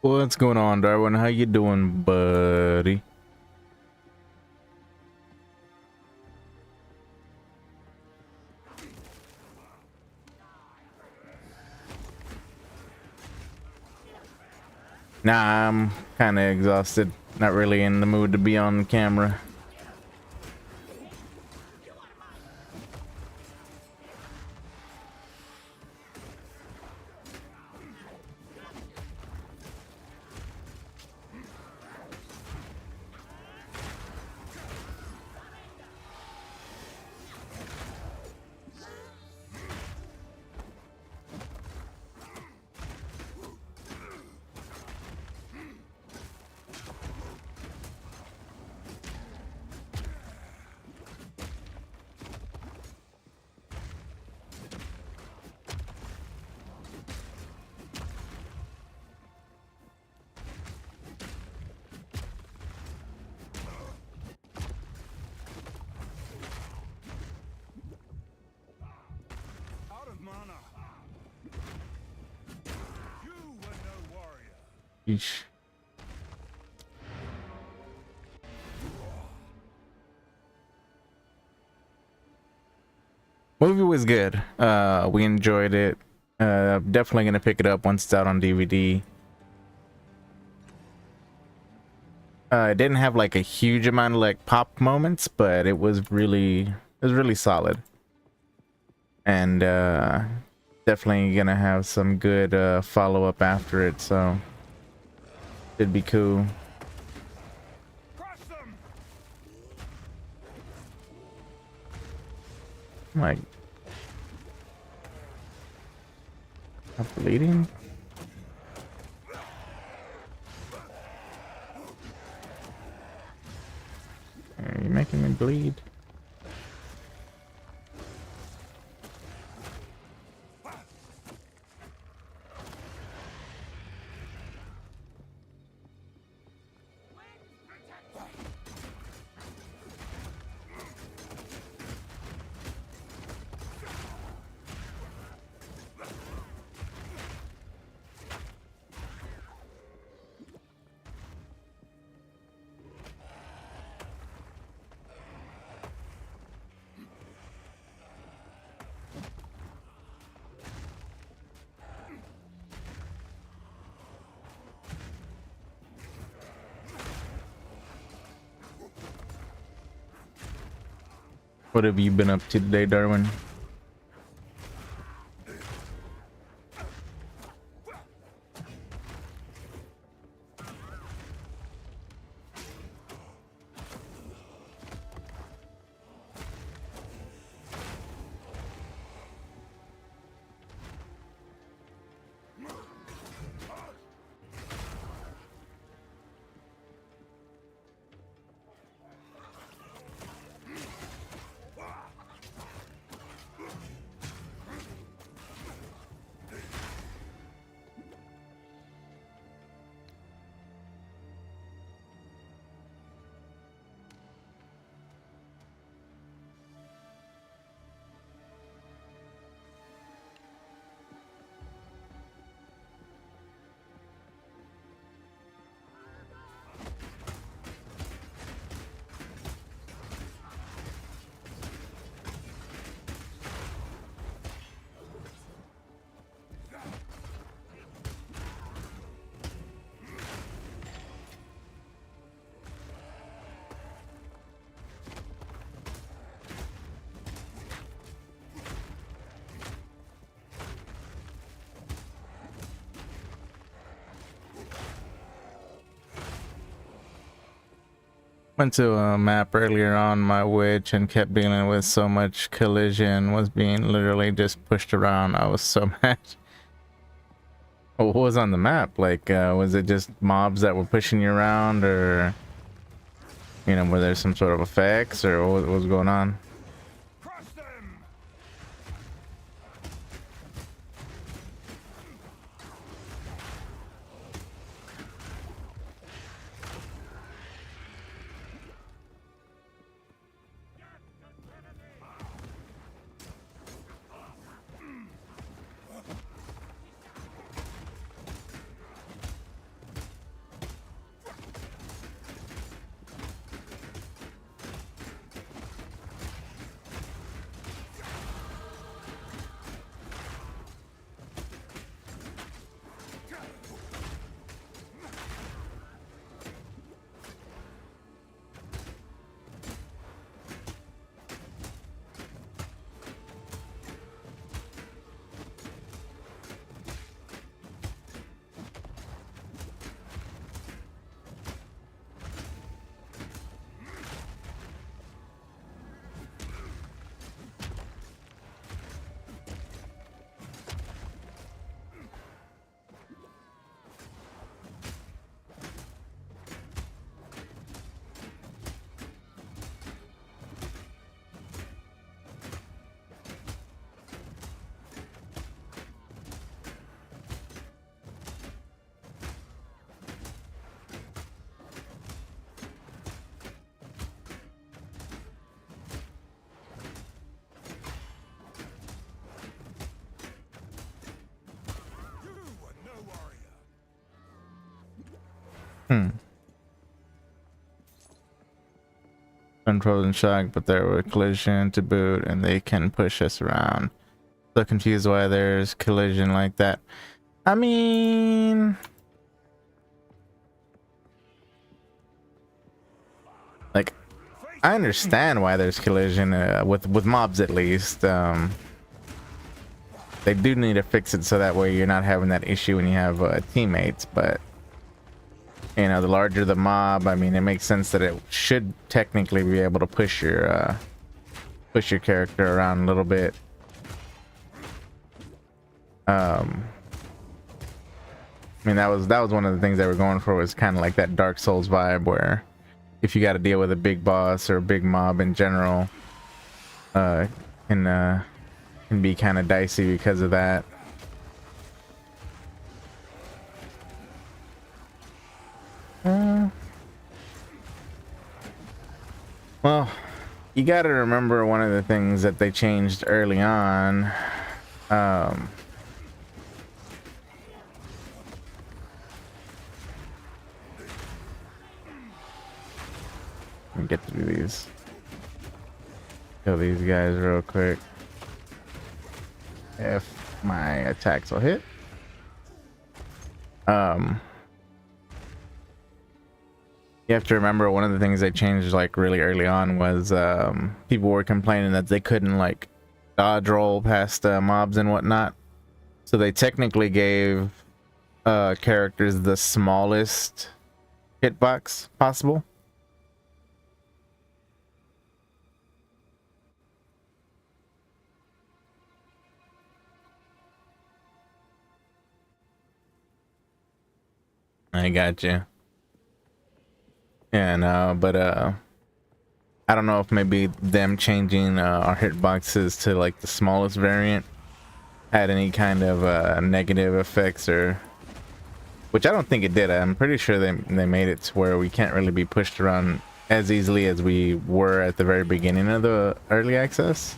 What's going on, Darwin? How you doing, buddy? Nah, I'm kind of exhausted. Not really in the mood to be on camera. Yeesh. Movie was good. We enjoyed it. Definitely gonna pick it up once it's out on DVD. It didn't have like a huge amount of like pop moments, but it was really solid. And definitely gonna have some good follow-up after it, so it'd be cool. Like, I'm bleeding. Are you making me bleed? What have you been up to today, Darwin? Went to a map earlier on my witch and kept dealing with so much collision, was being literally just pushed around. I was so mad. What was on the map? Like, was it just mobs that were pushing you around, or, you know, were there some sort of effects, or what was going on? Hmm. Unfrozen shock, but there were collision to boot, and they can push us around. So confused why there's collision like that. I mean, like, I understand why there's collision with mobs at least. They do need to fix it so that way you're not having that issue when you have teammates, but you know, the larger the mob, I mean, it makes sense that it should technically be able to push your character around a little bit. I mean, that was one of the things they were going for, was kind of like that Dark Souls vibe, where if you got to deal with a big boss or a big mob in general, can be kind of dicey because of that. Well, you got to remember one of the things that they changed early on. Let me get through these. Kill these guys real quick. If my attacks will hit. You have to remember, one of the things they changed like really early on was people were complaining that they couldn't like dodge roll past mobs and whatnot. So they technically gave characters the smallest hitbox possible. I got you. Yeah, no, but I don't know if maybe them changing our hitboxes to like the smallest variant had any kind of negative effects, or which I don't think it did. I'm pretty sure they made it to where we can't really be pushed around as easily as we were at the very beginning of the early access.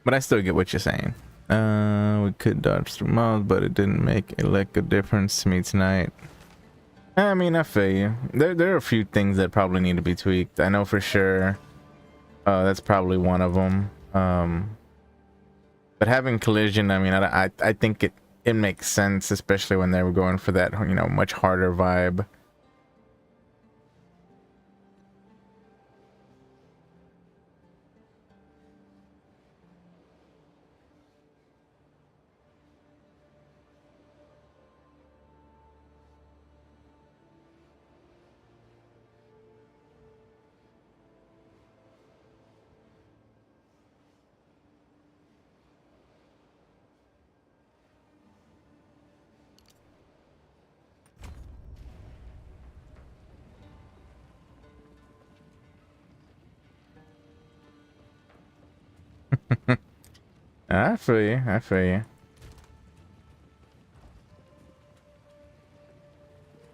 But I still get what you're saying. We could dodge through mobs, but it didn't make a lick of difference to me tonight. I mean, I feel you. There are a few things that probably need to be tweaked. I know for sure. That's probably one of them. But having collision, I mean, I think it makes sense, especially when they were going for that, you know, much harder vibe. I feel you. I feel you.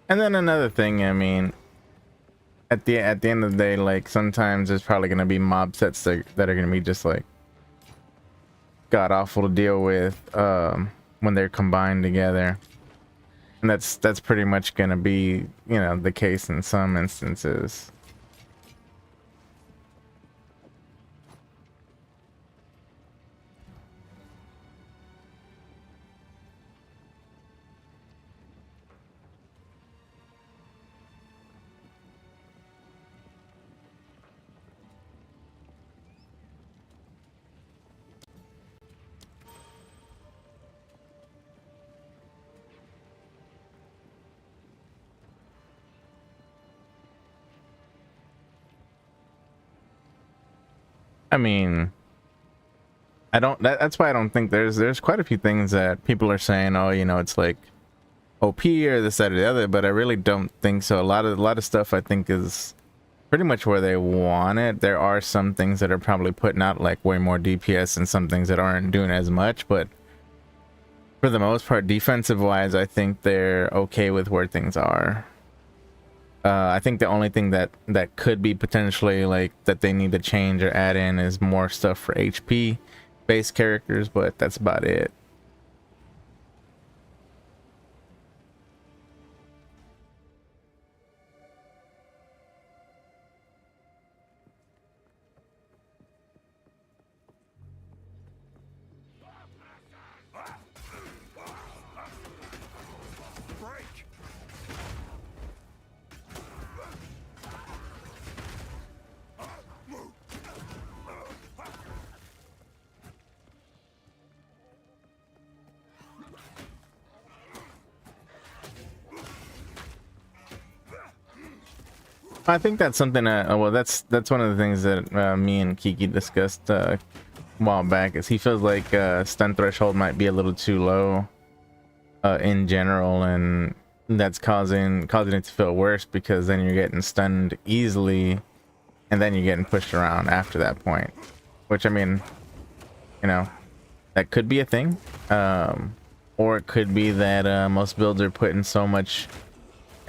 And then another thing, I mean, at the end of the day, like sometimes there's probably gonna be mob sets that are gonna be just like god awful to deal with when they're combined together, and that's pretty much gonna be, you know, the case in some instances. I mean, I don't. That's why I don't think there's quite a few things that people are saying. Oh, you know, it's like OP or this, that, or the other, but I really don't think so. A lot of stuff I think is pretty much where they want it. There are some things that are probably putting out like way more DPS and some things that aren't doing as much, but for the most part, defensive wise, I think they're okay with where things are. I think the only thing that could be potentially like that they need to change or add in is more stuff for HP based characters, but that's about it. I think that's something that well, that's one of the things that me and Kiki discussed a while back. Is he feels like stun threshold might be a little too low in general, and that's causing it to feel worse because then you're getting stunned easily, and then you're getting pushed around after that point. Which, I mean, you know, that could be a thing, or it could be that most builds are putting so much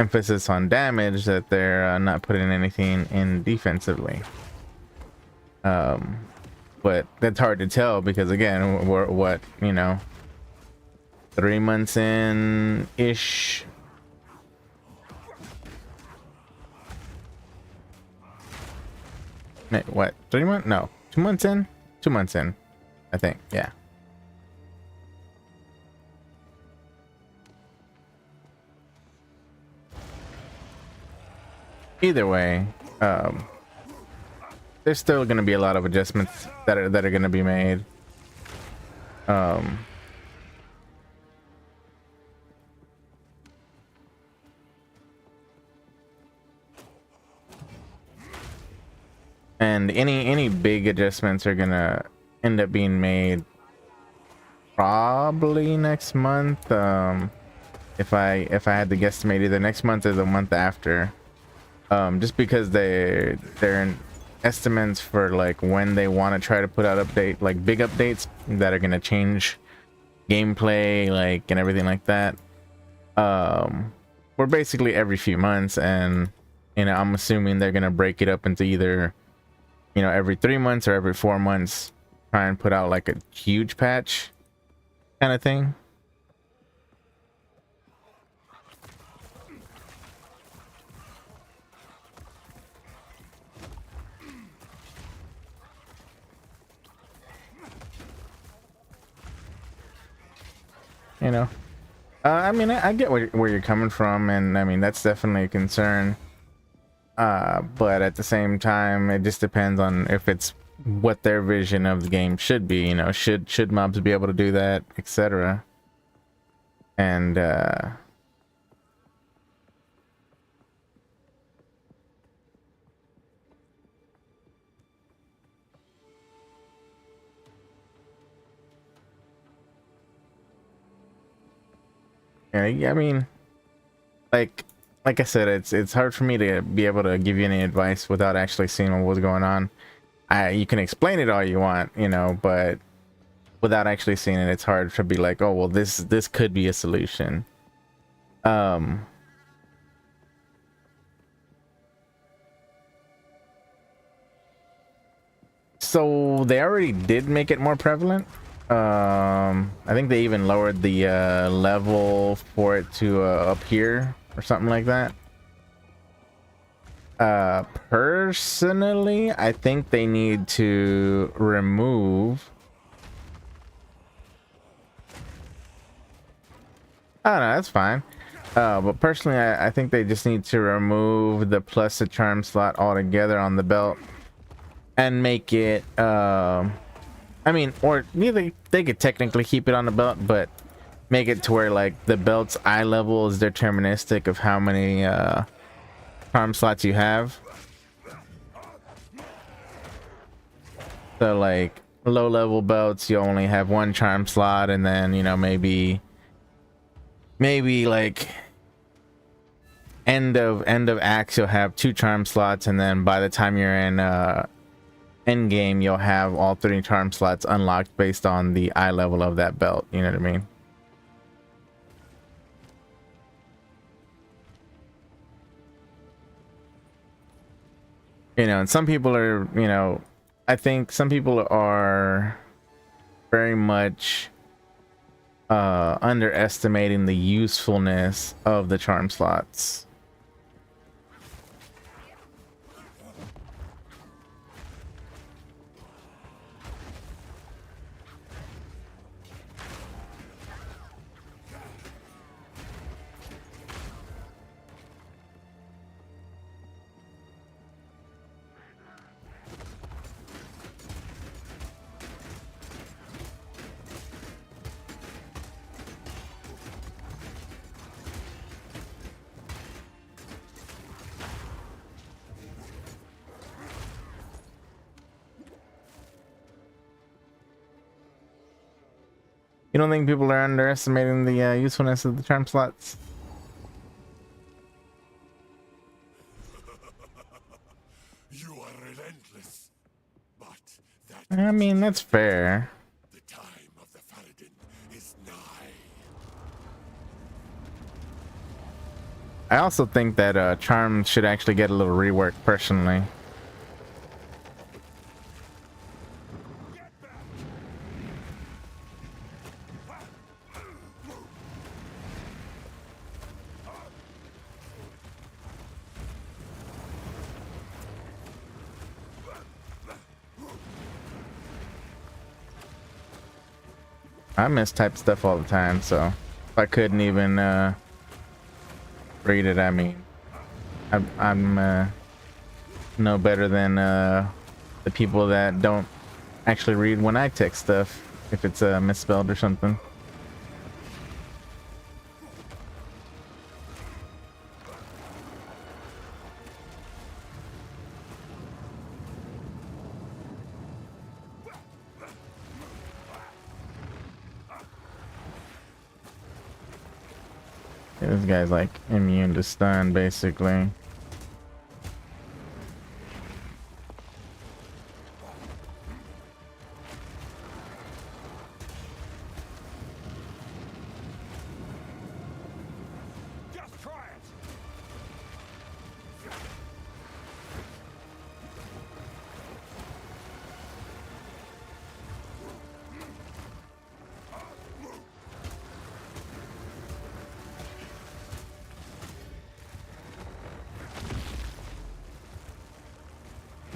emphasis on damage that they're not putting anything in defensively. But that's hard to tell because again, we're what, you know, 3 months in ish. What, 3 months? No, 2 months in. 2 months in, I think. Yeah. Either way, there's still going to be a lot of adjustments that are going to be made. And any big adjustments are going to end up being made probably next month. If I had to guesstimate, either next month or the month after. Just because they're in estimates for like when they want to try to put out like big updates that are going to change gameplay, like, and everything like that. We're basically every few months, and you know, I'm assuming they're going to break it up into either, you know, every 3 months or every 4 months, try and put out like a huge patch kind of thing. You know, I mean, I get where you're coming from, and I mean, that's definitely a concern. But at the same time, it just depends on if it's what their vision of the game should be. You know, should mobs be able to do that, etc. And yeah, I mean, like I said, it's hard for me to be able to give you any advice without actually seeing what was going on. You can explain it all you want, you know, but without actually seeing it, it's hard to be like, oh well, this could be a solution. So they already did make it more prevalent. I think they even lowered the level for it to up here or something like that. Personally, I think they need to remove, I don't know, that's fine. But personally, I think they just need to remove the plus a charm slot altogether on the belt and make it I mean, or neither, they could technically keep it on the belt, but make it to where like the belt's eye level is deterministic of how many charm slots you have. So like low level belts, you only have one charm slot, and then, you know, maybe maybe like end of acts you'll have 2 charm slots, and then by the time you're in end game you'll have all 3 charm slots unlocked based on the eye level of that belt. You know what I mean? You know, and some people are, you know, I think some people are very much underestimating the usefulness of the charm slots. You don't think people are underestimating the usefulness of the charm slots? You are relentless, but that I mean, that's fair. the time of the Faradin is nigh. I also think that charm should actually get a little rework personally. I mistype stuff all the time, so if I couldn't even read it, I mean, I'm no better than the people that don't actually read when I text stuff if it's misspelled or something. This guy's like immune to stun, basically. Just try it.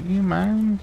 Do you mind?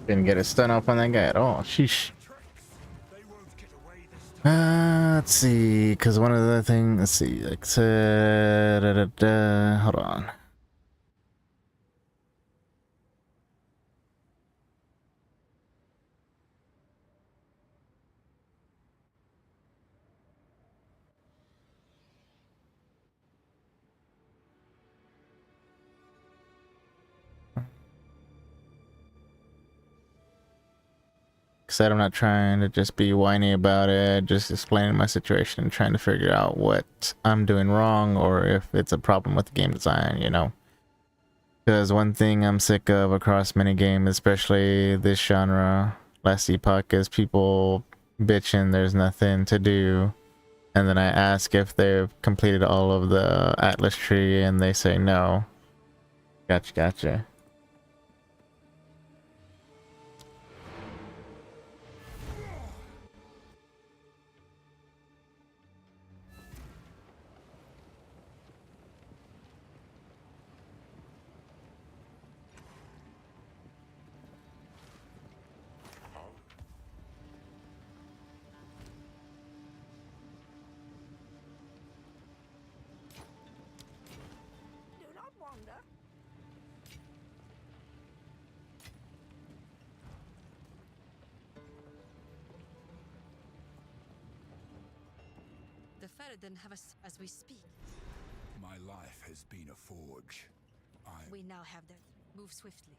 Didn't get a stun off on that guy at all. Sheesh. They won't get away this time. Let's see, because one of the things, let's see, like, hold on. Said I'm not trying to just be whiny about it, just explaining my situation and trying to figure out what I'm doing wrong or if it's a problem with the game design, you know. Because one thing I'm sick of across many games, especially this genre, last epoch, is people bitching there's nothing to do. And then I ask if they've completed all of the Atlas tree and they say no. Gotcha, gotcha. Do not wander. The Faradin have us as we speak. My life has been a forge. We now have that. Move swiftly.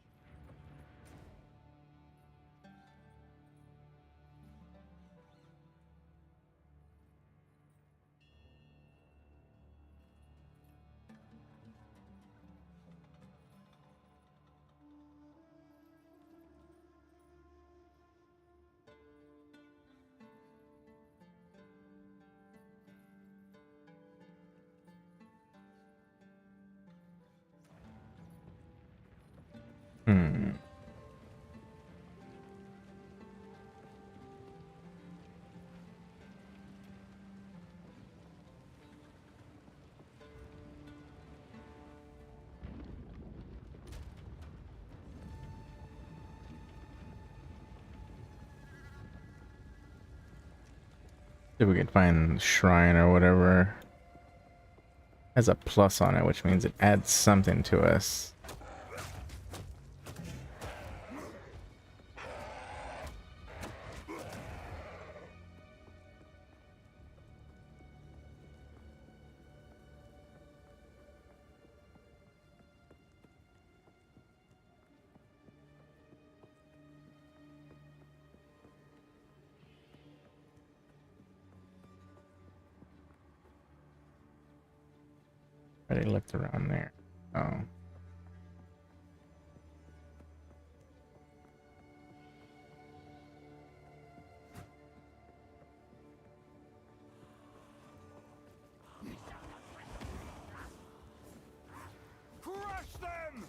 Hmm. If we can find shrine or whatever. Has a plus on it, which means it adds something to us. Already looked around there. Oh. Crush them!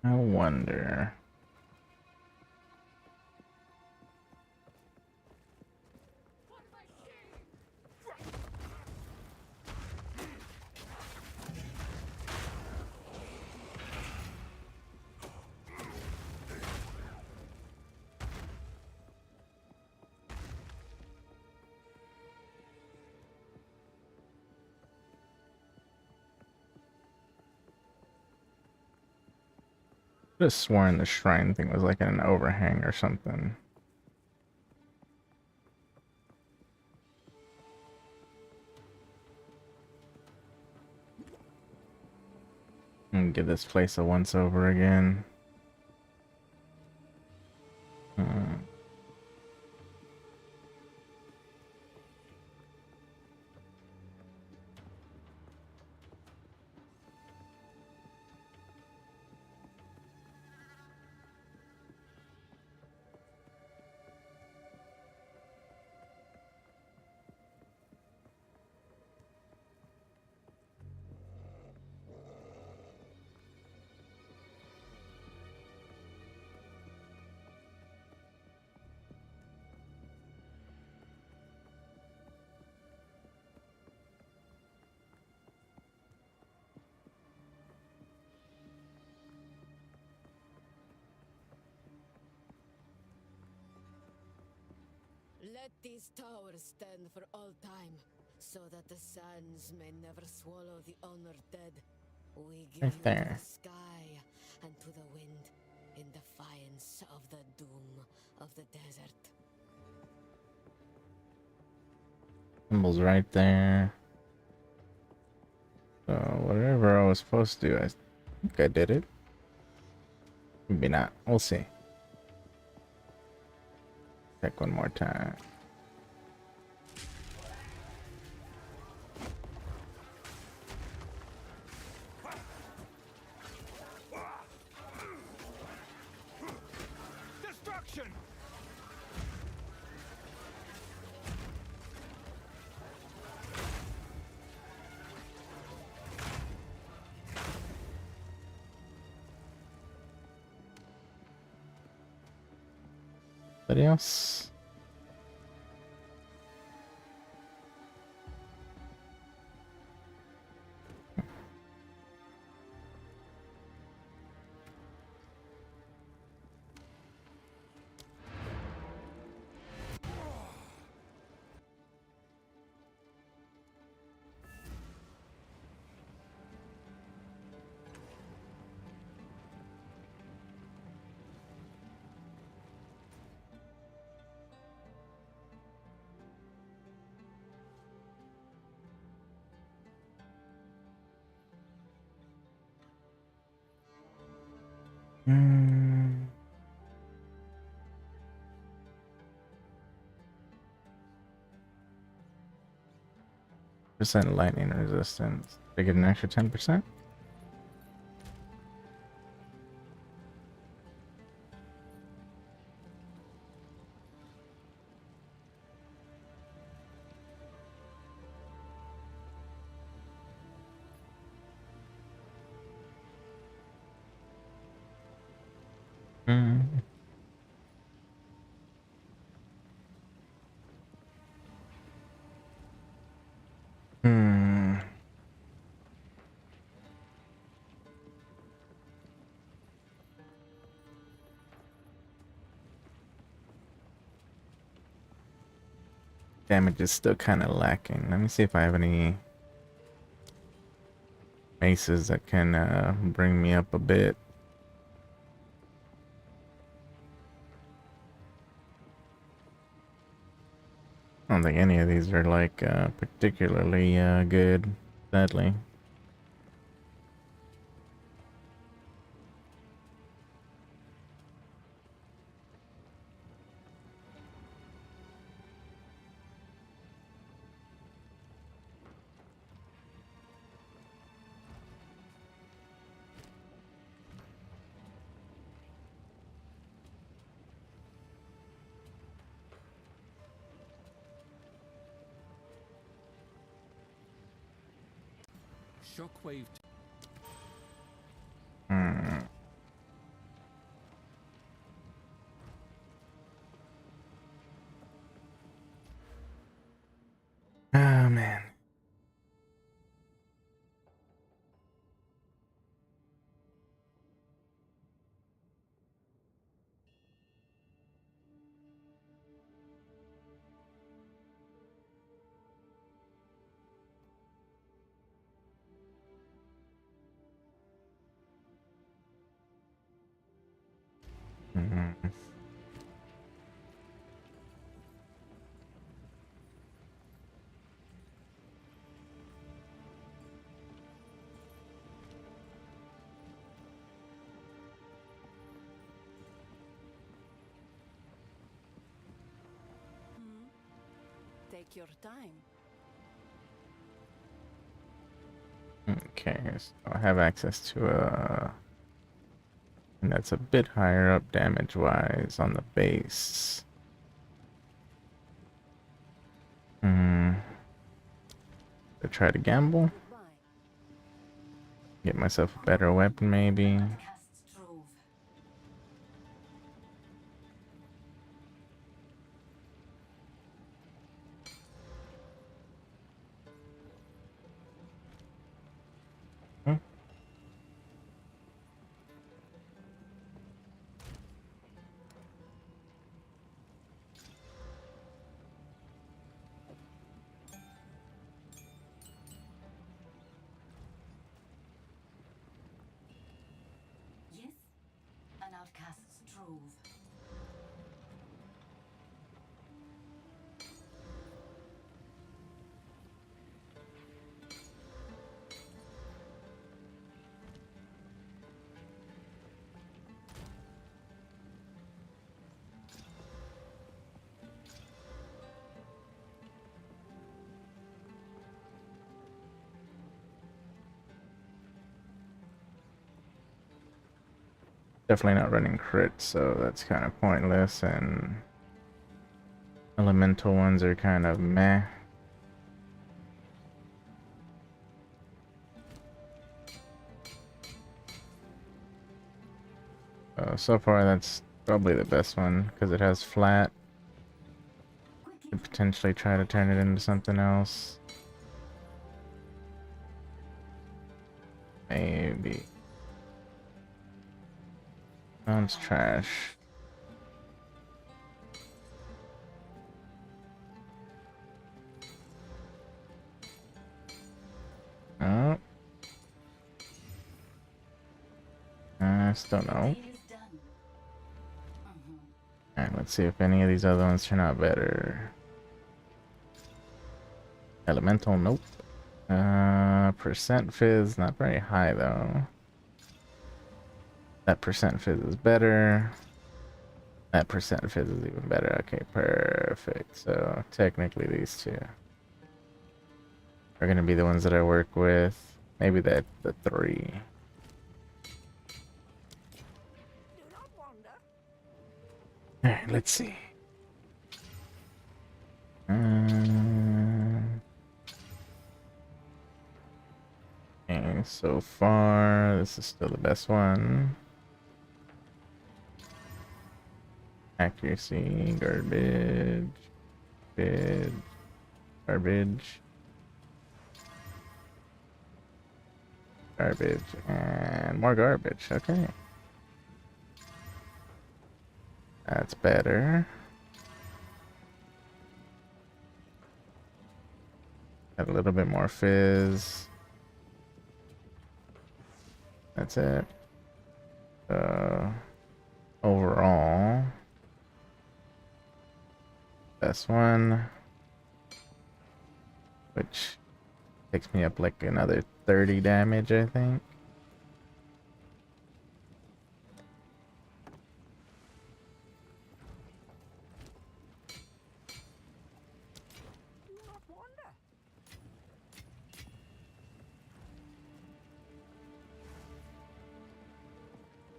I wonder. Just sworn the shrine thing was like an overhang or something. And give this place a once over again. Let these towers stand for all time, so that the sands may never swallow the honored dead. We give Right you to there. the sky and to the wind, in defiance of the doom of the desert. Symbol's right there. So whatever I was supposed to do, I think I did it. Maybe not. We'll see. Check one more time. Destruction! Anybody else? Hmm. Percent lightning resistance. They get an extra 10%. Hmm. Hmm. Damage is still kind of lacking. Let me see if I have any maces that can bring me up a bit. I don't think any of these are like particularly good, sadly. Shockwave. Hmm. man. Mhm. Take your time. Okay, so I have access to and that's a bit higher up damage wise on the base. I try to gamble, get myself a better weapon maybe. Hmm. Yes, an outcast's trove. Definitely not running crit, so that's kind of pointless, and elemental ones are kind of meh. So far that's probably the best one because it has flat. Could potentially try to turn it into something else. Maybe. Sounds trash. Oh. I still know. Alright, let's see if any of these other ones turn out better. Elemental, nope. Percent fizz, not very high though. That percent fizz is better. That percent fizz is even better. Okay, perfect. So technically these two are gonna be the ones that I work with. Maybe the three. Do not wander. Alright, let's see. Okay, so far this is still the best one. Accuracy, garbage, garbage, garbage, garbage, and more garbage. Okay. That's better. Got a little bit more fizz. That's it. Overall, best one, which takes me up like another 30 damage, I think. Do not wander.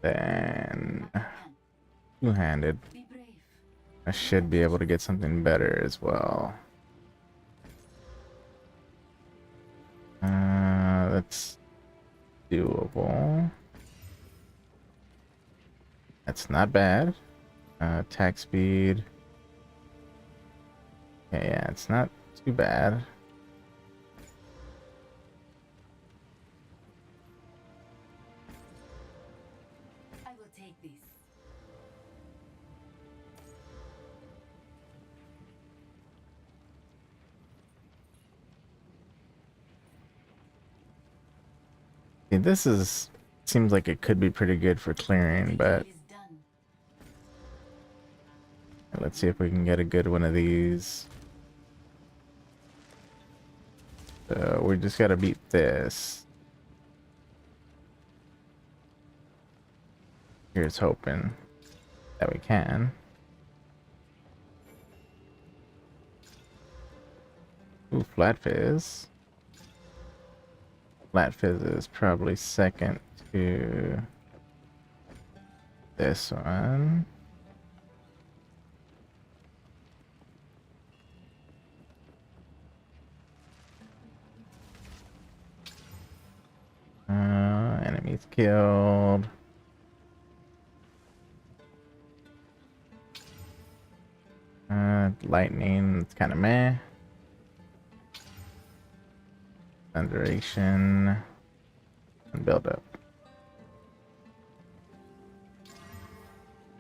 Then two-handed. Be brave. I should be able to get something better as well. That's doable. That's not bad. Attack speed. Okay, yeah, it's not too bad. See, this is seems like it could be pretty good for clearing, but Is done. let's see if we can get a good one of these. So we just gotta beat this. Here's hoping that we can. Ooh, flat fizz. Flat fizz is probably second to this one. Enemies killed. Lightning, it's kind of meh. Thunderation and build up.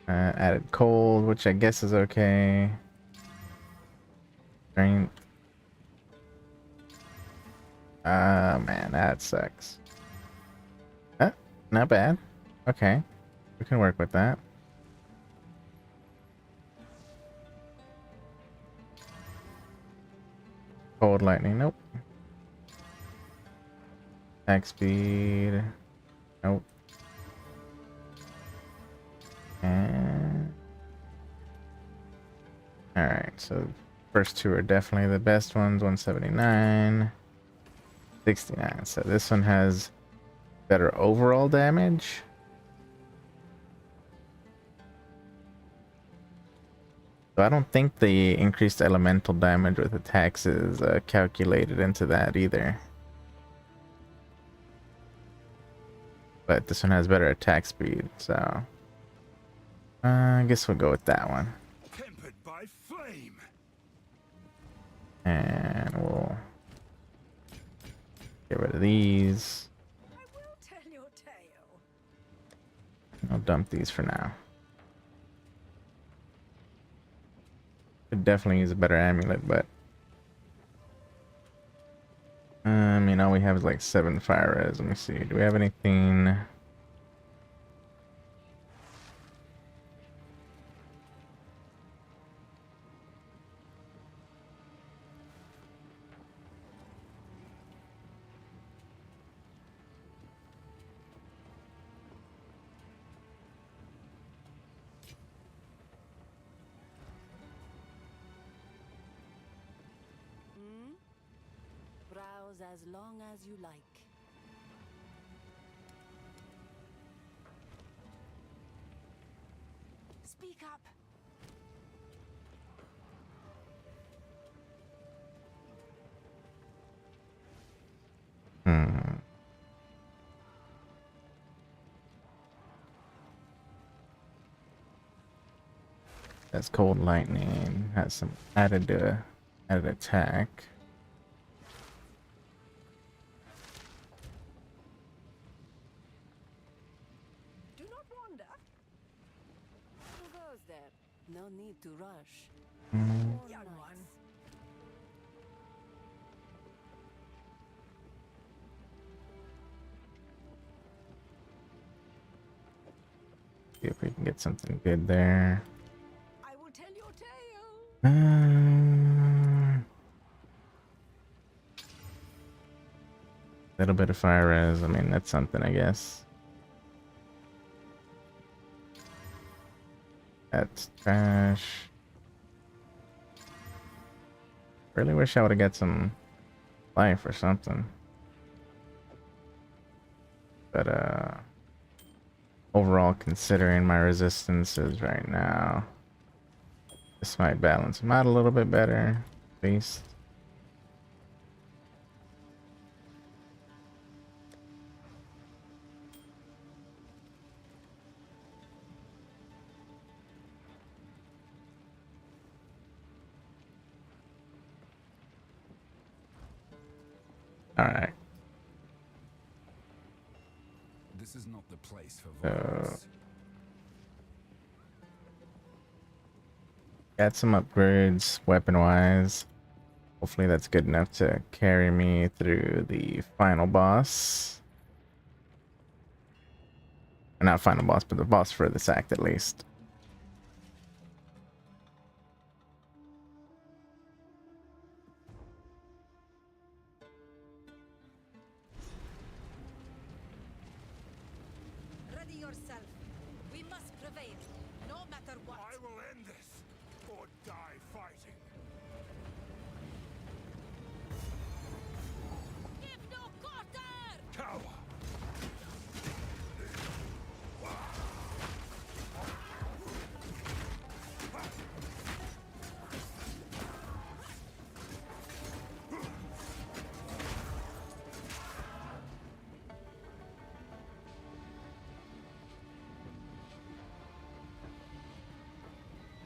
Added cold, which I guess is okay. Strength. Man, that sucks. Not bad. Okay, we can work with that. Cold lightning, nope. Attack speed, nope. And all right, so first two are definitely the best ones. 179, 69. So this one has better overall damage. So I don't think the increased elemental damage with attacks is calculated into that either. But this one has better attack speed, so I guess we'll go with that one. Tempered by flame. And we'll get rid of these. I will tell your tale. I'll dump these for now. Could definitely use a better amulet, but I mean, all we have is like 7 fire res. Let me see. Do we have anything? Browse as long as you like. Speak up. Hmm. That's cold lightning. Has some added attack. Do not wander. Who goes there? No need to rush. Mm. Young one. See if we can get something good there. I will tell your tale. Little bit of fire res. I mean, that's something, I guess. That's trash. Really wish I would have got some life or something. But overall, considering my resistances right now, this might balance them out a little bit better, at least. All right. This is not the place for So violence. got some upgrades weapon-wise. Hopefully that's good enough to carry me through the final boss. Not final boss, but the boss for this act at least. Ready yourself. We must prevail, no matter what. I will end this, or die fighting. Give no quarter! Cower!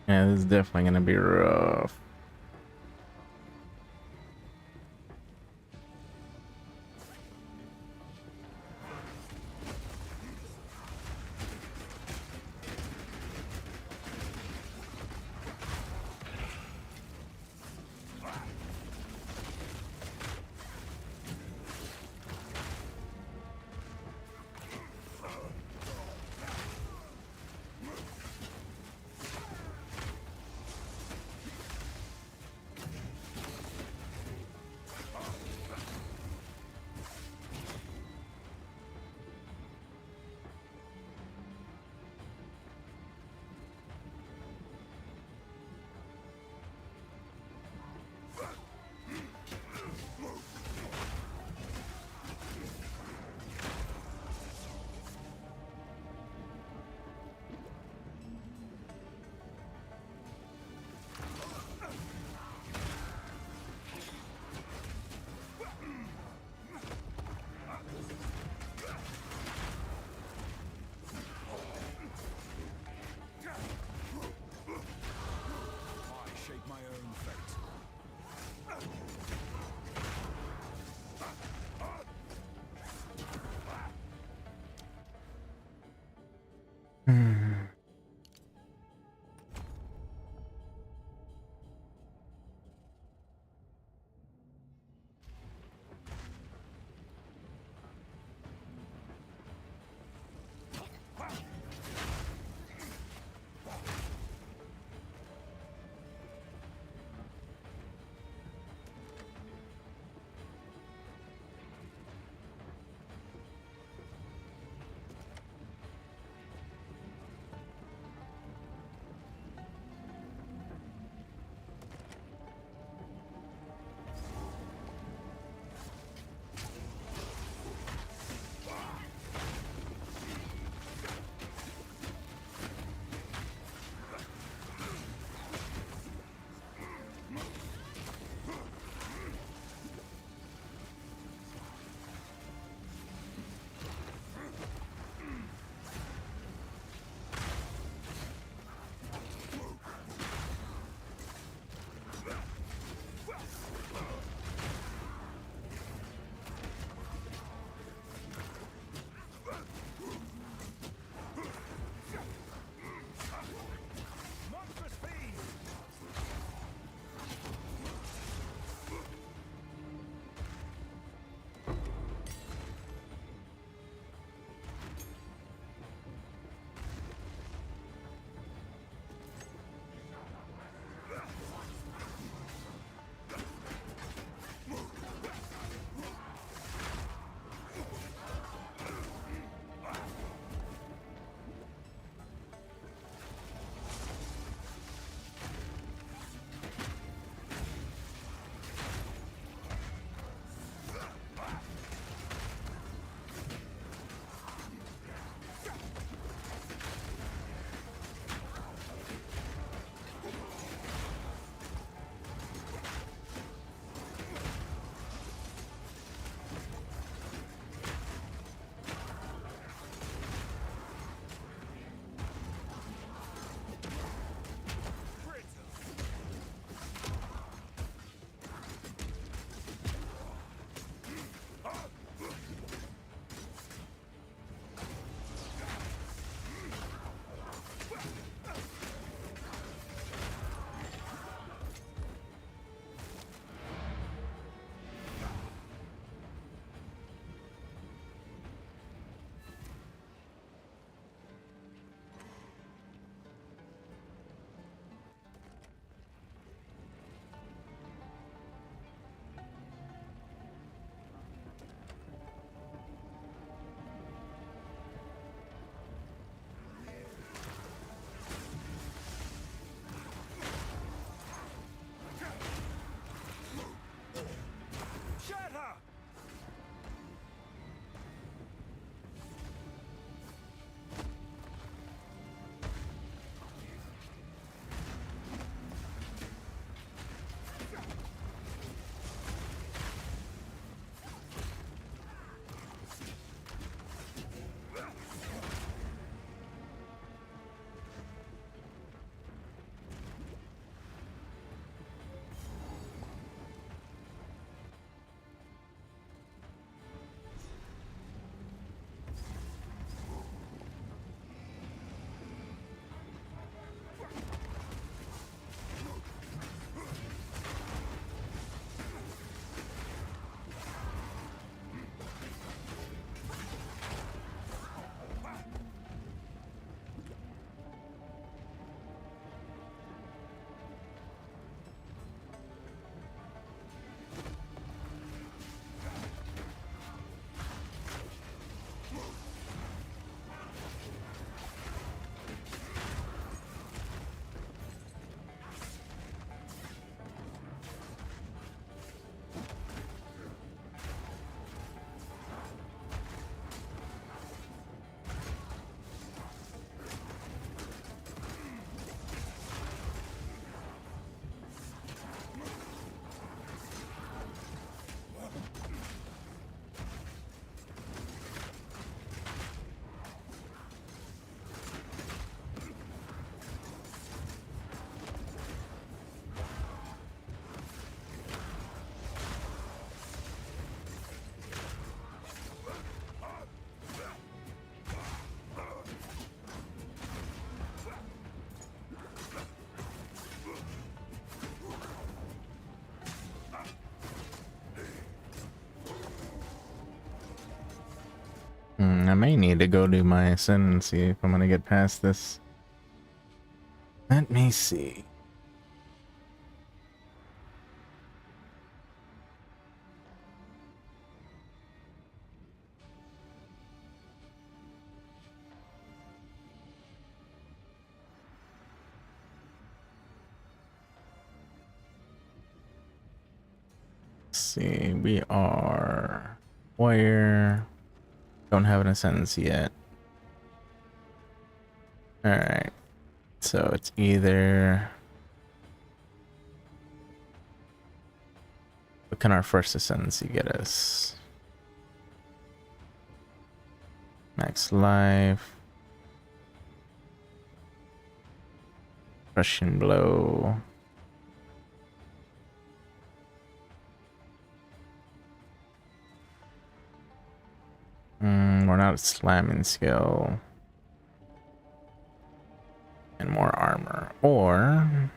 Yeah, this is definitely gonna be rough. I may need to go do my ascendancy if I'm gonna get past this. Let me see. Let's see, we are warrior. Don't have an ascendancy yet. Alright. So it's either what can our first ascendancy get us? Max life. Russian blow. We're not slamming skill. And more armor. Or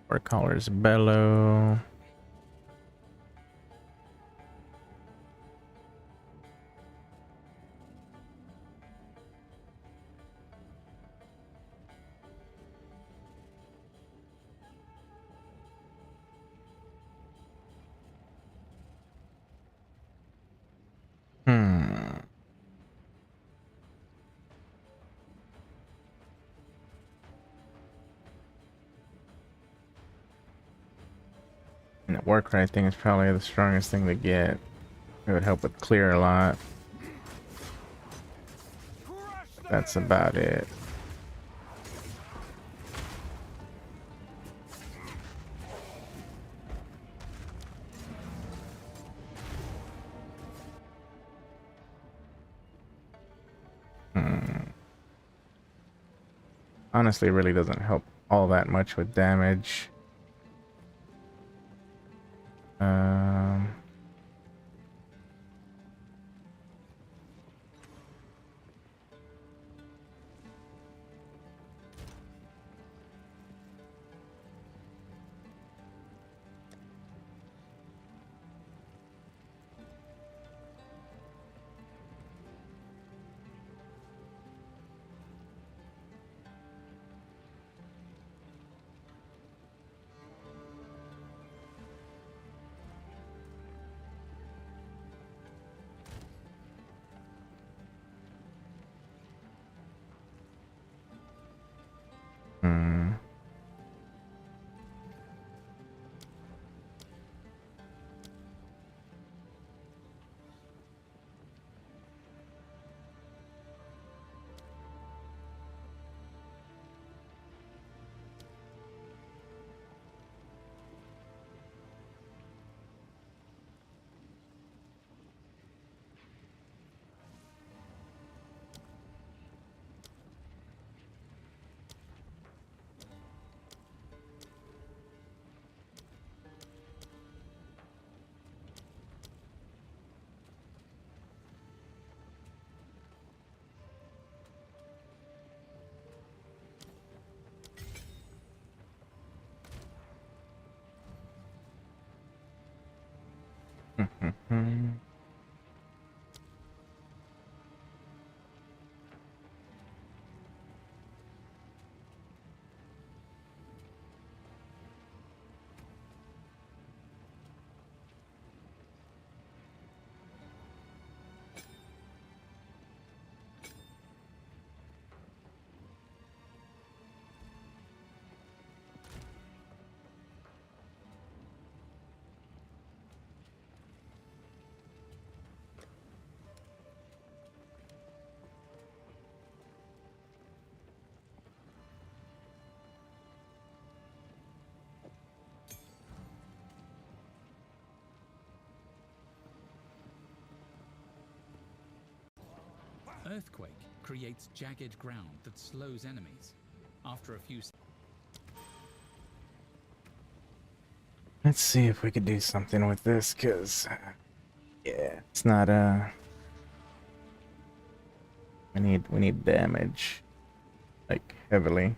four colors bellow. And the work right thing is probably the strongest thing to get. It would help with clear a lot. That's about it. Honestly, it really doesn't help all that much with damage. Earthquake creates jagged ground that slows enemies. After a few Let's see if we could do something with this, because yeah, it's not We need damage, like heavily.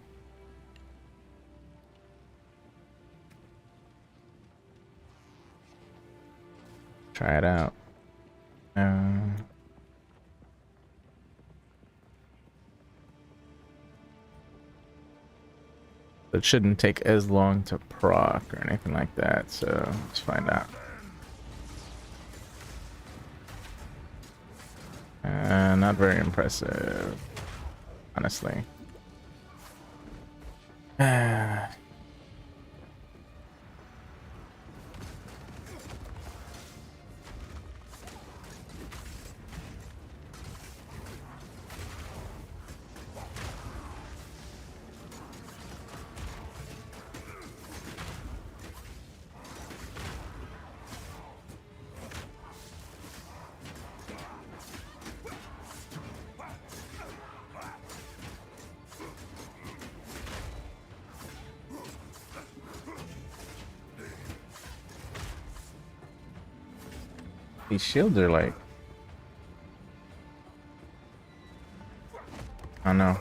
Try it out. It shouldn't take as long to proc or anything like that, so let's find out. Not very impressive, honestly. These shields are like, I don't know.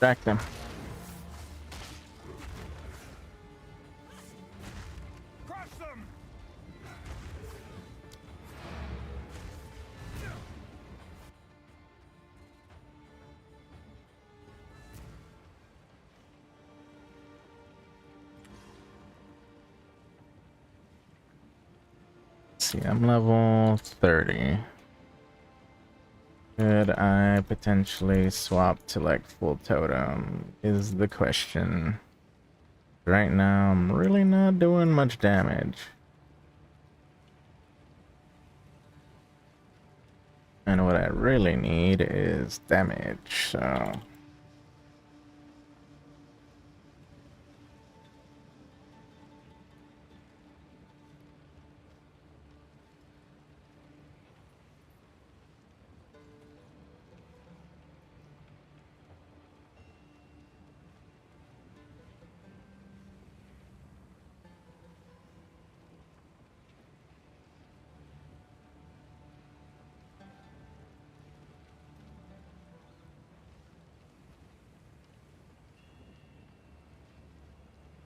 Distract them. Crush them! Let's see, I'm level 30. Could I potentially swap to like full totem is the question. Right now, I'm really not doing much damage. And what I really need is damage, so...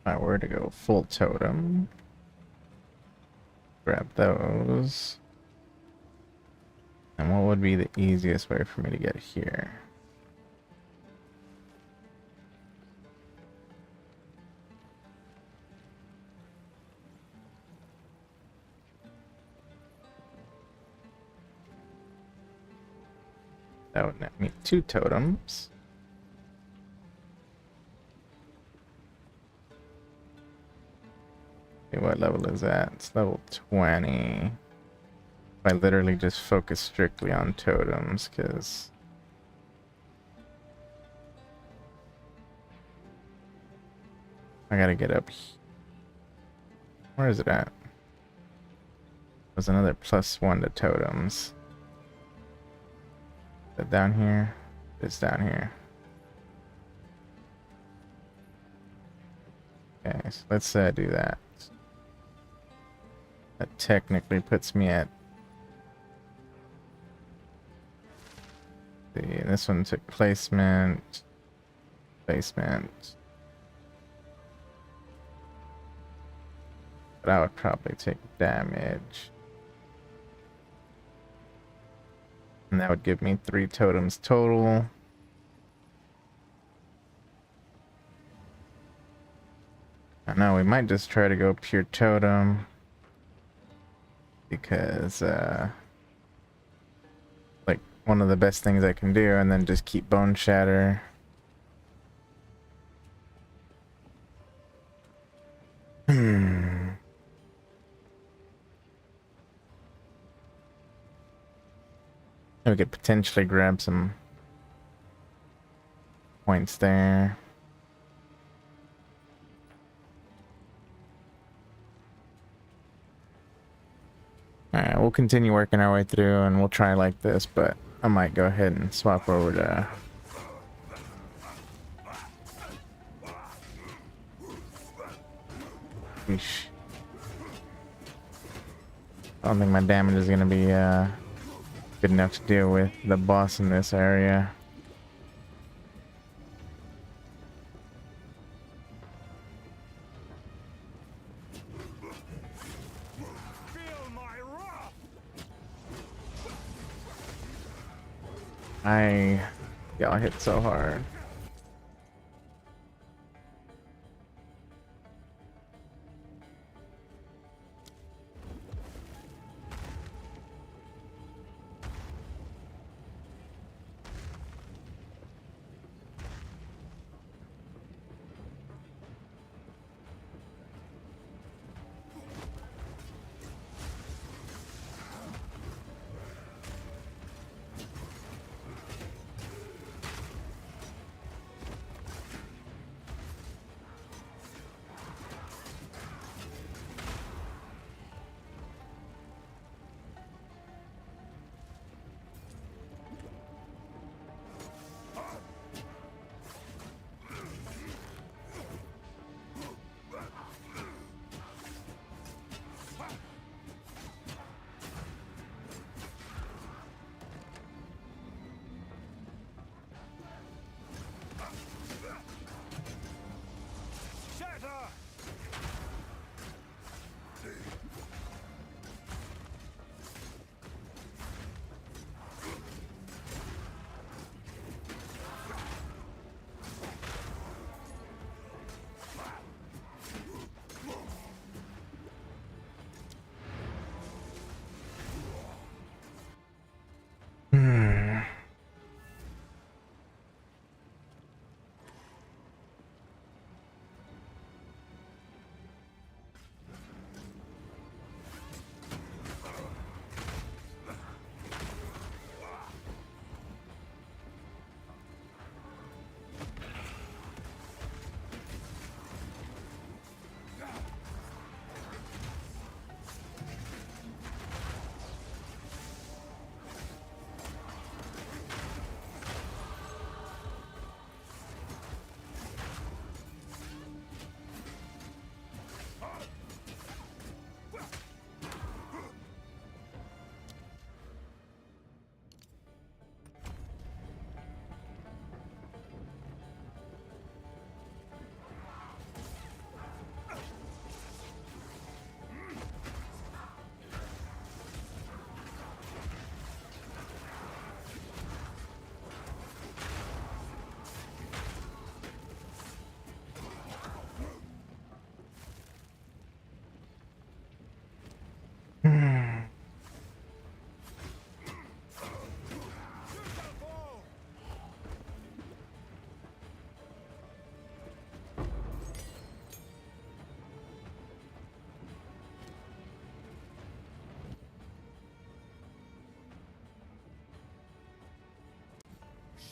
If I were to go full totem, grab those. And what would be the easiest way for me to get here? That would net me 2 totems. Okay, what level is that? It's level 20. I literally just focus strictly on totems, because I gotta get up. Where is it at? There's another +1 to totems. Is it down here? It's down here. Okay, so let's do that. That technically puts me at this one took placement. But I would probably take damage. And that would give me 3 totems total. I know we might just try to go pure totem. Because, like, one of the best things I can do, and then just keep Bone Shatter. We could potentially grab some points there. Alright, we'll continue working our way through and we'll try like this, but I might go ahead and swap over to Yeesh. I don't think my damage is gonna be good enough to deal with the boss in this area. Y'all hit so hard.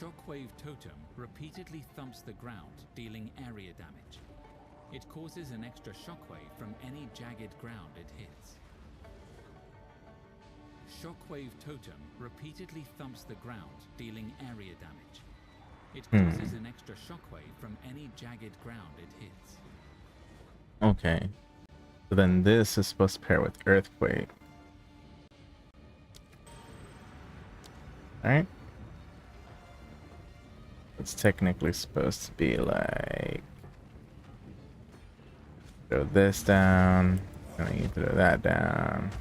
Shockwave Totem repeatedly thumps the ground, dealing area damage. It causes an extra shockwave from any jagged ground it hits. Shockwave Totem repeatedly thumps the ground, dealing area damage. It causes an extra shockwave from any jagged ground it hits. Okay. So then this is supposed to pair with Earthquake. Alright. It's technically supposed to be like... throw this down, and then you throw that down.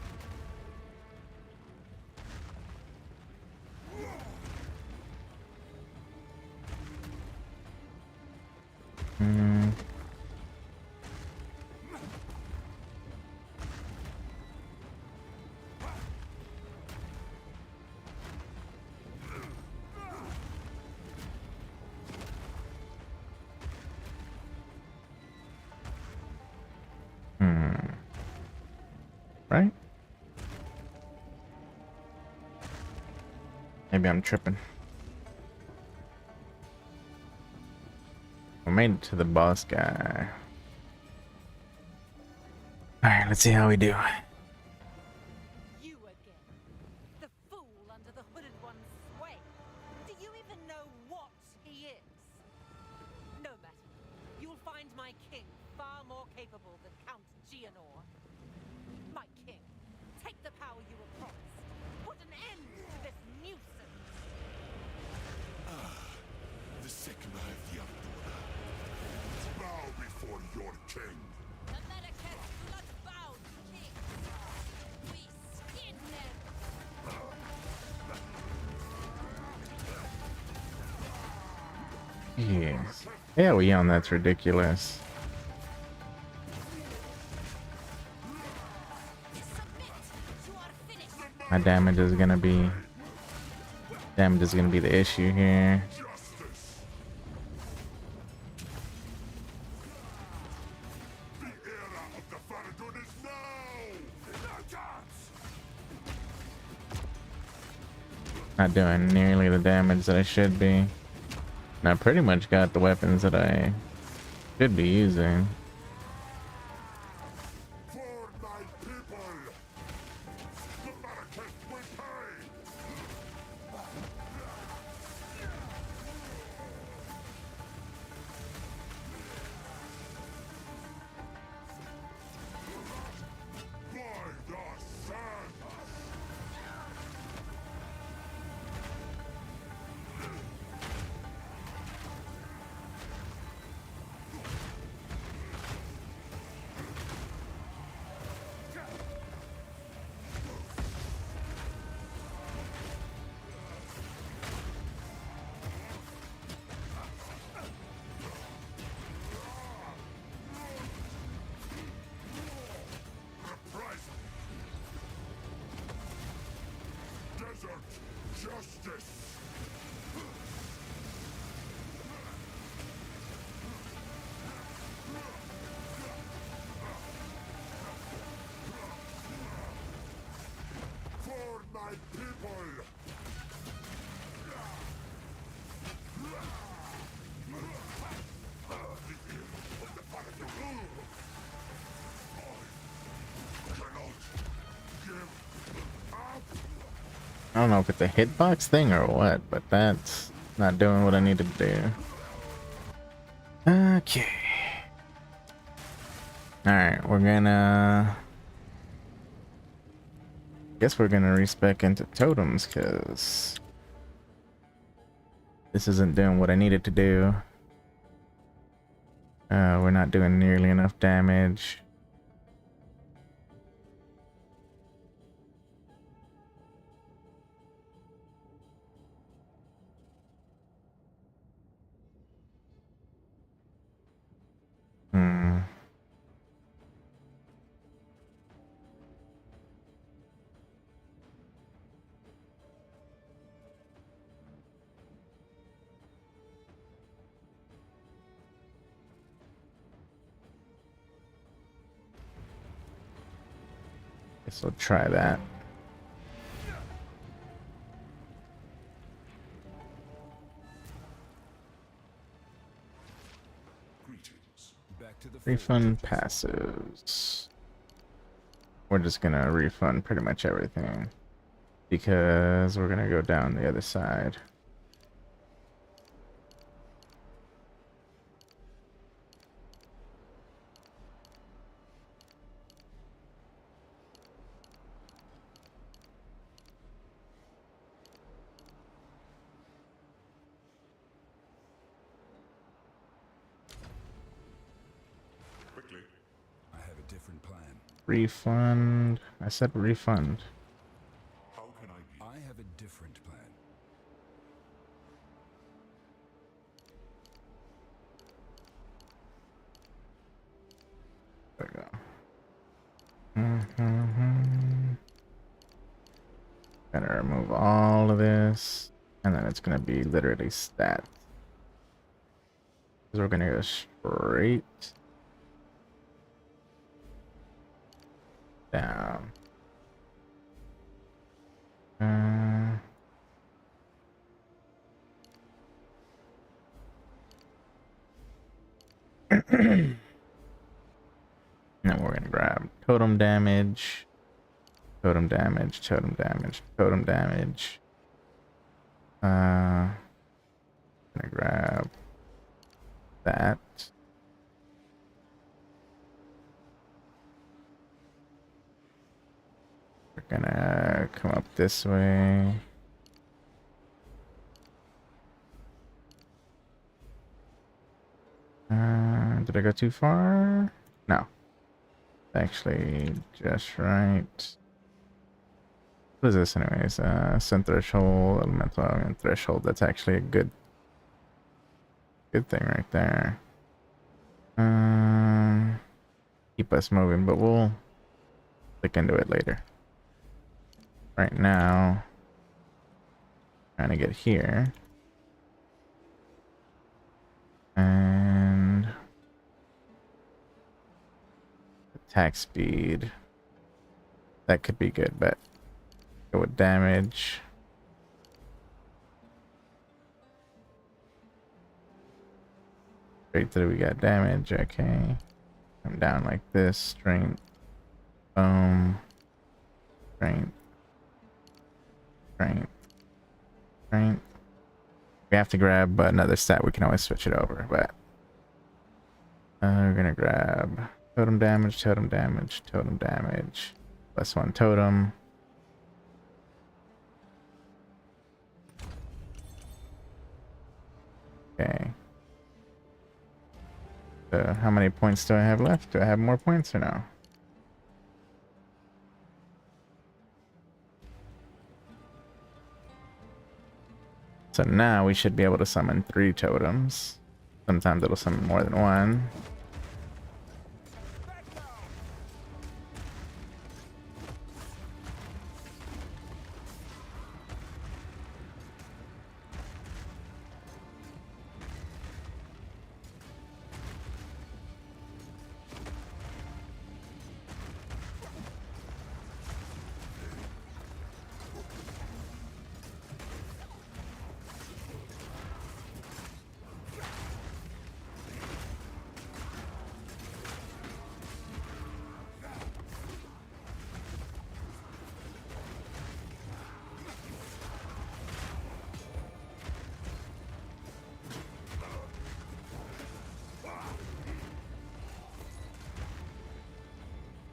Right? Maybe I'm tripping. We made it to the boss guy. Alright, let's see how we do. You again. The fool under the hooded one's sway. Do you even know what he is? No matter. You'll find my king far more capable than Count Gianor. My king, take the power you were promised. Put an end to this nuisance. The second eye of the Abdullah. Bow before your king. The Americans do not bow to kings. We skin them. Yes. Yeah, we on that's ridiculous. My damage is gonna be the issue here. Justice. The era of the Faradun is now. Not doing nearly the damage that I should be. And I pretty much got the weapons that I should be using. For my people. The Marrakech will pay. By the sands. Reprisal. Desert justice. For my people. I don't know if it's a hitbox thing or what, but that's not doing what I needed to do. Okay. Alright, we're gonna... guess we're gonna respec into totems, because this isn't doing what I needed to do. We're not doing nearly enough damage. Guess we'll try that. back to the Refund forge. passives. We're just gonna refund pretty much everything because we're gonna go down the other side. Quickly. I have a different plan. Refund. I said refund. How can I be? I have a different plan. There we go. Mm-hmm. Gonna remove all of this, and then it's gonna be literally stats. Because we're gonna go straight down. Now we're gonna grab totem damage, totem damage, totem damage, totem damage. Gonna grab that. We're gonna come up this way. Did I go too far? No. Actually, just right. What is this anyways? Sun threshold, elemental element threshold. That's actually a good thing right there. Keep us moving, but we'll look into it later. Right now, trying to get here. And attack speed. That could be good, but go with damage. Straight through, we got damage. Okay. I'm down like this. Strength. Boom. Strength. Strength. Strength. We have to grab another stat. We can always switch it over, but we're gonna grab totem damage, totem damage, totem damage. Plus one totem. Okay. So how many points do I have left? Do I have more points or no? So now we should be able to summon 3 totems. Sometimes it'll summon more than one.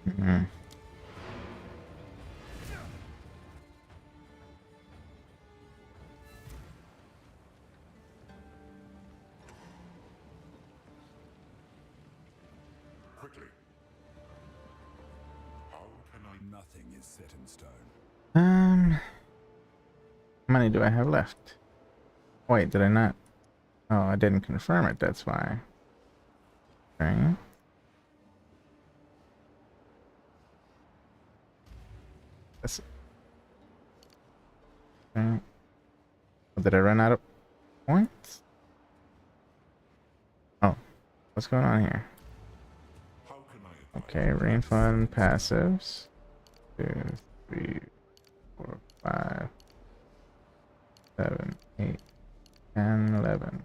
Mm-hmm. Quickly. How can I? Nothing is set in stone. How many do I have left? Wait, did I not? Oh, I didn't confirm it, that's why. Okay. That's... Okay. Oh, did I run out of points? Oh, what's going on here? How can I? Okay, refund passives. 2, 3, 4, 5, 7, 8, 10, 11.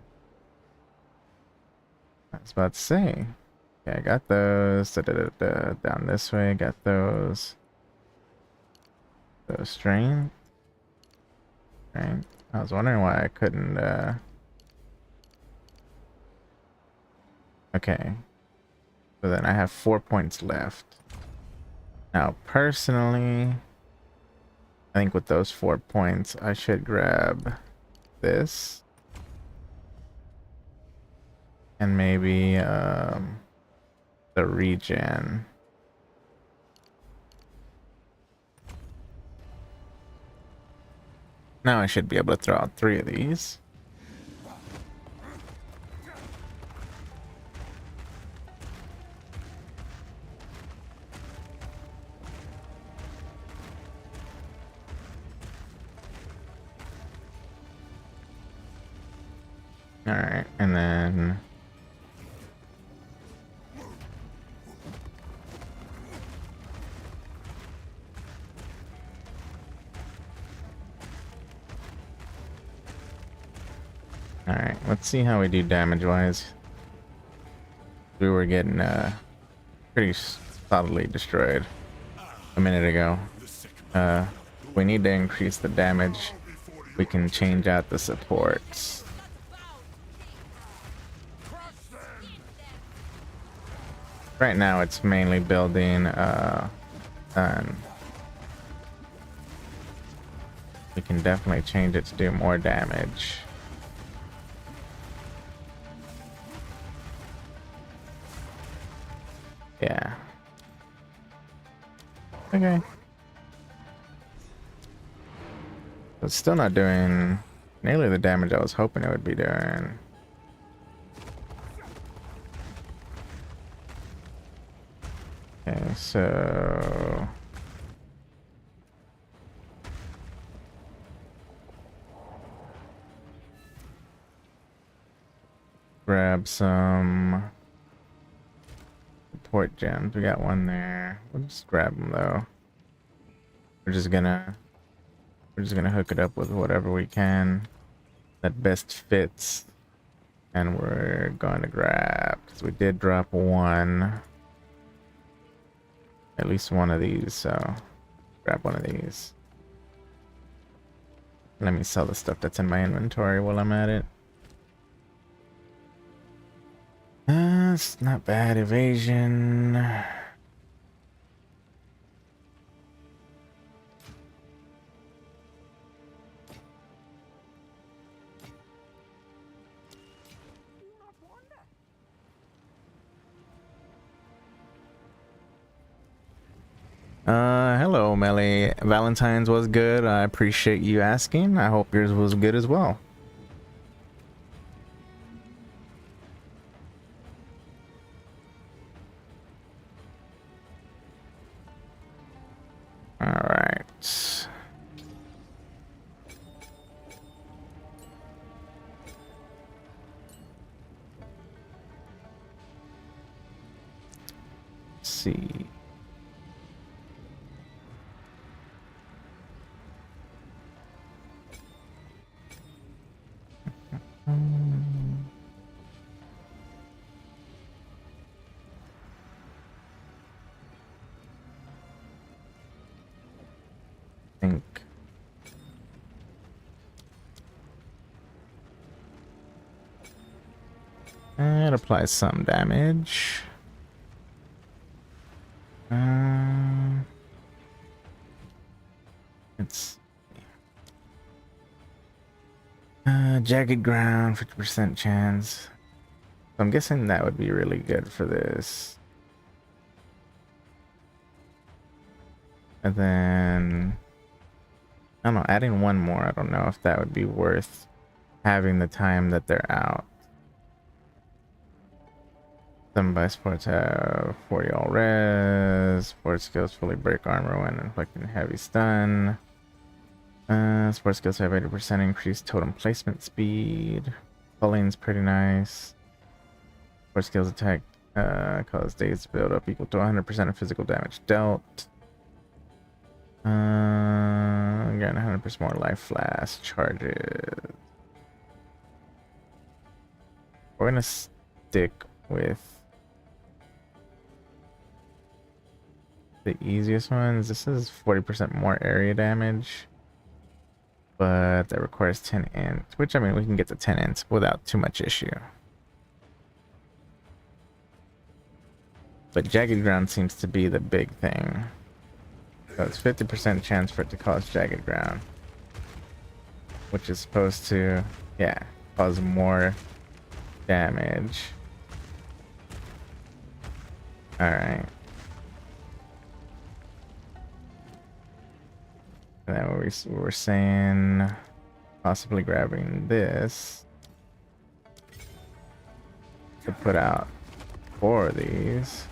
I was about to say, Okay, I got those. Down this way, got those. Those strength. Strength. I was wondering why I couldn't, Okay. So then I have 4 points left. Now, personally, I think with those 4 points, I should grab this. And maybe, the regen. Now I should be able to throw out 3 of these. Alright, and then... Alright, let's see how we do damage-wise. We were getting, pretty solidly destroyed a minute ago. We need to increase the damage. We can change out the supports. Right now it's mainly building, we can definitely change it to do more damage. Yeah. Okay. It's still not doing nearly the damage I was hoping it would be doing. Okay, so... grab some support gems. We got one there. We'll just grab them though. We're just gonna hook it up with whatever we can that best fits. And we're going to grab, because we did drop one. At least one of these, so grab one of these. Let me sell the stuff that's in my inventory while I'm at it. It's not bad. Evasion. Hello, Melly. Valentine's was good. I appreciate you asking. I hope yours was good as well. All right. Let's see. Think it applies some damage. It's jagged ground, 50% chance. So I'm guessing that would be really good for this. And then I don't know, adding one more, I don't know if that would be worth having the time that they're out. Some by sports have 40 all res. Sports skills fully break armor when inflicting heavy stun. Sports skills have 80% increased totem placement speed. Pulling's pretty nice. Sports skills attack cause days to build up equal to 100% of physical damage dealt. Again, 100% more life flash charges. We're gonna stick with the easiest ones. This is 40% more area damage, but that requires 10 int, which I mean, we can get to 10 int without too much issue. But jagged ground seems to be the big thing. So it's 50% chance for it to cause jagged ground, which is supposed to, yeah, cause more damage. Alright. And then we were saying possibly grabbing this to put out 4 of these.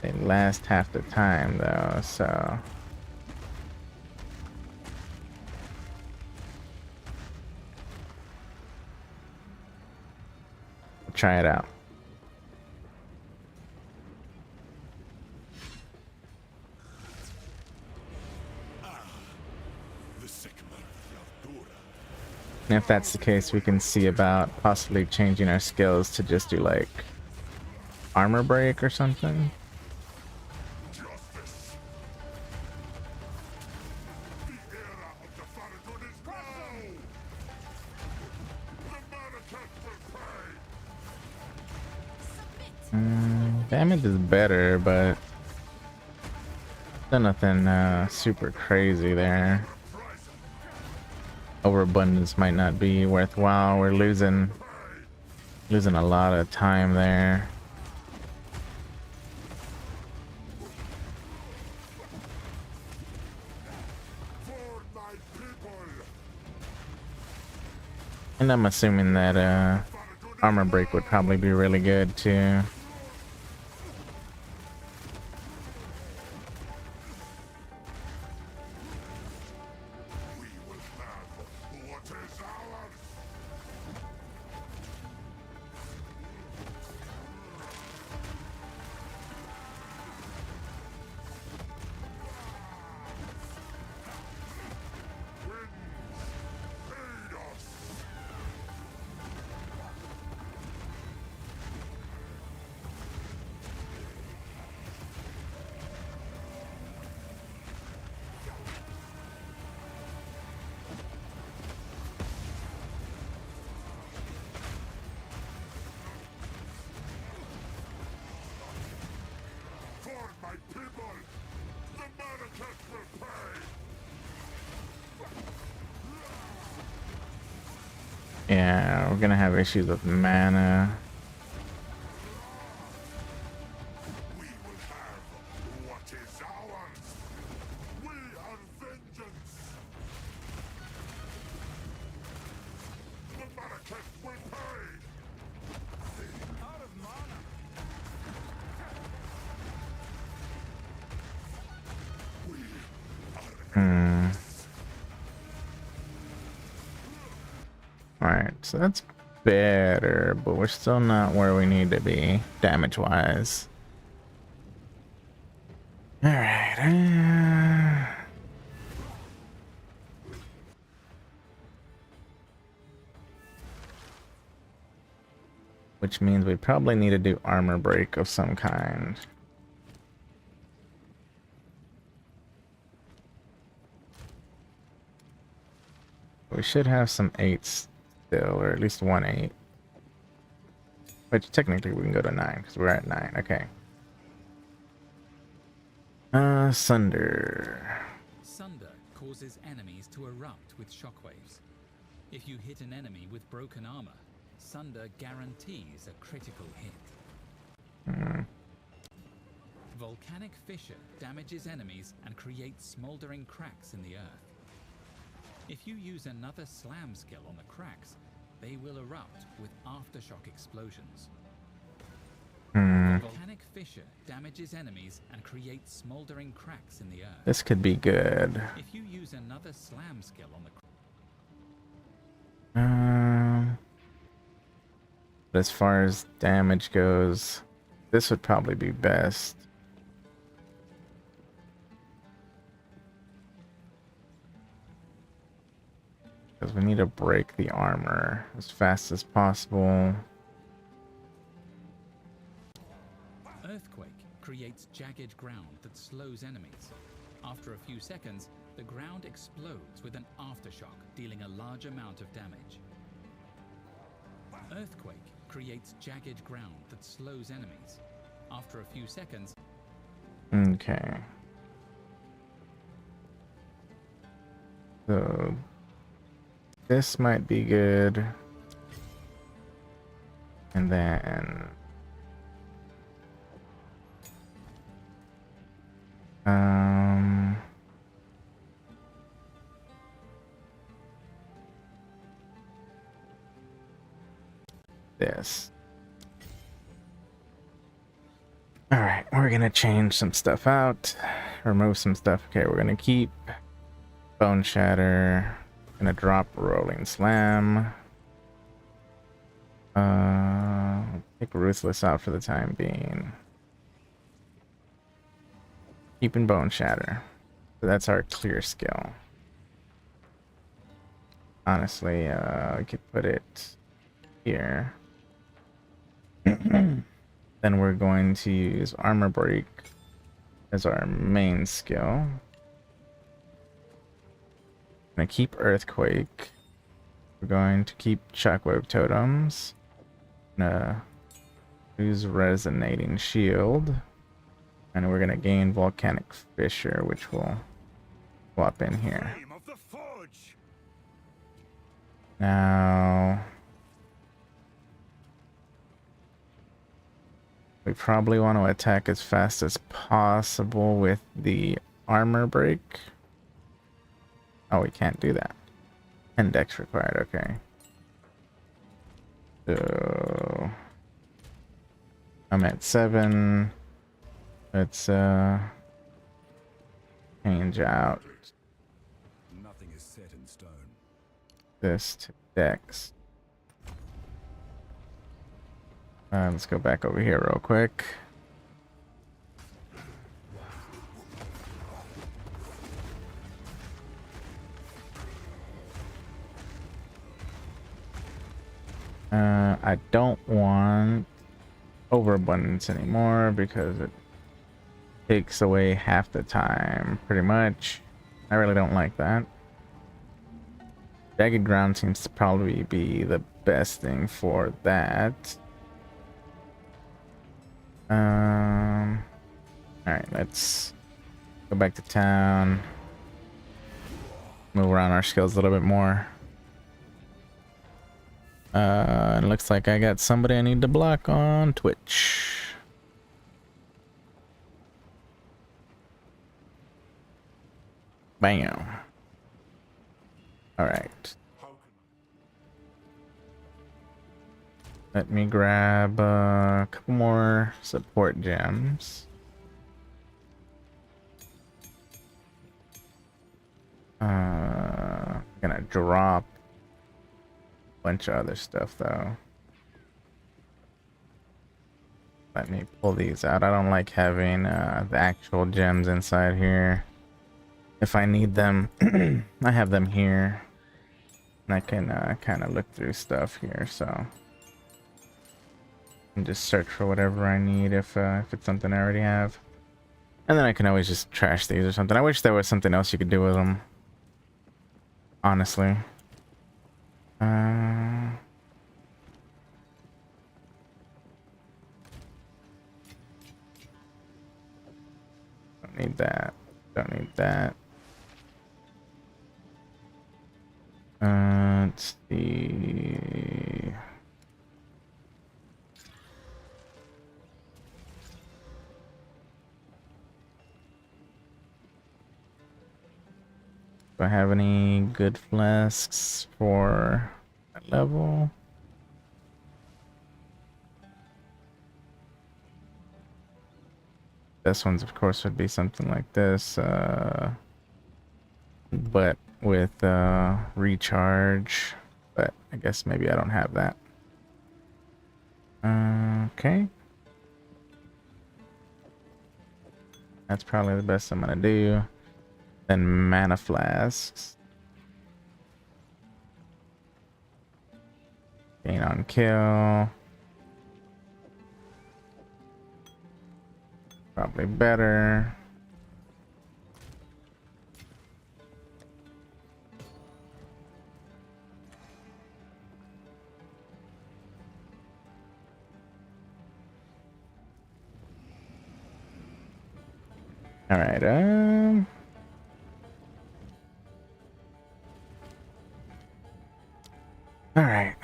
They last half the time though, so we'll try it out. The Sigma of Yaldura. And if that's the case, we can see about possibly changing our skills to just do like armor break or something. Justice. The era of the Faradun is now. The Manakat will pay. Damage is better, but still nothing super crazy there. Overabundance might not be worthwhile. We're losing a lot of time there. For my people. And I'm assuming that armor break would probably be really good too. We will have what is ours. Aid us. For my people, the Manakat will pay. Yeah, we're gonna have issues with mana. We will have what is ours. We are vengeance. The Manakat will pay. Out of mana. We are Alright, so that's better, but we're still not where we need to be damage wise. Alright. Which means we probably need to do armor break of some kind. We should have some 8s still, or at least 1 8. Which technically we can go to 9 because we're at 9. Okay. Sunder. Sunder causes enemies to erupt with shockwaves. If you hit an enemy with broken armor, Sunder guarantees a critical hit. Volcanic fissure damages enemies and creates smoldering cracks in the earth. If you use another slam skill on the cracks, they will erupt with aftershock explosions. Volcanic fissure damages enemies and creates smoldering cracks in the earth. This could be good. If you use another slam skill on the But as far as damage goes, this would probably be best. Because we need to break the armor as fast as possible. creates jagged ground that slows enemies. After a few seconds, the ground explodes with an aftershock, dealing a large amount of damage. Earthquake creates jagged ground that slows enemies. After a few seconds, Okay. So this might be good. And then this. All right, we're gonna change some stuff out, remove some stuff. Okay, we're gonna keep Bone Shatter, gonna drop Rolling Slam. Take Ruthless out for the time being. Keeping Bone Shatter. So that's our clear skill. Honestly, I could put it here. Then we're going to use Armor Break as our main skill. Gonna keep Earthquake. We're going to keep Shockwave Totems. Gonna use Resonating Shield. And we're gonna gain Volcanic Fissure, which will swap in here. Flame of the Forge! Now we probably want to attack as fast as possible with the Armor Break. Oh, we can't do that. Index required, okay. So I'm at 7. Let's change out Nothing is set in stone. this to Dex. Let's go back over here real quick. I don't want overabundance anymore because it takes away half the time, pretty much. I really don't like that. Jagged ground seems to probably be the best thing for that. Alright, let's go back to town. Move around our skills a little bit more. It looks like I got somebody I need to block on Twitch. Bam. Alright. Let me grab a couple more support gems. Gonna drop a bunch of other stuff though. Let me pull these out. I don't like having the actual gems inside here. If I need them, I have them here. And I can kind of look through stuff here, so. And just search for whatever I need if it's something I already have. And then I can always just trash these or something. I wish there was something else you could do with them. Honestly. Don't need that. Don't need that. Let's see. Do I have any good flasks for that level? Best ones, of course, would be something like this, but with recharge. But I guess maybe I don't have that. Okay. That's probably the best I'm gonna do. Then mana flasks. Gain on kill. Drop probably better. All right. All right.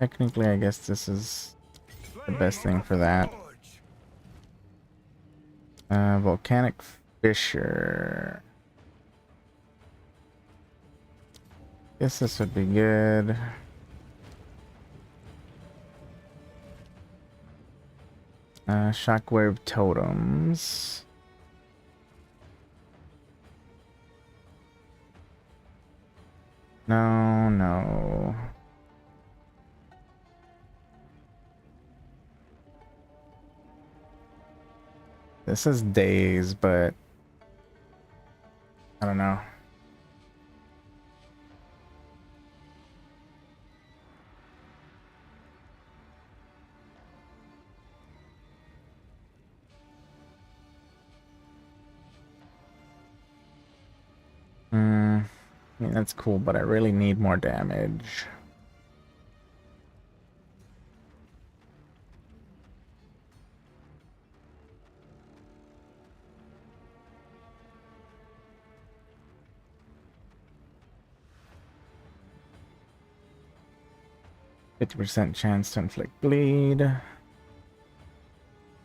Technically, I guess this is the best thing for that. Volcanic fissure. Guess this would be good. Shockwave totems. No. This is days, but I don't know. I mean, that's cool, but I really need more damage. %50 chance to inflict bleed.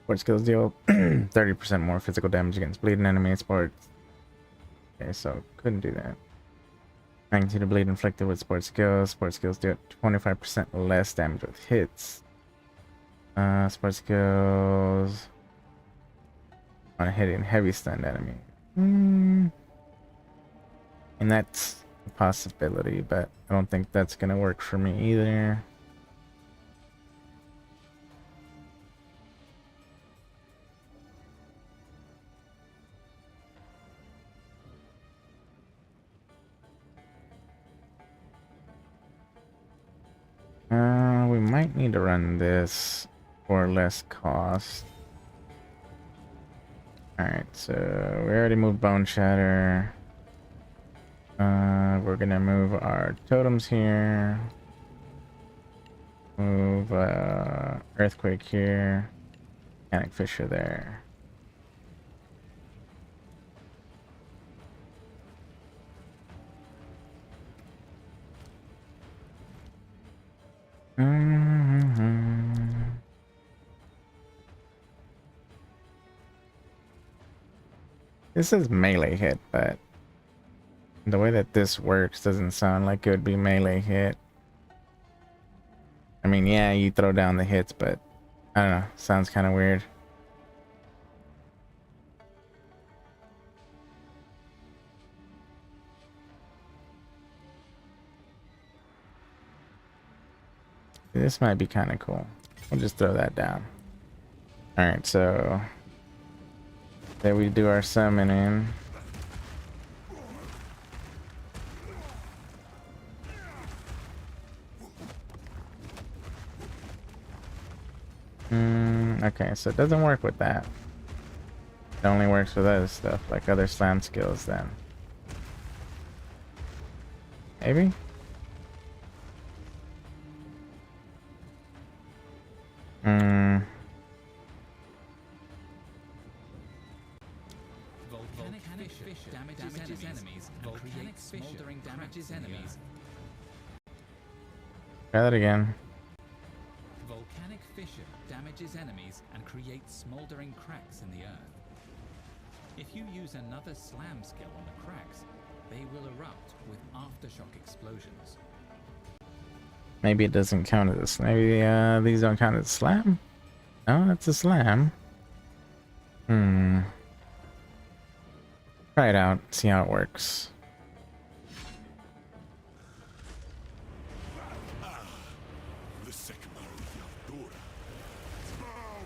Sport skills deal 30% more physical damage against bleeding enemy sports. Okay, so couldn't do that. Magnitude of bleed inflicted with sport skills. Sport skills do 25% less damage with hits. Sport skills on hitting heavy stunned enemy. And that's a possibility, but I don't think that's gonna work for me either. We might need to run this for less cost. Alright, so we already moved Bone Shatter. We're gonna move our totems here. Move Earthquake here. Volcanic Fissure there. This is melee hit, but the way that this works doesn't sound like it would be melee hit. I mean, yeah, you throw down the hits, but I don't know. Sounds kind of weird. This might be kind of cool. We'll just throw that down. Alright, so there we do our summoning. Okay, so it doesn't work with that. It only works with other stuff, like other slam skills then. Maybe? Volcanic fissure damages enemies and creates smoldering damages enemies. Try that again. Volcanic fissure damages enemies and creates smoldering cracks in the earth. If you use another slam skill on the cracks, they will erupt with aftershock explosions. Maybe it doesn't count as maybe these don't count as slam? No, that's a slam. Try it out, see how it works. The second bow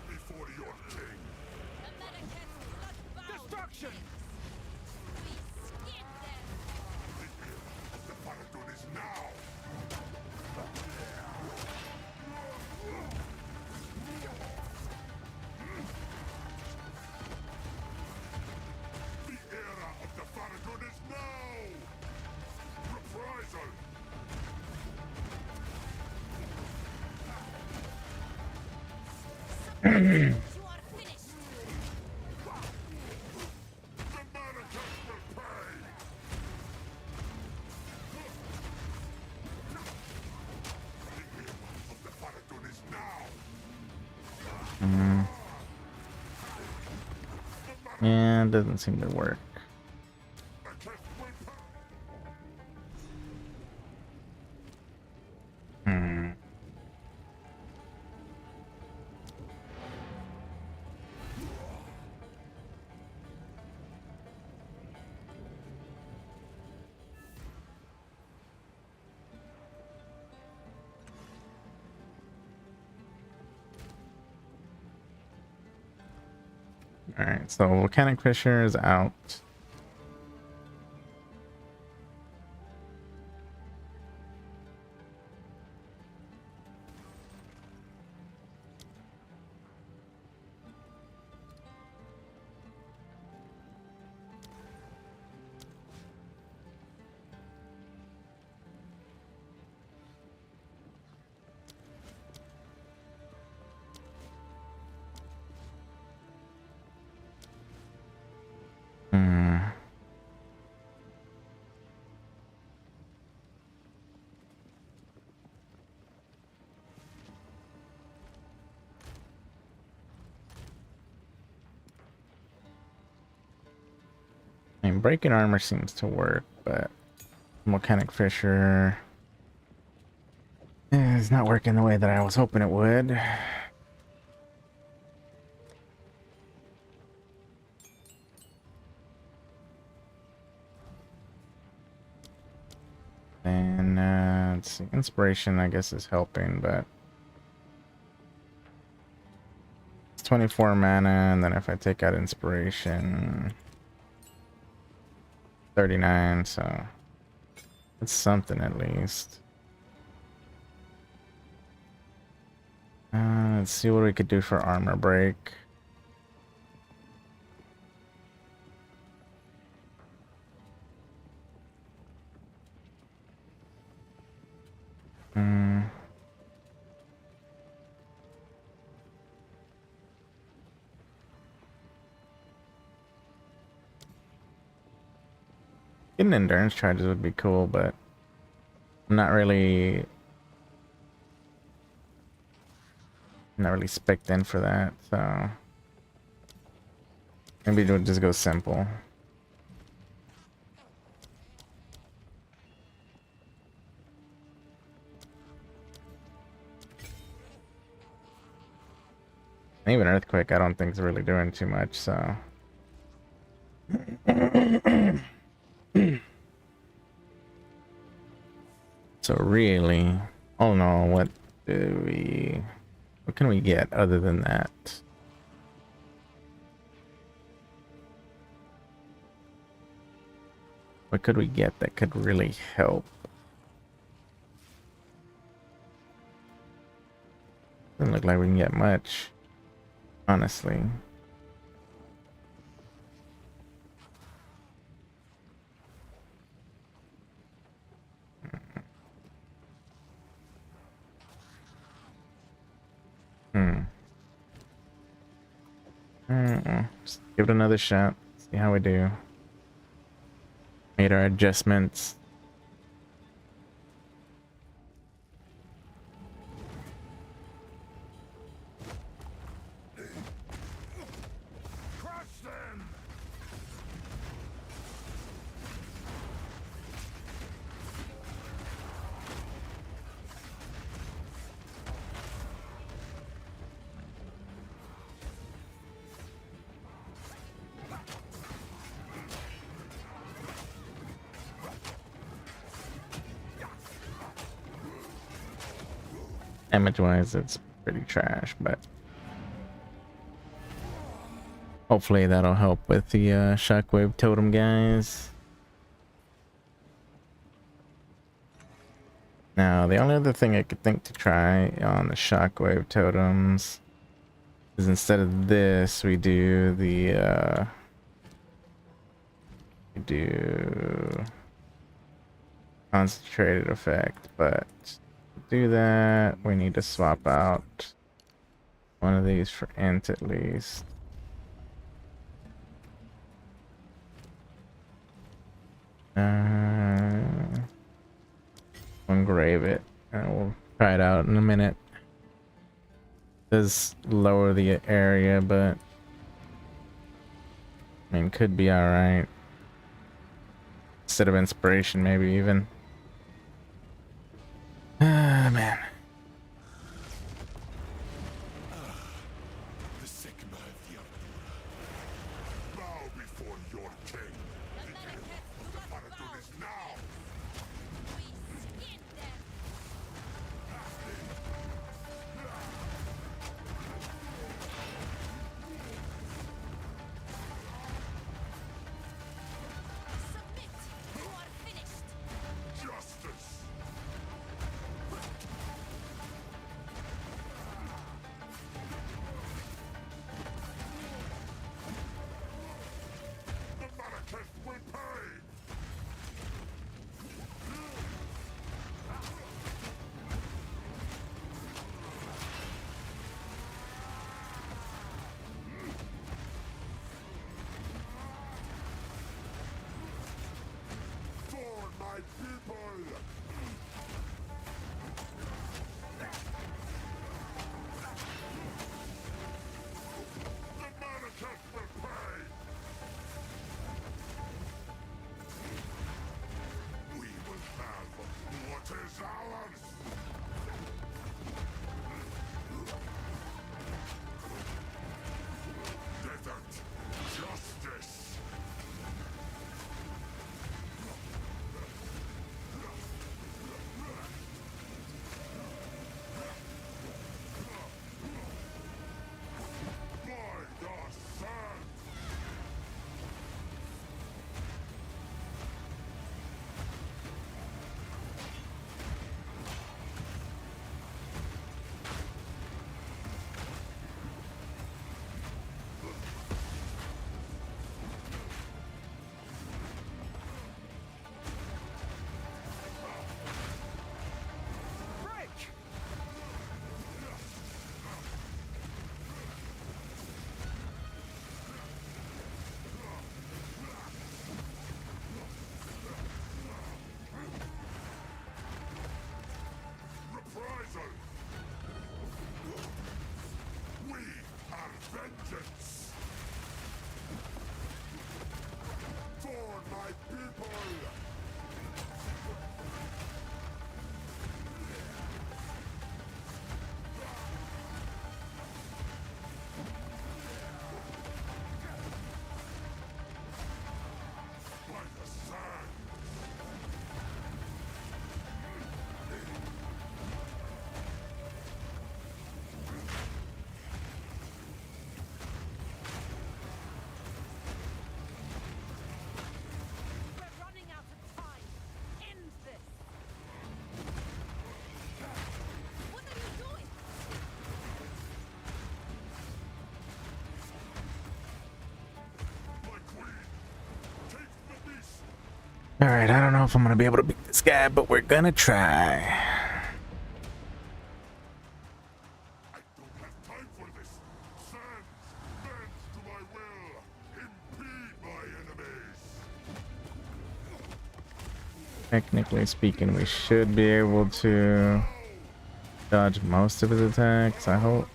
before your king. Destruction! We skip them! You are finished. The mannequins will pay! The hero of the Faradun is now! Yeah, it doesn't seem to work. The test will pay! Alright, so volcanic fissure is out. I mean, breaking armor seems to work, but volcanic fissure is not working the way that I was hoping it would. And let's see, inspiration I guess is helping, but it's 24 mana, and then if I take out inspiration, 39, so it's something at least. Let's see what we could do for armor break. Getting endurance charges would be cool, but I'm not really spec'd in for that, so maybe we'll just go simple. And even earthquake I don't think is really doing too much, so so really, oh no, what can we get other than that? What could we get that could really help? Doesn't look like we can get much, honestly. Just give it another shot. See how we do. Made our adjustments. Crush them! Damage wise, it's pretty trash, but hopefully that'll help with the shockwave totem guys. Now, the only other thing I could think to try on the shockwave totems is instead of this, we do the we do concentrated effect, but to do that we need to swap out One of these for int at least. Engrave it, and we'll try it out in a minute. Does lower the area, but I mean, could be all right. Instead of inspiration, maybe even. Ah, man. The second of the Artura. Bow before your king. The Paradon is now. Submit. You are finished. Justice. The Malekith will pay. For my people. The Malekith will pay. We will have what is ours. Desert justice. By the sun. Reprisal! We are vengeance! For my people! By the sun! We're running out of time. End this. What are you doing? My queen! Take the beast! Alright, I don't know if I'm gonna be able to beat this guy, but we're gonna try. I don't have time for this! Sands, bend to my will! Impede my enemies! Technically speaking, we should be able to dodge most of his attacks, I hope.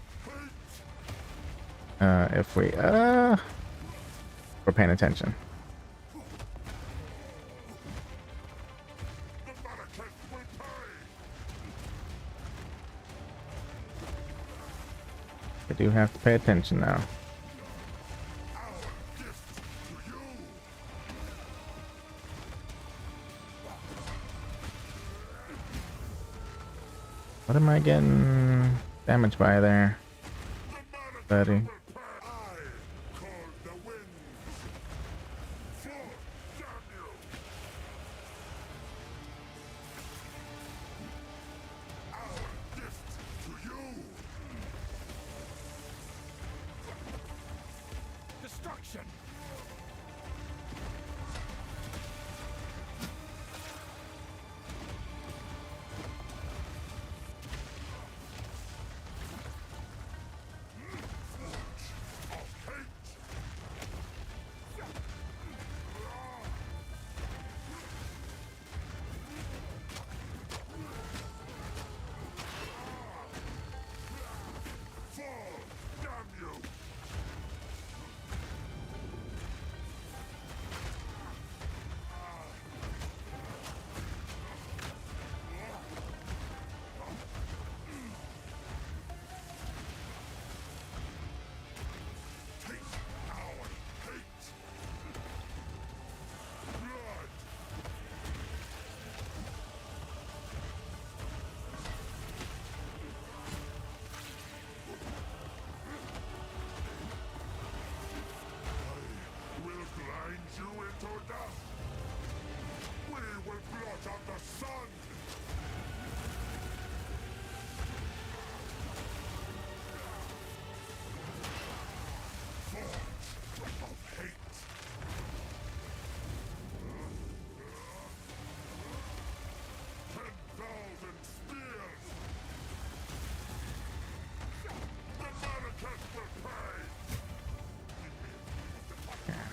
If we're paying attention. The Malekith will pay! I do have to pay attention now. Our gift to you! What am I getting damaged by there, The Malekith buddy? will pay! I call the winds! For damn you! Our gift to you! Destruction!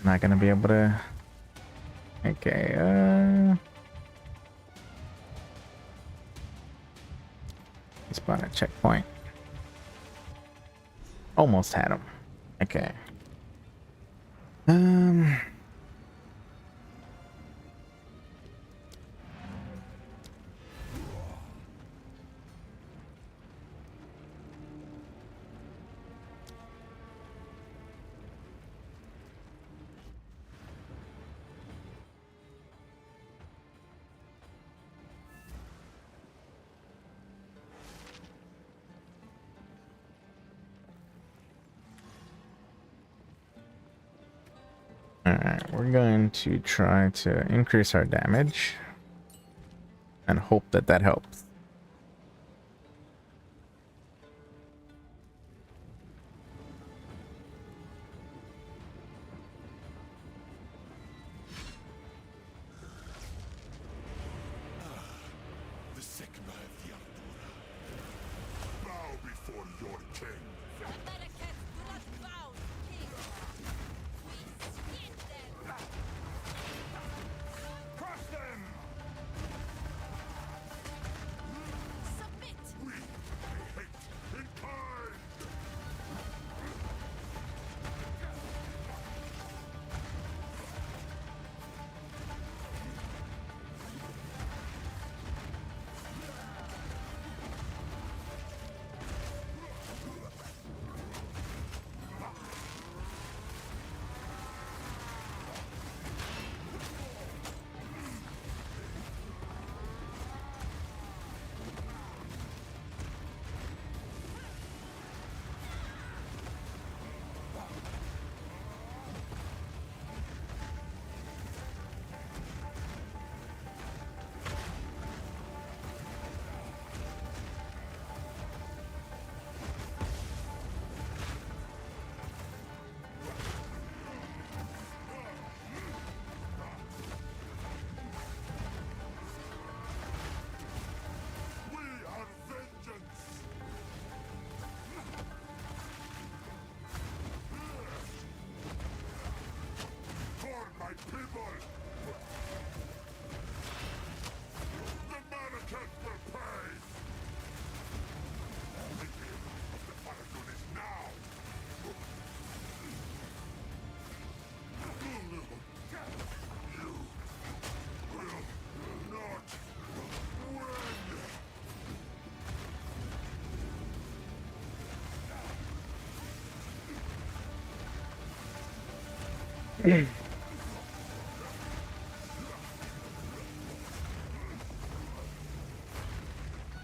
Not gonna be able to. Okay, spawn a checkpoint. Almost had him. Okay. Alright, we're going to try to increase our damage and hope that that helps. The second eye of the Artura. Bow before your king. The Americans do not bow, king. We skin them. Crush them! Submit. We hate in kind! We are vengeance! For my people! The Americans will pay! The end of the Paradon is now! You will not win!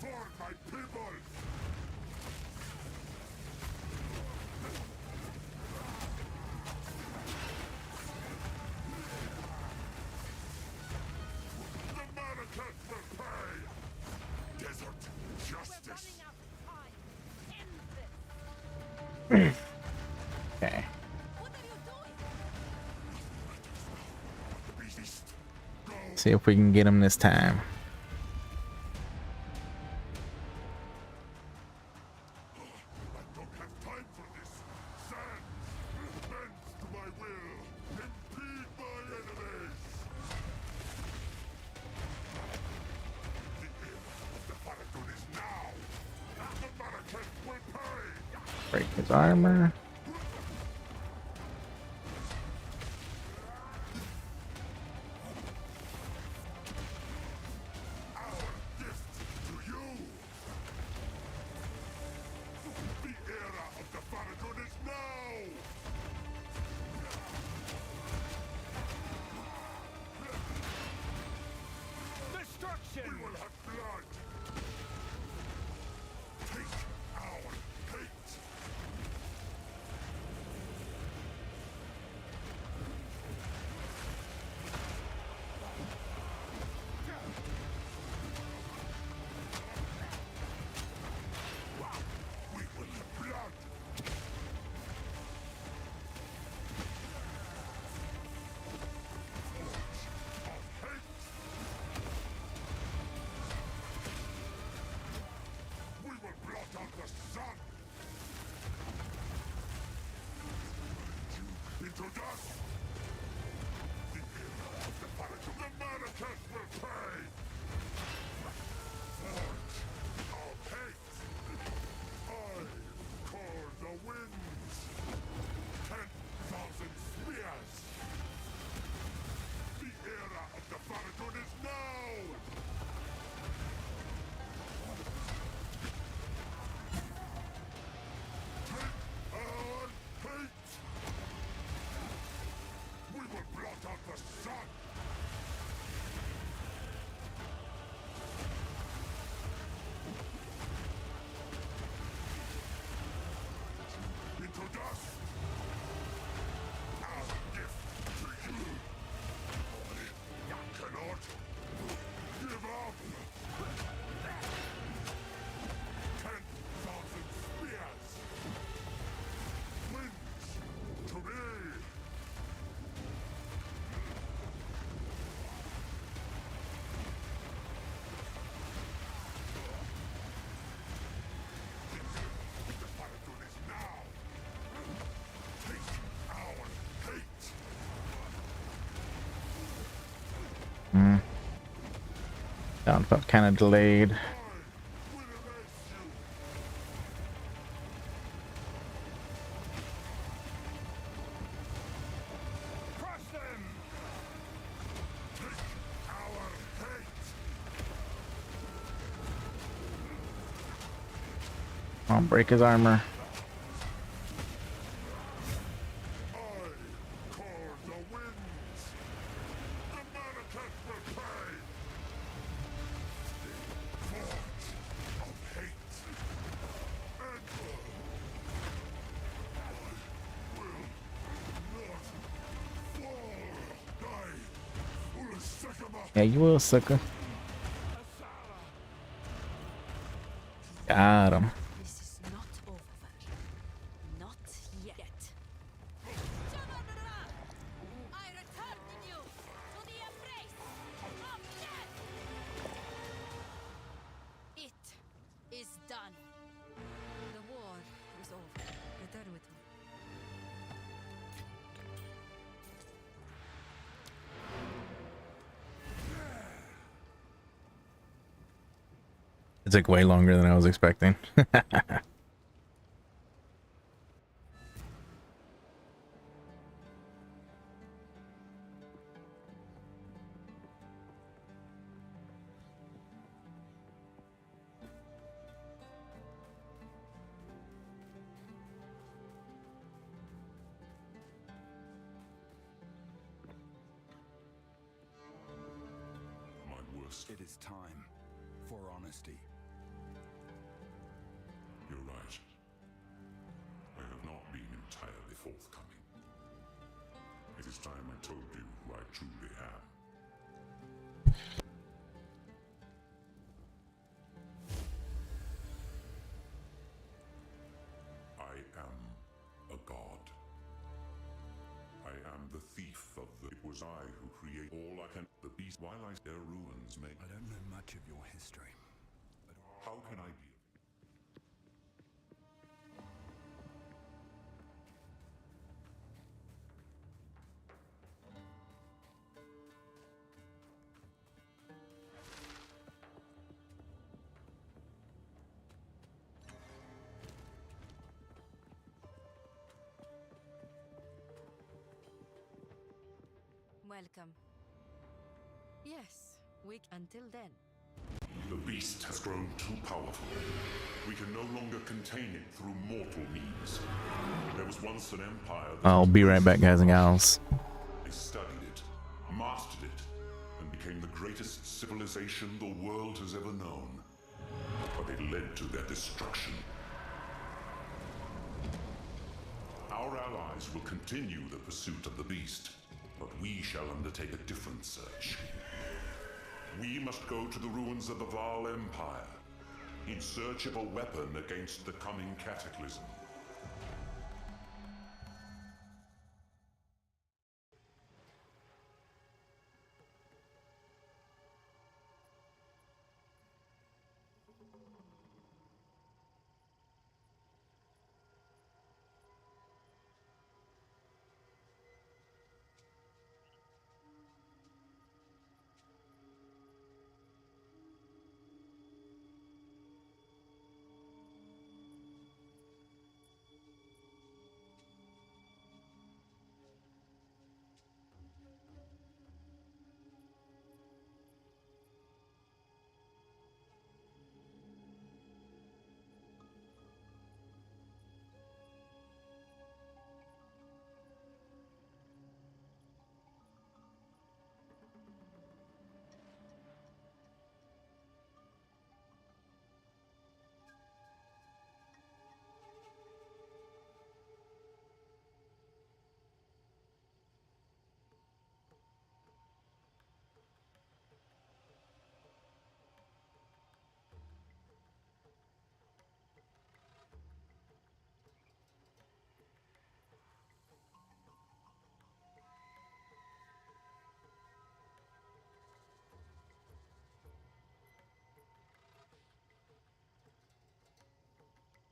For my people! The Americans will pay! Desert We're justice! running out of time. End this. Okay. What are you doing? Beast! Go! See if we can get him this time. I don't have time for this! Sand! Bend to my will! Impede my enemies! The end of the Paradon is now! The Americans will pay! Break his armor. Our gift to you! The era of the Paradon is now! Destruction! We will have blood! Take our hate! We will have blood! Of hate! We will blot out the sun! Into dust! The mannequins will pay! Forge of hate! I call the winds! 10,000 spears! The era of the Faradun is now! Take our hate! We will blot out the sun! Into dust! Our gift to you! You cannot give up! 10,000 spears! Winds to me! The Faradun is now! Take our hate! Sound felt kind of delayed. I will erase you! Crush them! Take our hate! Come on, break his armor. I call the winds! The mannequins will pay! Forge of hate! And I will not fall! Die! Ulasakama! Yeah, you will, sucker. Got him. This is not over. Not yet. Shabba-da-da! I return with you to the embrace of death! It is done. The war is over. Return with me. It took way longer than I was expecting. My worst. It is time for honesty. You're right. I have not been entirely forthcoming. It is time I told you who I truly am. I am a god. I am the thief of the... It was I who created all I can... The beast, while their ruins make... I don't know much of your history. How can I be? Welcome. Yes, until then. The beast has grown too powerful. We can no longer contain it through mortal means. There was once an empire that I'll be right back, guys and gals. They studied it, mastered it, and became the greatest civilization the world has ever known. But it led to their destruction. Our allies will continue the pursuit of the beast, but we shall undertake a different search. We must go to the ruins of the Val Empire, in search of a weapon against the coming cataclysm.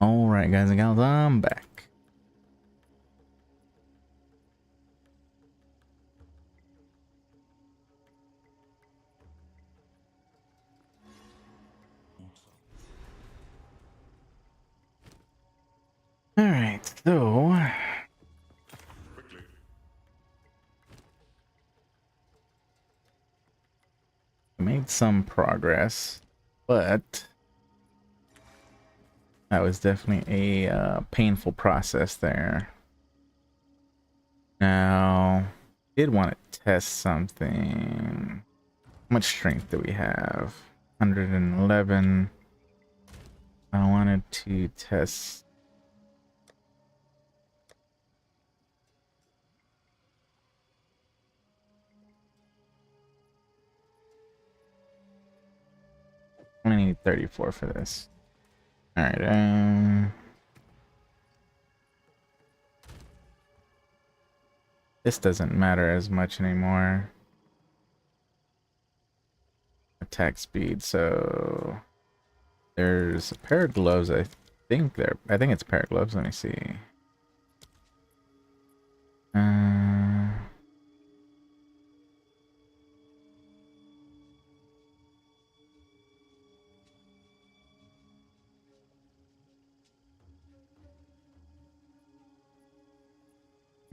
All right, guys and gals, I'm back. All right, so we made some progress, but that was definitely a painful process there. Now, did want to test something. How much strength do we have? 111. I wanted to test. I only need 34 for this. All right. This doesn't matter as much anymore. Attack speed. So there's a pair of gloves. I think it's a pair of gloves. Let me see.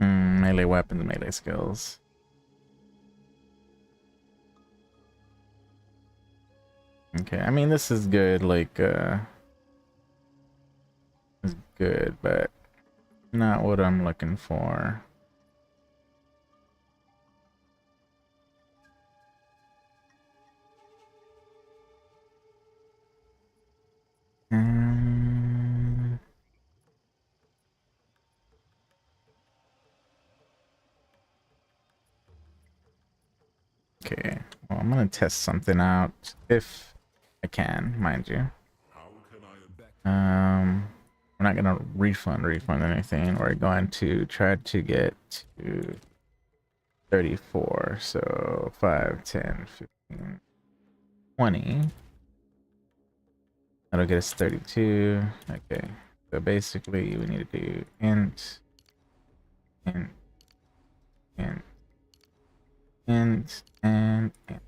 Melee weapons, melee skills. Okay, I mean this is good, like is good, but not what I'm looking for. Okay, well, I'm gonna test something out if I can, mind you. We're not gonna refund anything. We're going to try to get to 34. So 5, 10, 15, 20. That'll get us 32. Okay, so basically we need to do int, int, int, int, and int.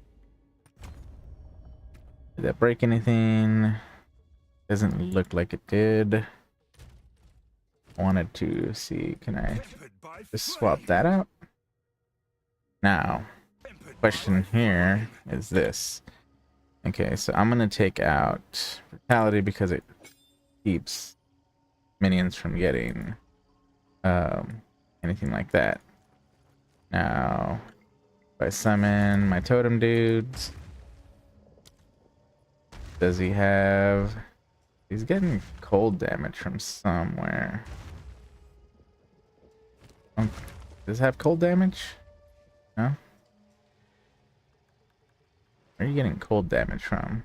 Did that break anything? Doesn't look like it did. I wanted to see, can I just swap that out? Now, question here is this. Okay, so I'm gonna take out brutality because it keeps minions from getting anything like that. Now, if I summon my totem dudes, does he have... He's getting cold damage from somewhere. Does it have cold damage? No? Where are you getting cold damage from?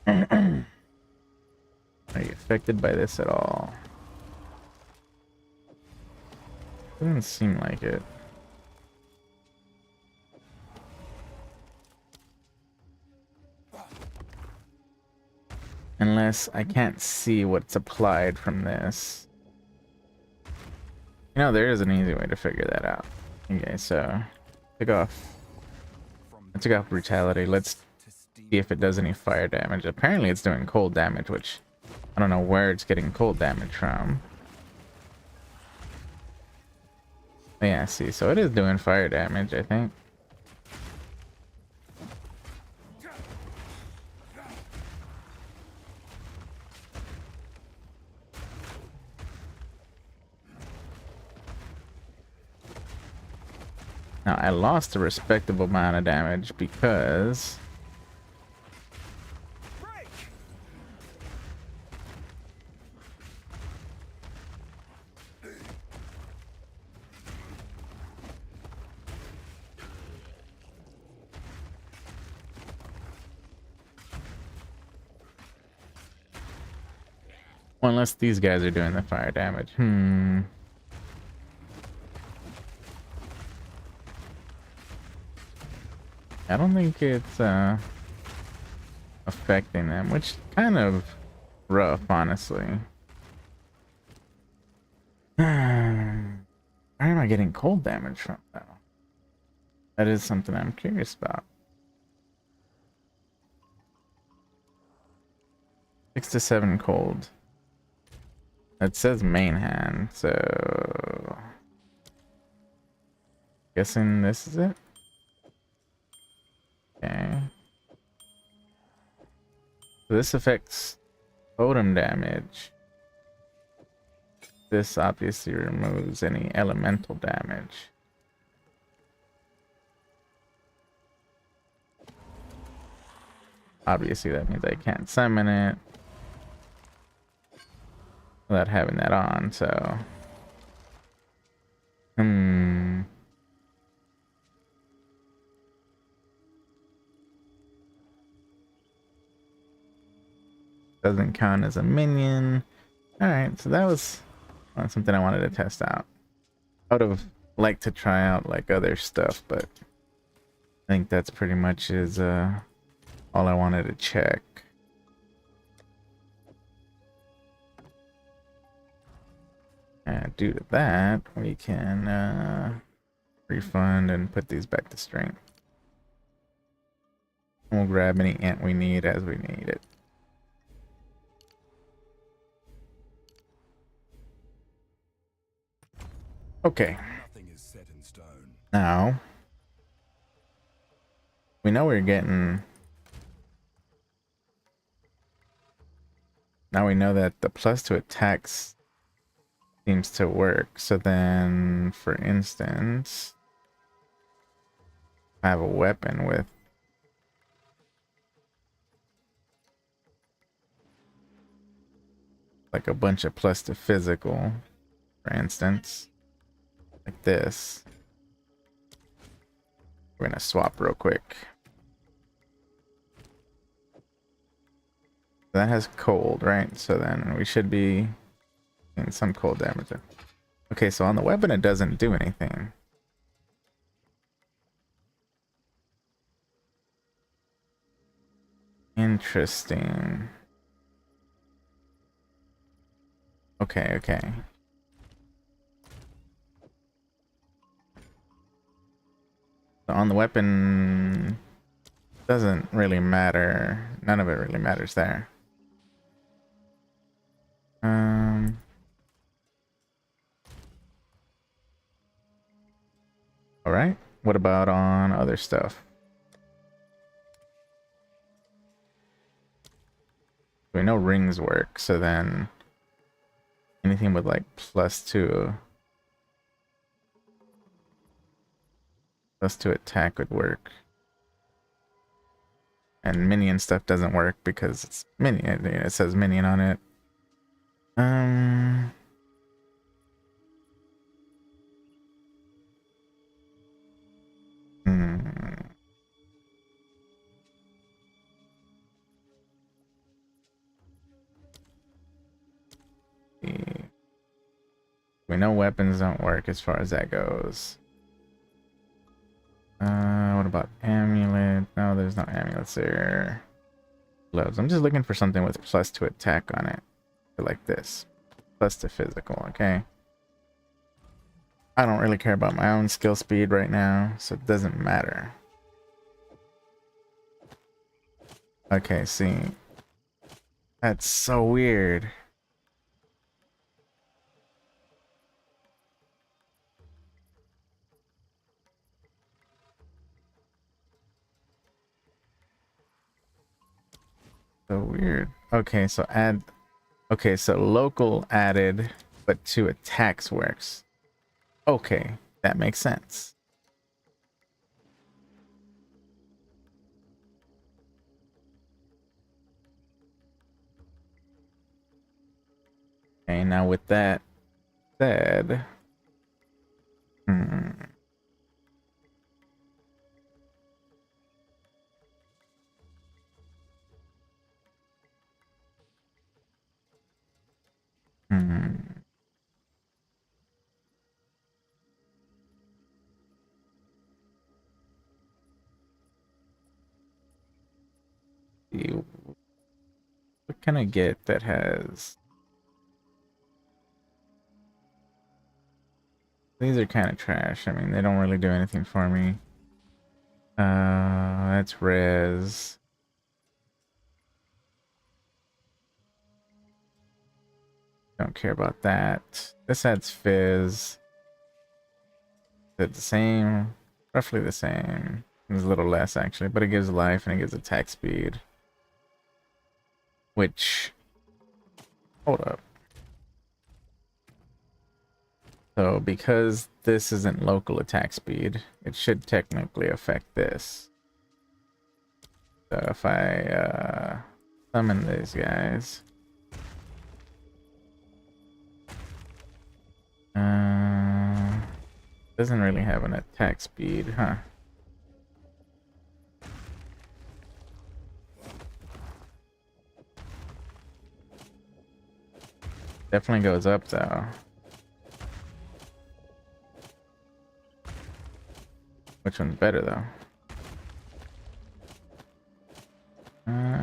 Are you affected by this at all? Doesn't seem like it. Unless I can't see what's applied from this. You know, there is an easy way to figure that out. Okay, so I took off brutality. Let's see if it does any fire damage. Apparently it's doing cold damage, which I don't know where it's getting cold damage from. Yeah, see, so it is doing fire damage, I think. Now, I lost a respectable amount of damage because... Well, unless these guys are doing the fire damage. I don't think it's affecting them, which is kind of rough, honestly. Where am I getting cold damage from, though? That is something I'm curious about. 6 to 7 cold. It says main hand, so guessing this is it. Okay. So this affects totem damage. This obviously removes any elemental damage. Obviously that means I can't summon it without having that on, so doesn't count as a minion. Alright, so that was something I wanted to test out. I would have liked to try out like other stuff, but I think that's pretty much is all I wanted to check. And due to that, we can refund and put these back to strength. We'll grab any ant we need as we need it. Okay. Nothing is set in stone. Now, we know we're getting... Now we know that the plus to attacks seems to work. So then, for instance, I have a weapon with like a bunch of plus to physical, for instance, like this. We're gonna swap real quick. That has cold, right? So then we should be in some cold damage. Okay, so on the weapon it doesn't do anything. Interesting. Okay, okay. So on the weapon doesn't really matter. None of it really matters there. All right. What about on other stuff? We know rings work, so then anything with like +2 attack would work. And minion stuff doesn't work because it's minion. It says minion on it. We know weapons don't work as far as that goes. What about amulet? No, there's no amulets there. Gloves. I'm just looking for something with +2 attack on it. Like this. Plus to physical, okay? I don't really care about my own skill speed right now, so it doesn't matter. Okay, see. That's so weird. So weird. Okay, so add... Okay, so local added, but 2 attacks works. Okay, that makes sense. Okay, now with that said... see. What can I get that has... These are kind of trash. I mean, they don't really do anything for me. That's res. Don't care about that. This adds fizz. Is it the same? Roughly the same. It's a little less actually, but it gives life and it gives attack speed. Which... Hold up. So because this isn't local attack speed, it should technically affect this. So if I summon these guys... doesn't really have an attack speed, huh? Definitely goes up though. Which one's better though?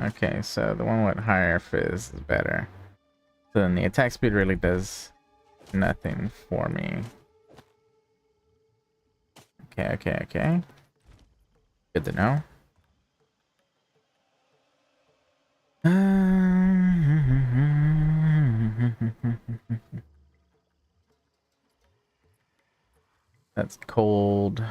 Okay, so the one with higher fizz is better. So then the attack speed really does nothing for me. Okay. Good to know. That's cold.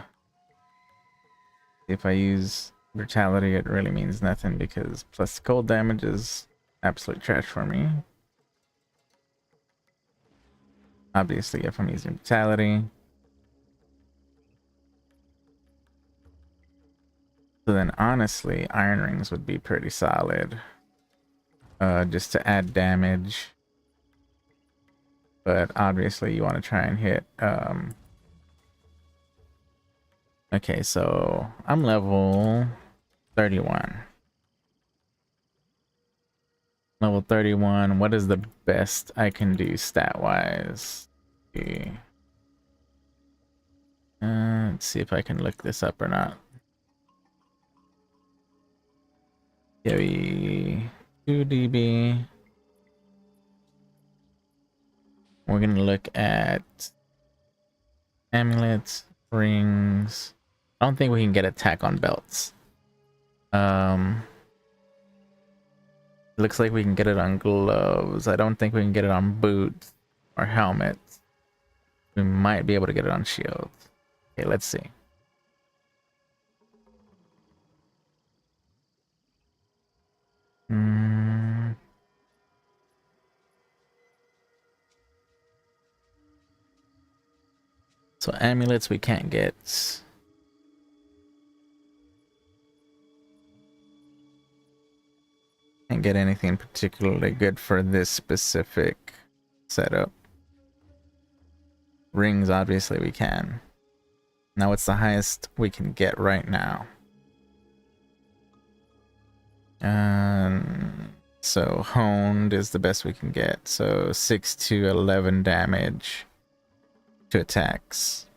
If I use brutality, it really means nothing because plus cold damage is absolute trash for me. Obviously, if I'm using brutality. So then honestly, iron rings would be pretty solid. Just to add damage. But obviously you want to try and hit okay, so I'm level 31. Level 31. What is the best I can do stat-wise? Let's see if I can look this up or not. Yeah, 2 dB. We're gonna look at amulets, rings. I don't think we can get attack on belts. Looks like we can get it on gloves. I don't think we can get it on boots or helmets. We might be able to get it on shields. Okay, let's see. So amulets we can't get. Can't get anything particularly good for this specific setup. Rings, obviously we can. Now what's the highest we can get right now? So honed is the best we can get. So 6 to 11 damage to attacks.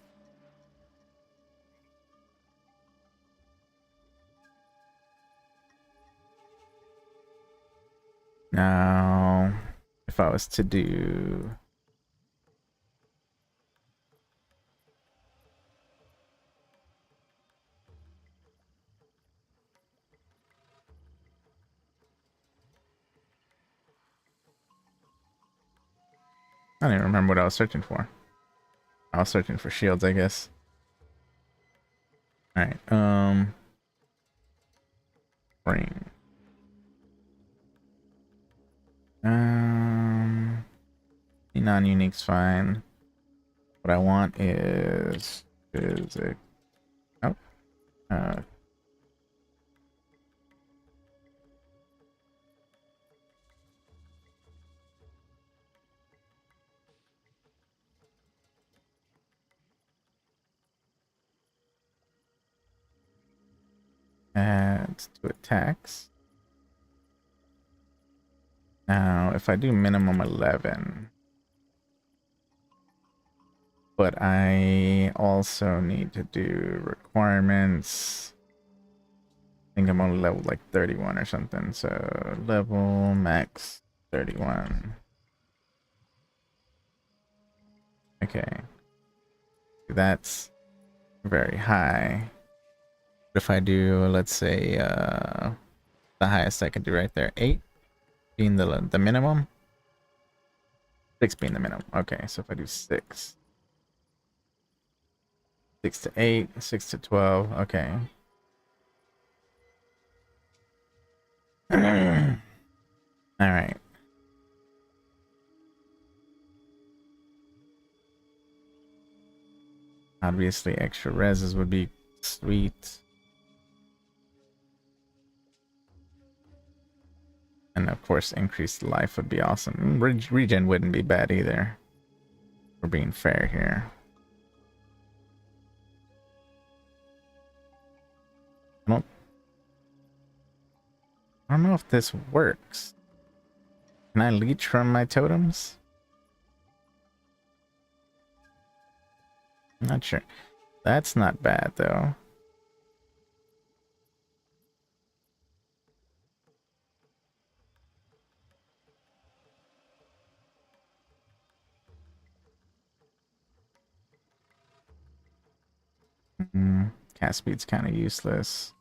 Now, if I was to do... I don't even remember what I was searching for. I was searching for shields, I guess. Alright, ring. Non-unique's fine. What I want is physics. Oh. Add to attacks. Now, if I do minimum 11, but I also need to do requirements. think I'm only level like 31 or something. So level max 31. Okay. That's very high. If I do, let's say, the highest I can do right there, 8 being the minimum, 6 being the minimum. Okay, so if I do 6, 6 to 8, 6 to 12. Okay. All right. Obviously, extra reses would be sweet. And of course, increased life would be awesome. Regen wouldn't be bad either. We're being fair here. I don't know if this works. Can I leech from my totems? I'm not sure. That's not bad though. Cast speed's kind of useless.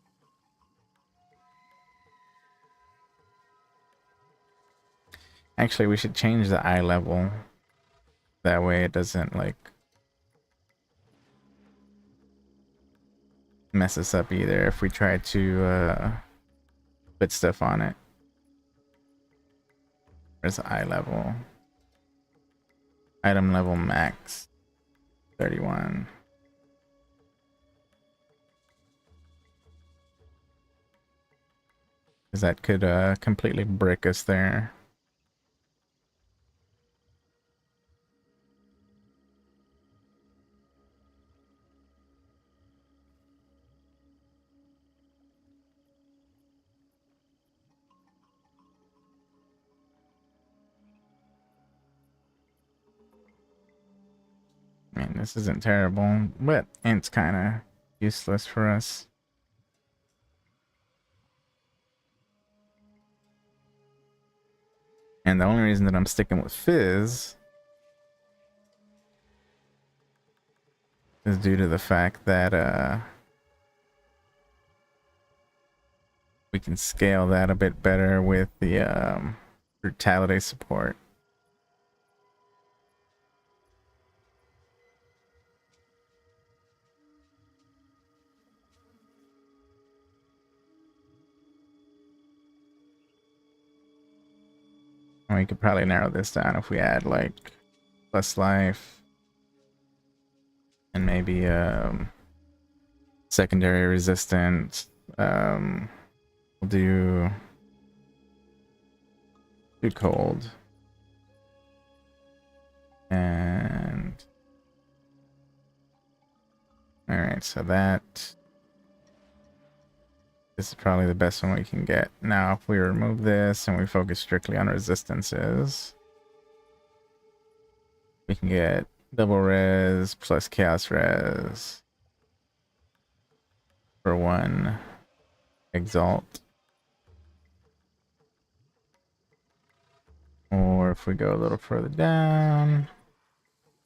Actually, we should change the eye level. That way it doesn't like mess us up either if we try to put stuff on it. Where's the eye level? Item level max 31. Because that could completely brick us there. I mean, this isn't terrible, but it's kind of useless for us. And the only reason that I'm sticking with Fizz is due to the fact that we can scale that a bit better with the brutality support. And we could probably narrow this down if we add like plus life and maybe secondary resistance. We'll do cold and all right, so that this is probably the best one we can get. Now if we remove this and we focus strictly on resistances, we can get double res plus chaos res for 1 exalt. Or if we go a little further down,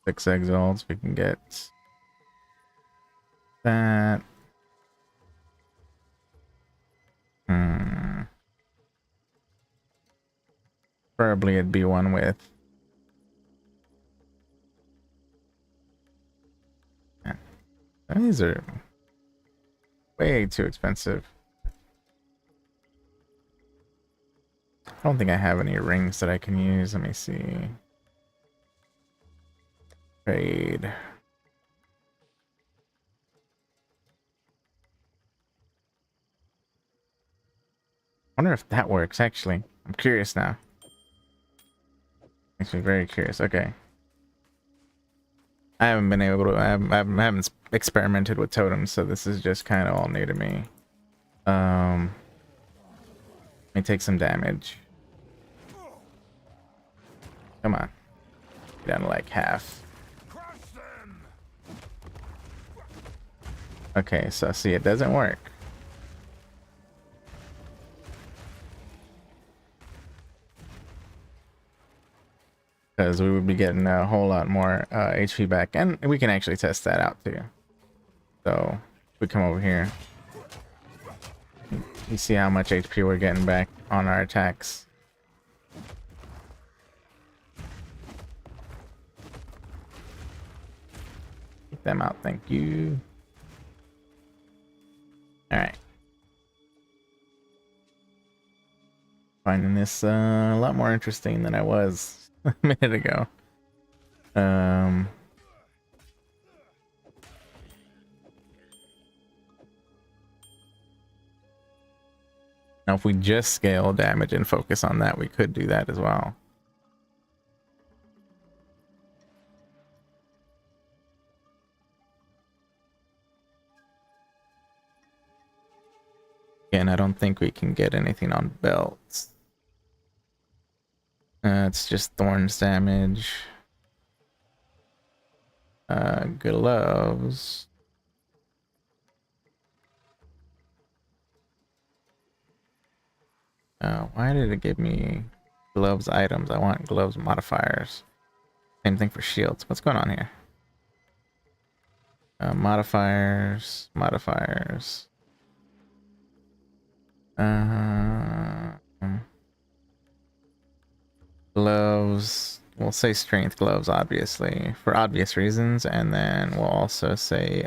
6 exalts, we can get that. Preferably it'd be one with. Yeah. These are way too expensive. I don't think I have any rings that I can use. Let me see. Trade. I wonder if that works actually. I'm curious now. Makes me very curious. Okay. I haven't been able to. I haven't experimented with totems, so this is just kind of all new to me. Let me take some damage. Come on. Down to like half. Okay, so see, it doesn't work. because we would be getting a whole lot more HP back, and we can actually test that out too. So if we come over here, you see how much HP we're getting back on our attacks. Get them out, thank you. All right. Finding this a lot more interesting than I was a minute ago. Now if we just scale damage and focus on that, we could do that as well. Again, I don't think we can get anything on belts. It's just thorns damage. Gloves. Why did it give me gloves items? I want gloves modifiers. Same thing for shields. What's going on here? Modifiers. Gloves. We'll say strength gloves, obviously, for obvious reasons, and then we'll also say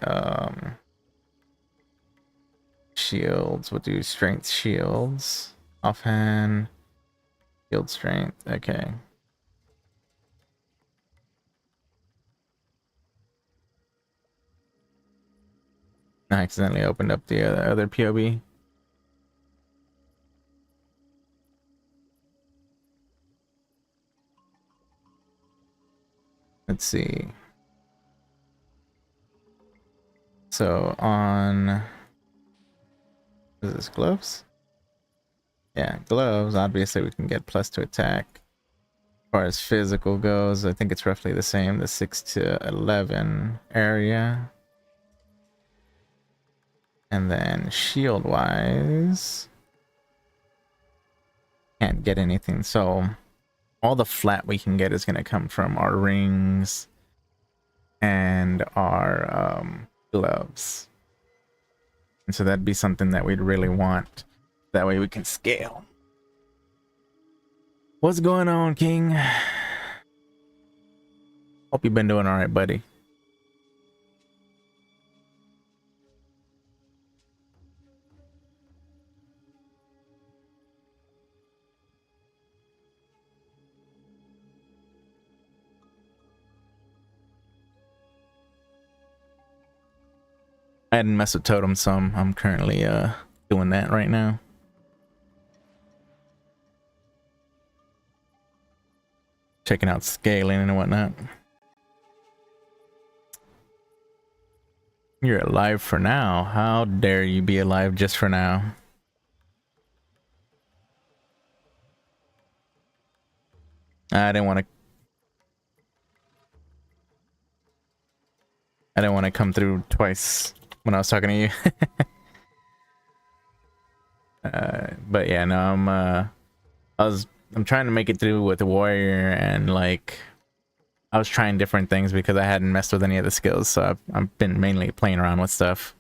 shields. We'll do strength shields. Offhand. Shield strength. Okay. I accidentally opened up the other POB. Let's see. So on, is this gloves? Yeah, gloves. Obviously, we can get plus to attack. As far as physical goes, I think it's roughly the same. The 6 to 11 area. And then shield wise, can't get anything. So all the flat we can get is going to come from our rings and our gloves. And so that'd be something that we'd really want. That way we can scale. What's going on, King? Hope you've been doing all right, buddy. I hadn't messed with totem some. I'm currently doing that right now. Checking out scaling and whatnot. You're alive for now. How dare you be alive just for now? I didn't want to come through twice when I was talking to you. But yeah, no, I'm trying to make it through with the warrior, and like I was trying different things because I hadn't messed with any of the skills, so I've been mainly playing around with stuff.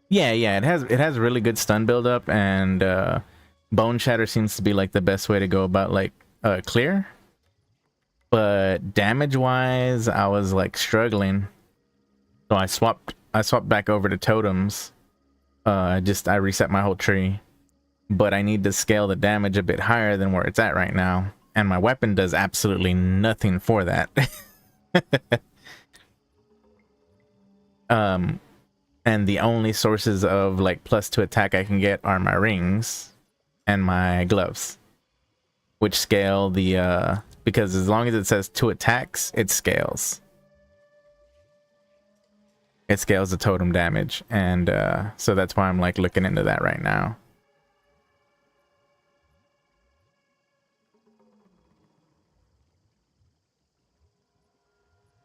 Yeah, it has really good stun build up, and bone shatter seems to be like the best way to go about like clear. But damage wise, I was like struggling, so I swapped back over to totems. I reset my whole tree, but I need to scale the damage a bit higher than where it's at right now, and my weapon does absolutely nothing for that. And the only sources of like plus to attack I can get are my rings and my gloves, which scale the because as long as it says 2 attacks, it scales. It scales the totem damage, and so that's why I'm like looking into that right now.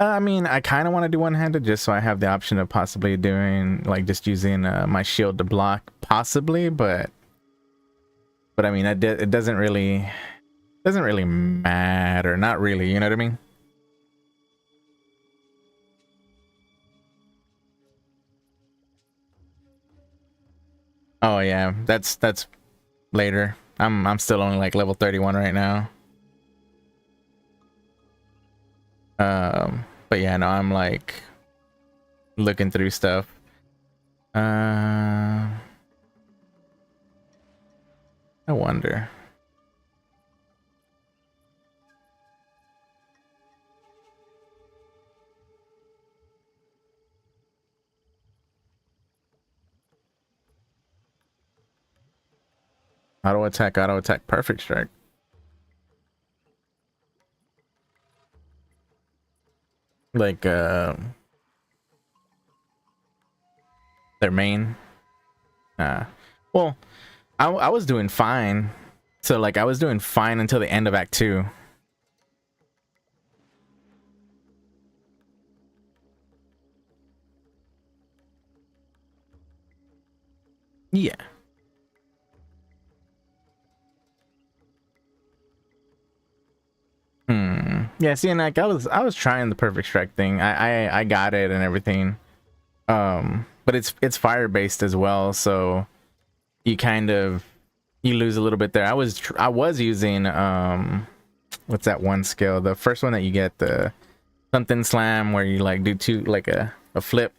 I mean, I kind of want to do one-handed just so I have the option of possibly doing like just using my shield to block, possibly, but I mean, it doesn't really matter, not really, you know what I mean? Oh yeah, that's later. I'm still only like level 31 right now. But yeah, no, I'm like looking through stuff. I wonder. Auto attack, perfect strike. Like their main. Well, I was doing fine. So like I was doing fine until the end of Act 2. Yeah. Yeah, see, and like I was trying the perfect strike thing. I got it and everything. But it's fire based as well, so you kind of lose a little bit there. I was using what's that one skill? The first one that you get, the something slam, where you like do two, like a flip.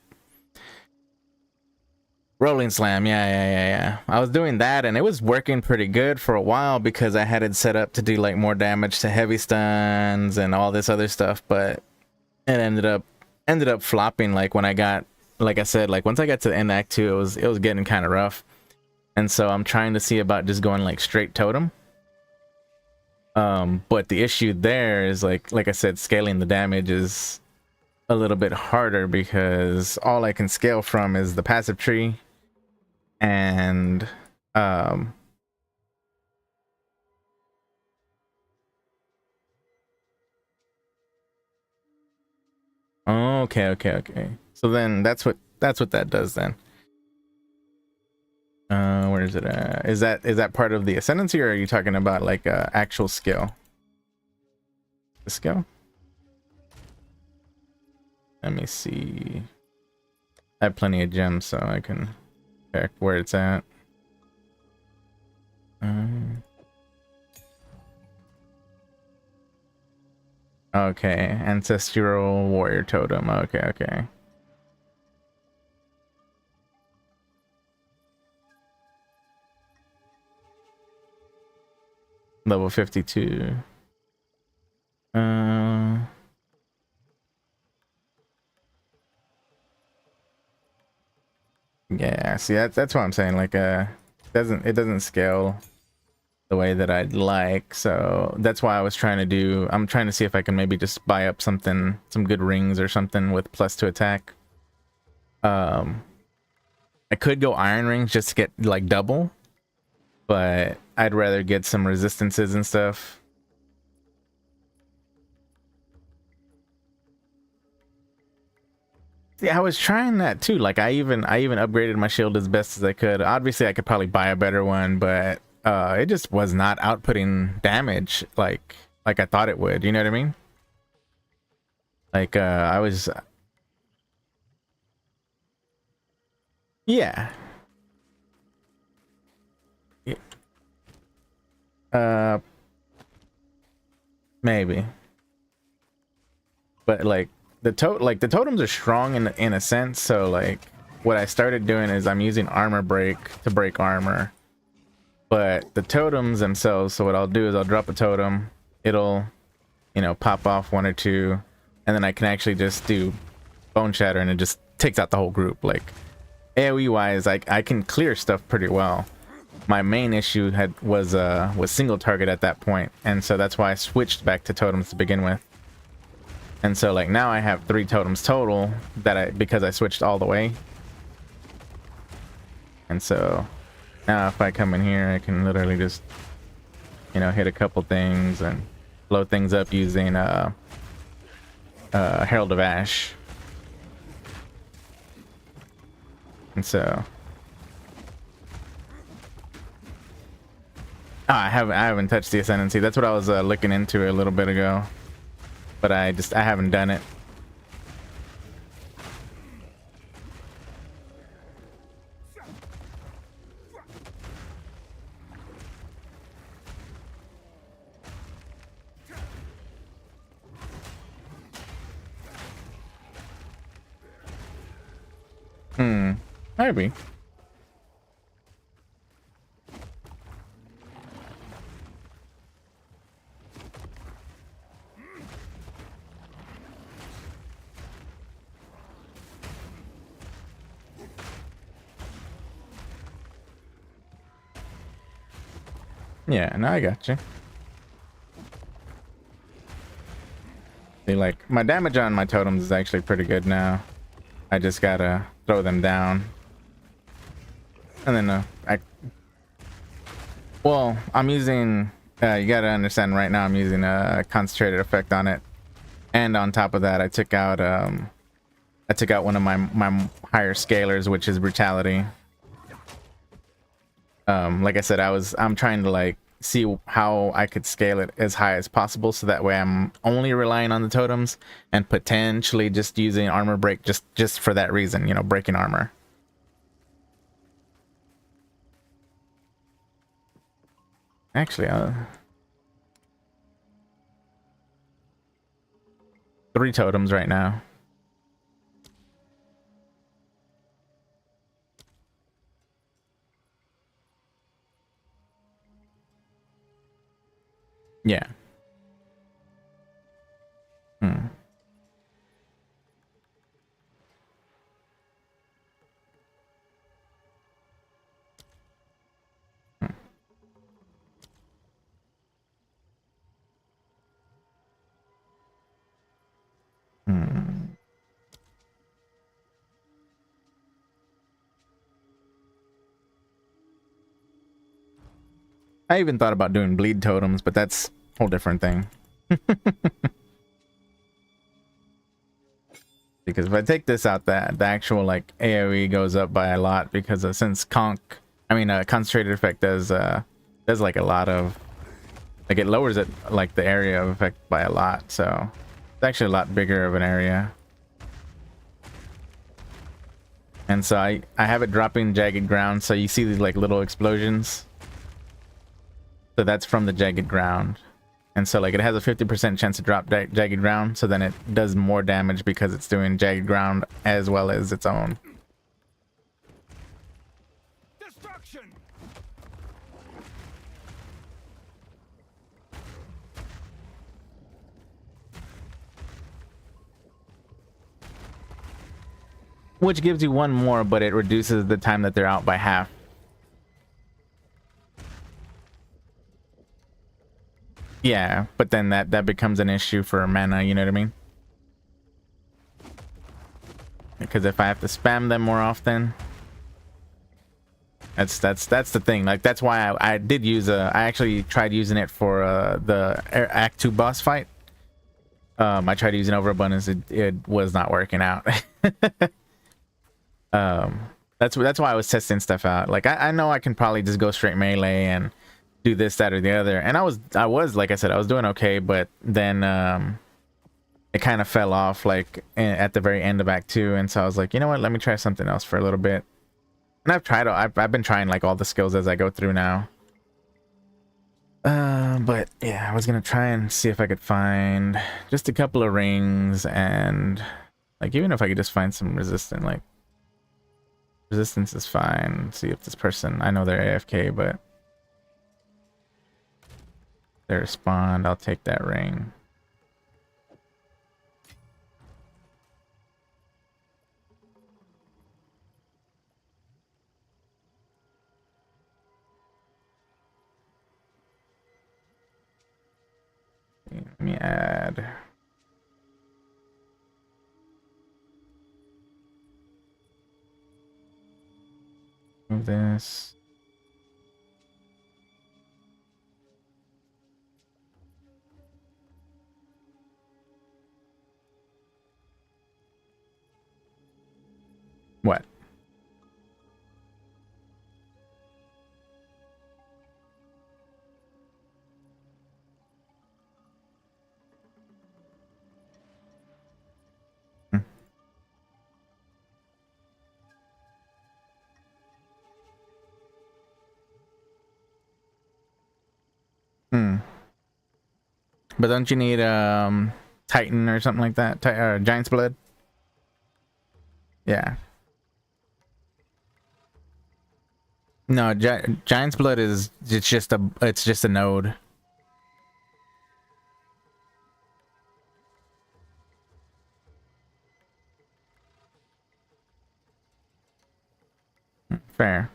Rolling slam, yeah. I was doing that and it was working pretty good for a while because I had it set up to do like more damage to heavy stuns and all this other stuff, but it ended up flopping. Like when I got, like I said, like once I got to the end of Act 2, it was getting kind of rough, and so I'm trying to see about just going like straight totem. But the issue there is like I said, scaling the damage is a little bit harder because all I can scale from is the passive tree. And okay. So then that's what that does then. Where is it at? Is that part of the ascendancy, or are you talking about like actual skill? The skill? Let me see. I have plenty of gems, so I can check where it's at. Okay, ancestral warrior totem. Okay. Level 52. Yeah, see that's what I'm saying. Like it doesn't scale the way that I'd like, so that's why I'm trying to see if I can maybe just buy up some good rings or something with +2 attack. I could go iron rings just to get like double, but I'd rather get some resistances and stuff. Yeah, I was trying that too. Like I even upgraded my shield as best as I could. Obviously I could probably buy a better one, but it just was not outputting damage like I thought it would, you know what I mean? Like I was, yeah. Maybe. But like the totems are strong in a sense, so like what I started doing is I'm using armor break to break armor. But the totems themselves, so what I'll do is I'll drop a totem, it'll, you know, pop off one or two, and then I can actually just do bone shatter and it just takes out the whole group. Like AoE wise, I can clear stuff pretty well. My main issue was single target at that point, and so that's why I switched back to totems to begin with. And so like now I have 3 totems total because I switched all the way. And so now if I come in here, I can literally just, you know, hit a couple things and blow things up using Herald of Ash. And so I haven't touched the Ascendancy. That's what I was looking into a little bit ago, but I haven't done it. Maybe. Yeah, no, I got you. See, like, my damage on my totems is actually pretty good now. I just gotta throw them down. And then, well, I'm using, you gotta understand right now I'm using a concentrated effect on it. And on top of that, I took out one of my higher scalars, which is brutality. Like I said, I'm trying to like see how I could scale it as high as possible, so that way I'm only relying on the totems and potentially just using armor break just for that reason, you know, breaking armor. Actually, 3 totems right now. Yeah. Hmm. Hmm. I even thought about doing bleed totems, but that's a whole different thing. Because if I take this out, the actual like AoE goes up by a lot, because since concentrated effect does like a lot of, like, it lowers it, like, the area of effect by a lot, so it's actually a lot bigger of an area. And so I have it dropping jagged ground, so you see these like little explosions. So that's from the jagged ground. And so like it has a 50% chance to drop jagged ground, so then it does more damage because it's doing jagged ground as well as its own. Destruction! Which gives you one more, but it reduces the time that they're out by half. Yeah, but then that becomes an issue for mana, you know what I mean? Because if I have to spam them more often, that's the thing. Like, that's why I did use I actually tried using it for the Act 2 boss fight. I tried using overabundance. It was not working out. That's why I was testing stuff out. Like, I know I can probably just go straight melee and do this, that, or the other, and I was like I said, I was doing okay, but then it kind of fell off, like, at the very end of Act 2, and so I was like, you know what, let me try something else for a little bit. And I've been trying like all the skills as I go through now. But yeah, I was gonna try and see if I could find just a couple of rings, and like, even if I could just find some resistance, like, resistance is fine. See if this person, I know they're AFK, but they respond, I'll take that ring. Let me add. Move this. What? Hmm. But don't you need Titan or something like that? Giant's Blood? Yeah. No, Giant's Blood is it's just a node. Fair.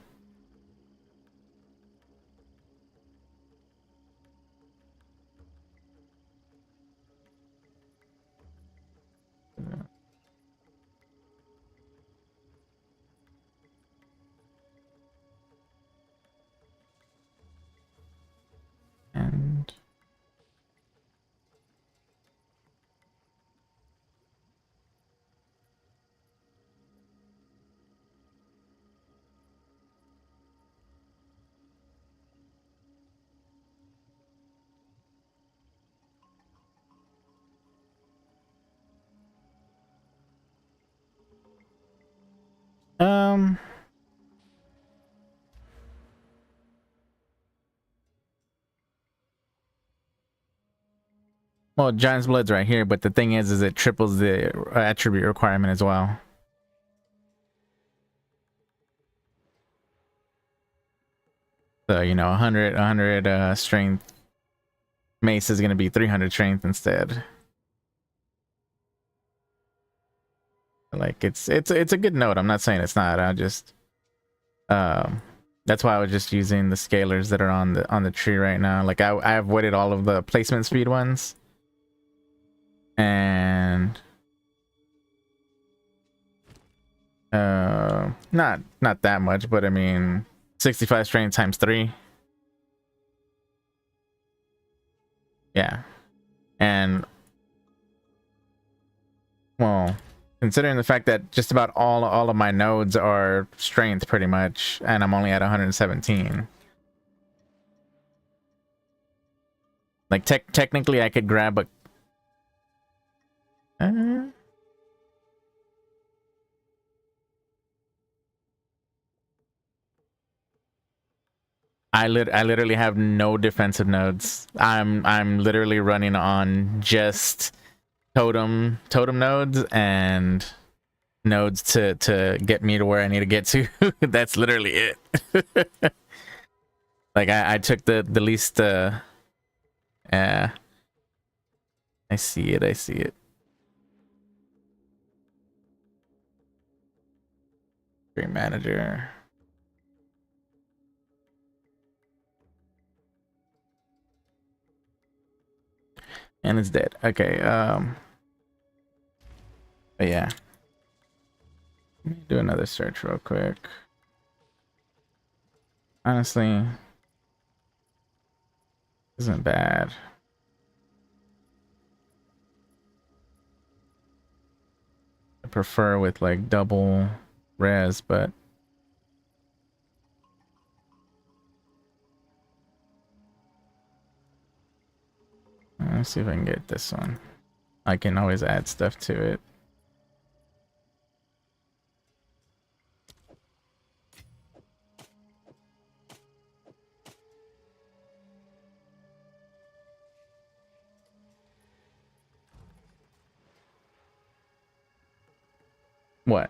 And um well, Giant's Blood's right here, but the thing is it triples the attribute requirement as well. So, you know, 100 strength mace is going to be 300 strength instead. Like it's a good note. I'm not saying it's not. I just that's why I was just using the scalars that are on the tree right now. Like I've weighted all of the placement speed ones. And not that much, but I mean 65 strength times 3. Yeah. And well, considering the fact that just about all of my nodes are strength pretty much, and I'm only at 117. Like technically I could grab a I literally have no defensive nodes. I'm literally running on just totem nodes and nodes to get me to where I need to get to. That's literally it. Like I took the least I see it. Great manager. And it's dead. Okay, but yeah. Let me do another search real quick. Honestly, isn't bad. I prefer with like double res, but let's see if I can get this one. I can always add stuff to it. What?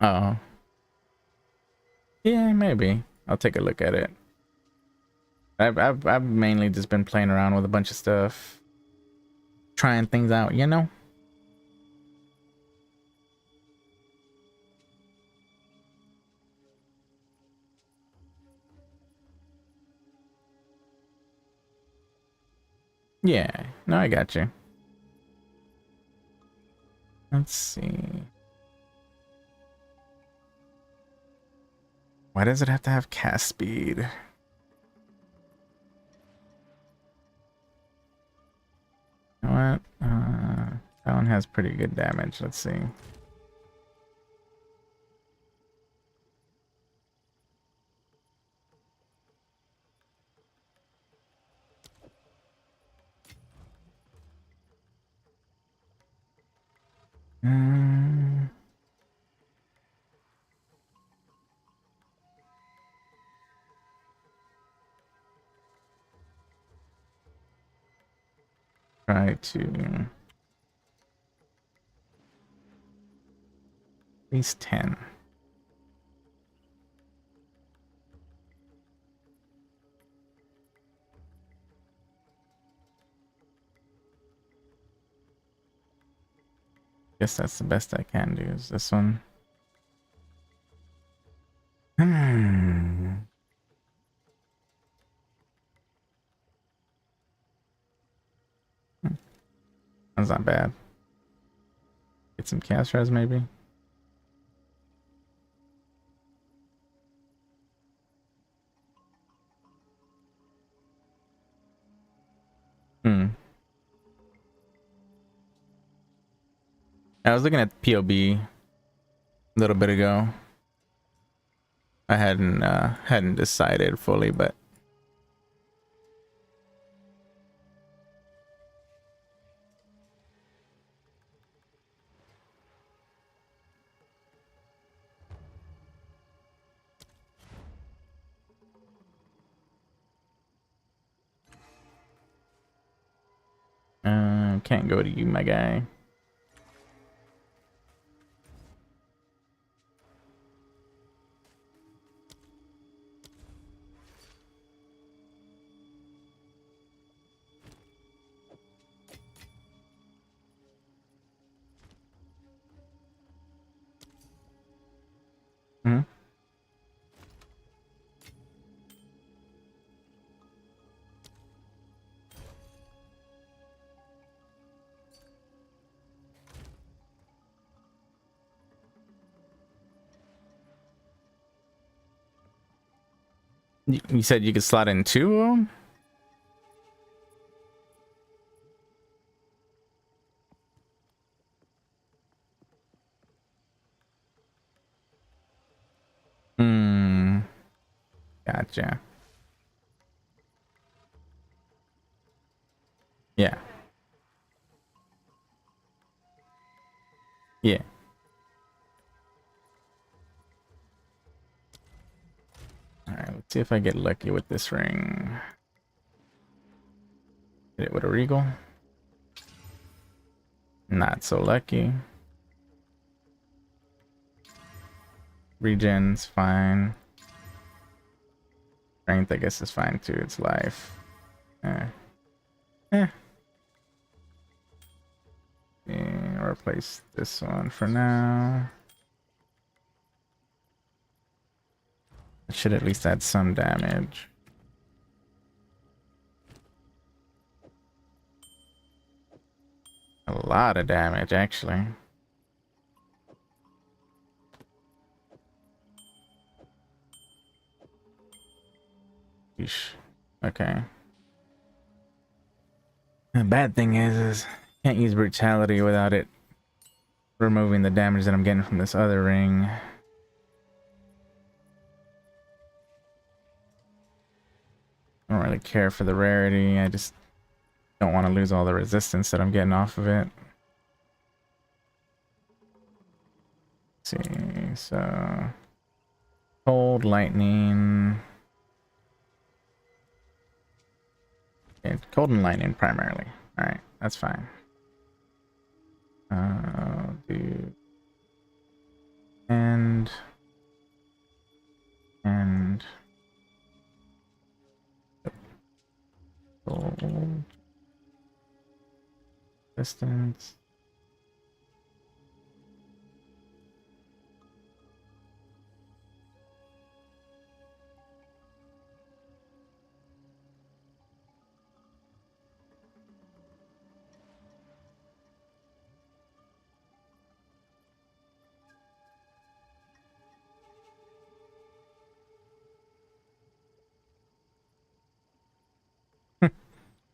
Oh. Yeah, maybe. I'll take a look at it. I've mainly just been playing around with a bunch of stuff. Trying things out, you know? Yeah. No, I got you. Let's see. Why does it have to have cast speed? what? That one has pretty good damage. Let's see. Mm. Try to at least 10. Guess that's the best I can do is this one. That's not bad. Get some cast res maybe. I was looking at POB a little bit ago. I hadn't decided fully, but can't go to you, my guy. Hmm. You said you could slot in 2 of them? Hmm. Gotcha. Yeah. Yeah. Alright, let's see if I get lucky with this ring. Hit it with a regal. Not so lucky. Regen's fine. Strength, I guess, is fine too. It's life. Eh. Eh. Yeah, replace this one for now. It should at least add some damage. A lot of damage, actually. Yeesh. Okay. The bad thing is can't use brutality without it removing the damage that I'm getting from this other ring. I don't really care for the rarity. I just don't want to lose all the resistance that I'm getting off of it. Let's see, so cold, lightning. Okay, cold and lightning primarily. All right, that's fine. Do and cold distance.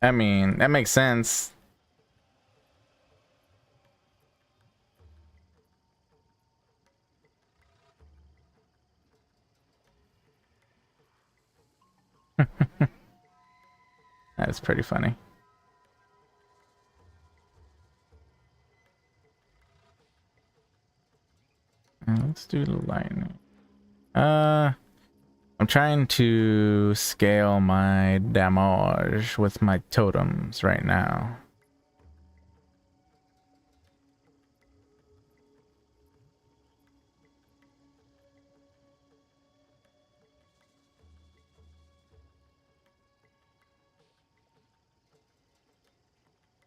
I mean, that makes sense. That is pretty funny. Let's do lightning. I'm trying to scale my damage with my totems right now.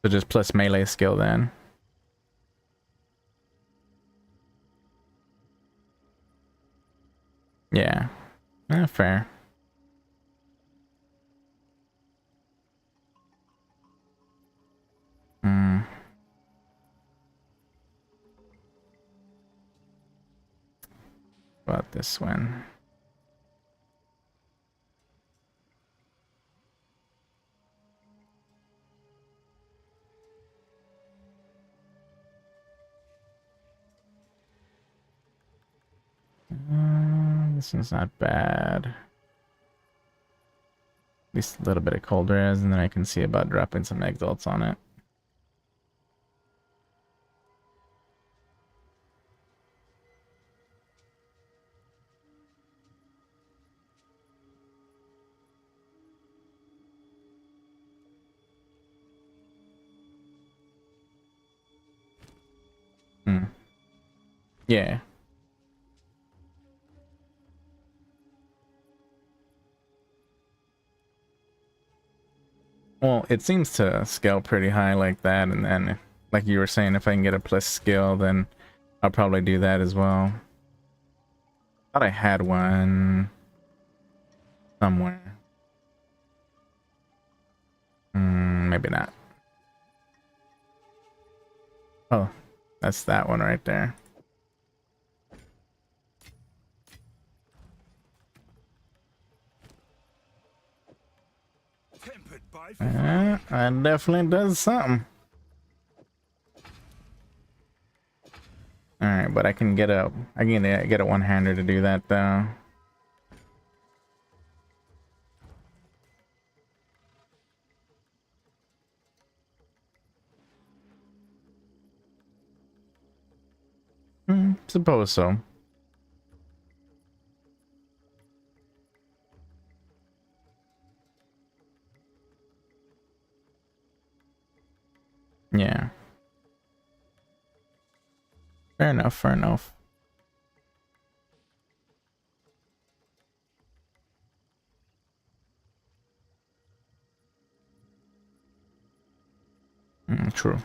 So just plus melee skill then. Yeah. Fair. Hmm. About this one. This one's not bad. At least a little bit of cold res, and then I can see about dropping some exalts on it. Hmm. Yeah. Well, it seems to scale pretty high like that, and then, like you were saying, if I can get a plus skill, then I'll probably do that as well. Thought I had one somewhere. Maybe not. Oh, that's that one right there. Tempered by That definitely does something. All right, but I can get a one-hander to do that though. Suppose so. Yeah. Fair enough, fair enough. True.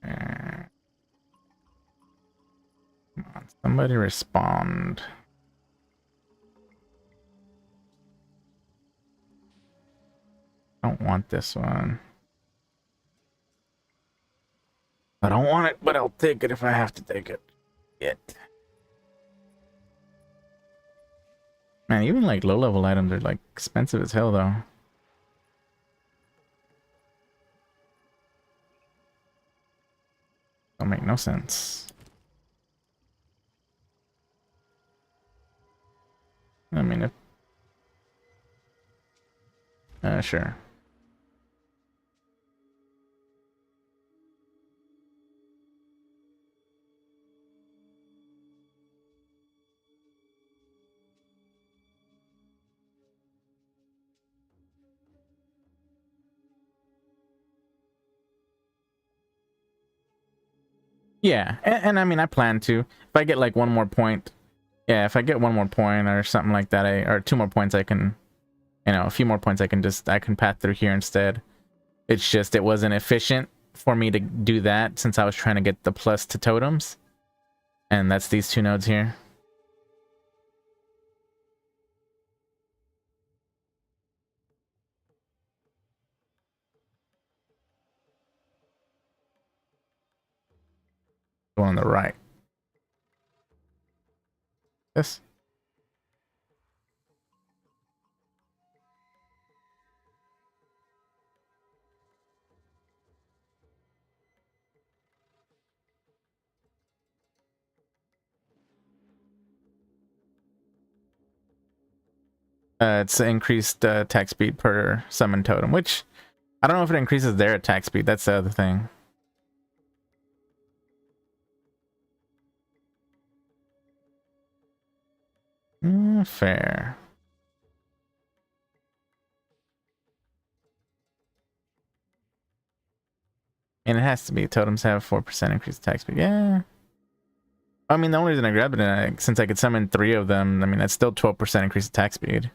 Come on, somebody respond. I don't want this one. I don't want it, but I'll take it if I have to take it. Man, even like low-level items are like expensive as hell though. Don't make no sense. I mean, if sure. Yeah, and I mean, I plan to. If I get like one more point, yeah, if I get one more point or something like that, or 2 more points, I can, a few more points, I can path through here instead. It's just it wasn't efficient for me to do that since I was trying to get the plus to totems, and that's these two nodes here. The one on the right. This. It's increased attack speed per summon totem, which I don't know if it increases their attack speed. That's the other thing. Fair. And it has to be. Totems have 4% increased attack speed. Yeah. I mean, the only reason I grabbed it, since I could summon 3 of them, I mean, that's still 12% increased attack speed.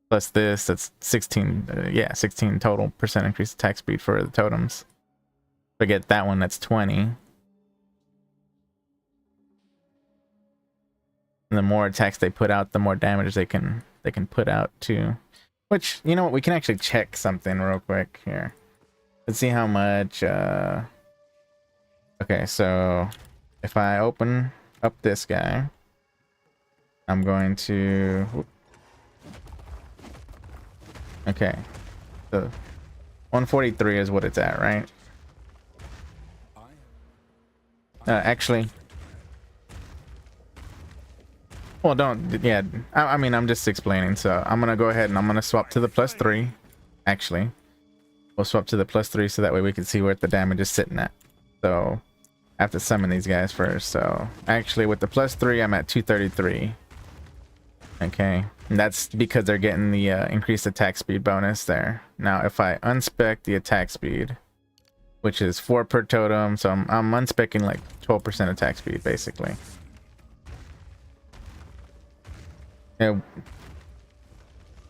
Plus this, that's 16, yeah, 16 total percent increased attack speed for the totems. If I get that one, that's 20. And the more attacks they put out, the more damage they can put out too. Which, you know what, we can actually check something real quick here. Let's see how much, okay, so if I open up this guy, I'm going to, okay, so 143 is what it's at, right? Actually, well, don't, yeah, I mean, I'm just explaining, so I'm gonna go ahead and I'm gonna swap to the +3. Actually, we'll swap to the +3 so that way we can see where the damage is sitting at. So I have to summon these guys first. So actually with the +3, I'm at 233. Okay, and that's because they're getting the increased attack speed bonus there. Now if I unspec the attack speed, which is 4 per totem, so I'm unspecking like 12% attack speed basically.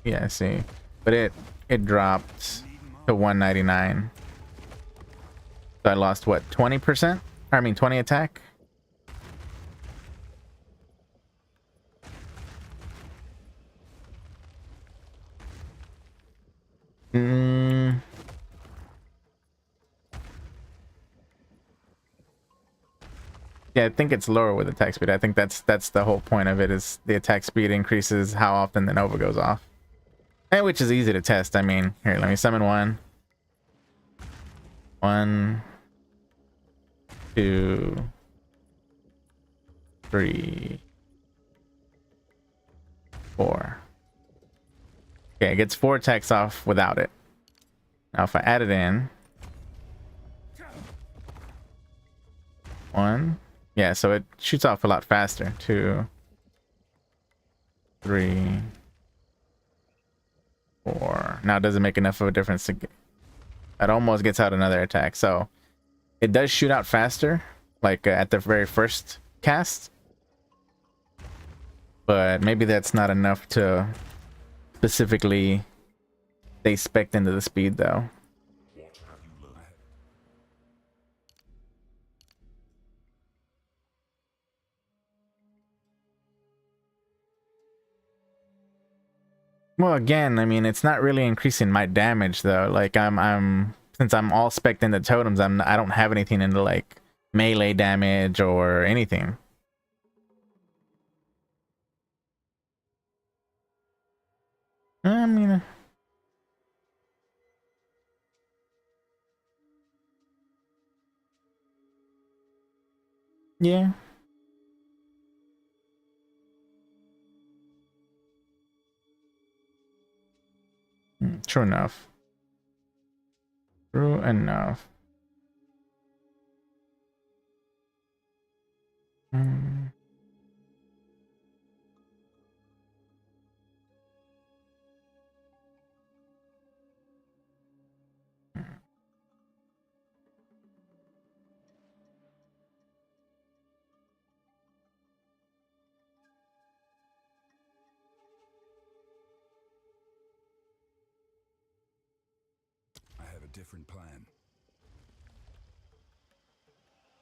Yeah, see, but it dropped to 199. So I lost what, 20%? I mean 20 attack? Yeah, I think it's lower with attack speed. I think that's the whole point of it, is the attack speed increases how often the Nova goes off. And which is easy to test. I mean, here, let me summon 1, 2, 3, 4. Okay, it gets 4 attacks off without it. Now if I add it in, 1, yeah, so it shoots off a lot faster. 2, 3, 4. Now it doesn't make enough of a difference to get, it almost gets out another attack. So it does shoot out faster, like at the very first cast, but maybe that's not enough to specifically stay spec'd into the speed though. What have you learned? Well, again, I mean, it's not really increasing my damage though. Like I'm since I'm all spec'd into totems, I don't have anything into like melee damage or anything. I mean, yeah. True enough. True enough. Hmm. I have a different plan.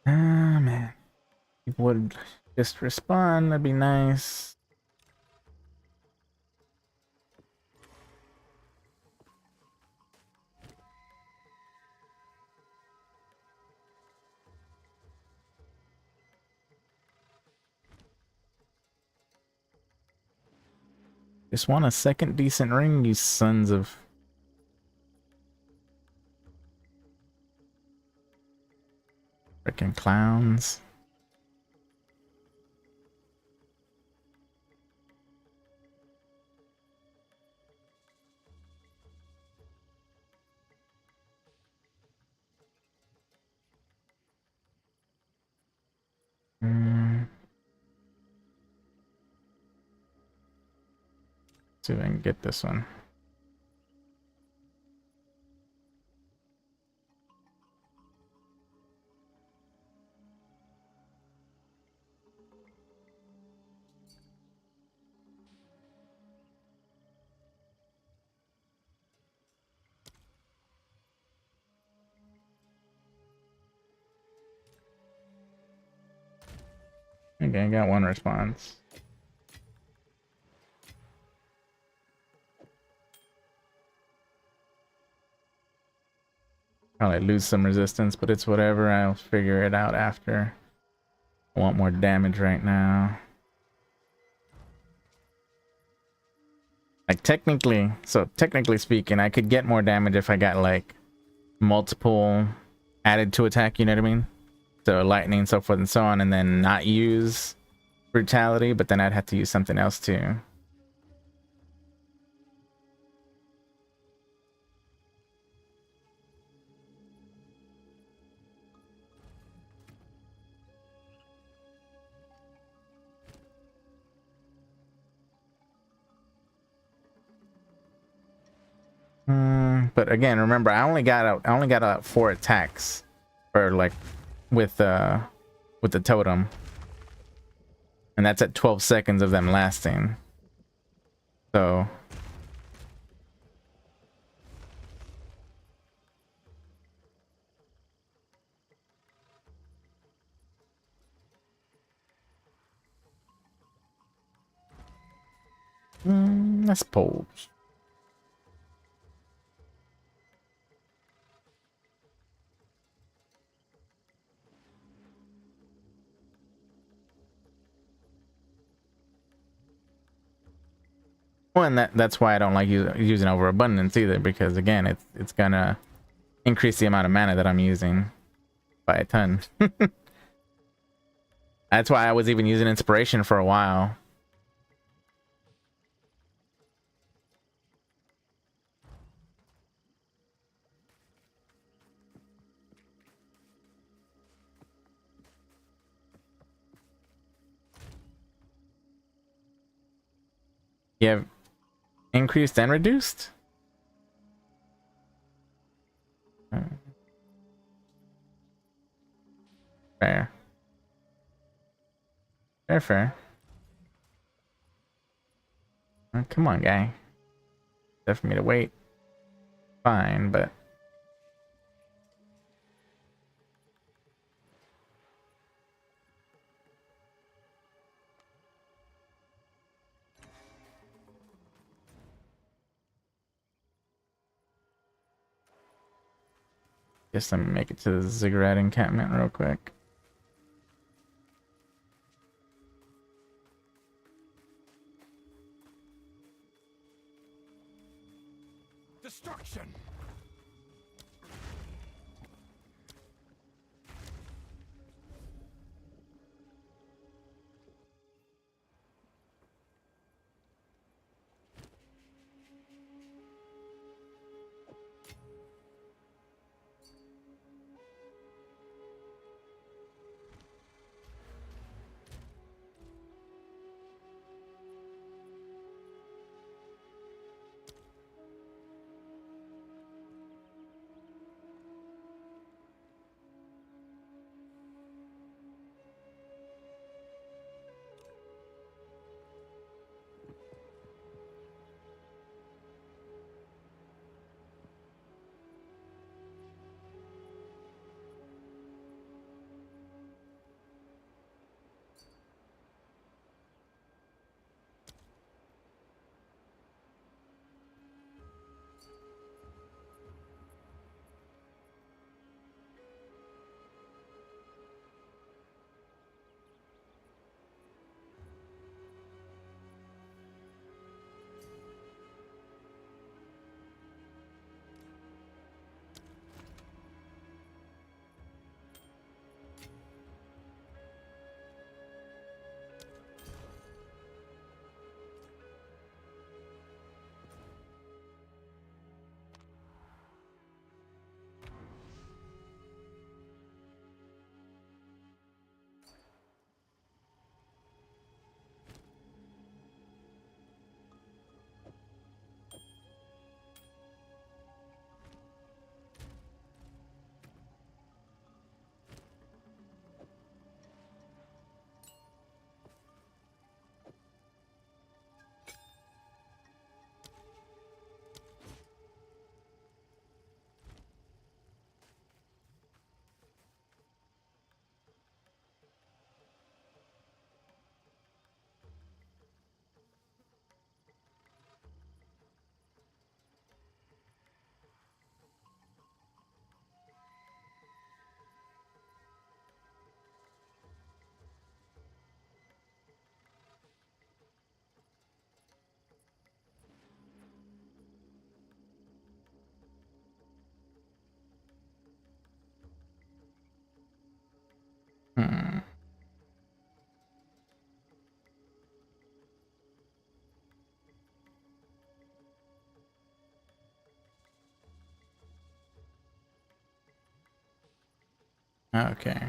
Ah, man. People would just respond, that'd be nice. Just want a second decent ring, you sons of... Frickin' clowns. See if I can get this one. Okay, I got one response. Probably lose some resistance, but it's whatever. I'll figure it out after. I want more damage right now. Like technically speaking, I could get more damage if I got like multiple added to attack, you know what I mean? So lightning, so forth and so on, and then not use brutality, but then I'd have to use something else too. But again, remember, I only got 4 attacks, or like with the totem, and that's at 12 seconds of them lasting. So I suppose. Well, and that's why I don't like using overabundance either, because again, it's gonna increase the amount of mana that I'm using by a ton. That's why I was even using inspiration for a while. You have increased and reduced? Fair. Fair. Come on, guy. Tough for me to wait. Fine, but guess I'm gonna make it to the ziggurat encampment real quick. Destruction! Okay.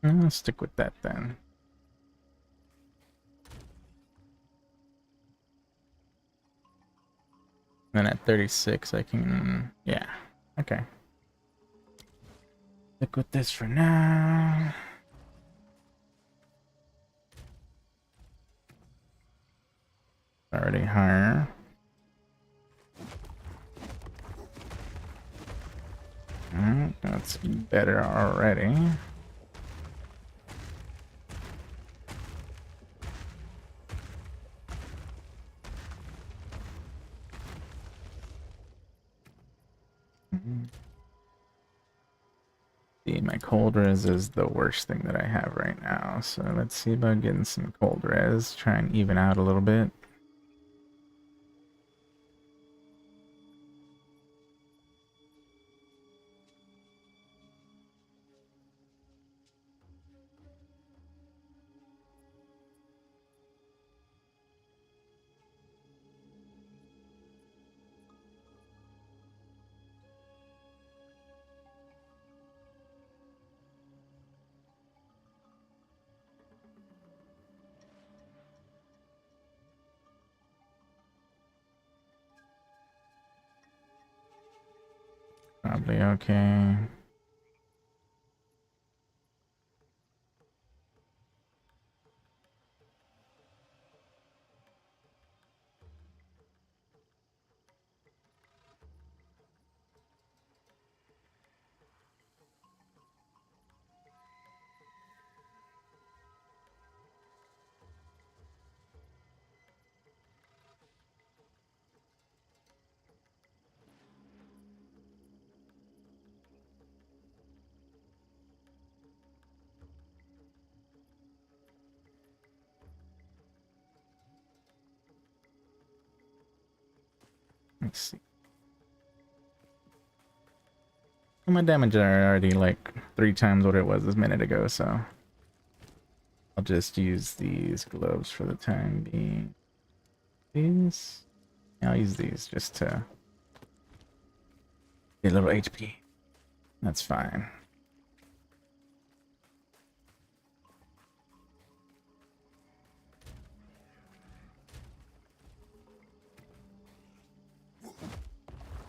I'll stick with that then. Then at 36, I can, yeah, okay. Stick with this for now. Already higher. Alright, that's better already. See, my cold res is the worst thing that I have right now. So let's see about getting some cold res. Try and even out a little bit. Probably okay. Let's see. My damage are already like 3 times what it was a minute ago, so I'll just use these gloves for the time being. These? Yeah, I'll use these just to get a little HP. That's fine.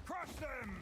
Crush them!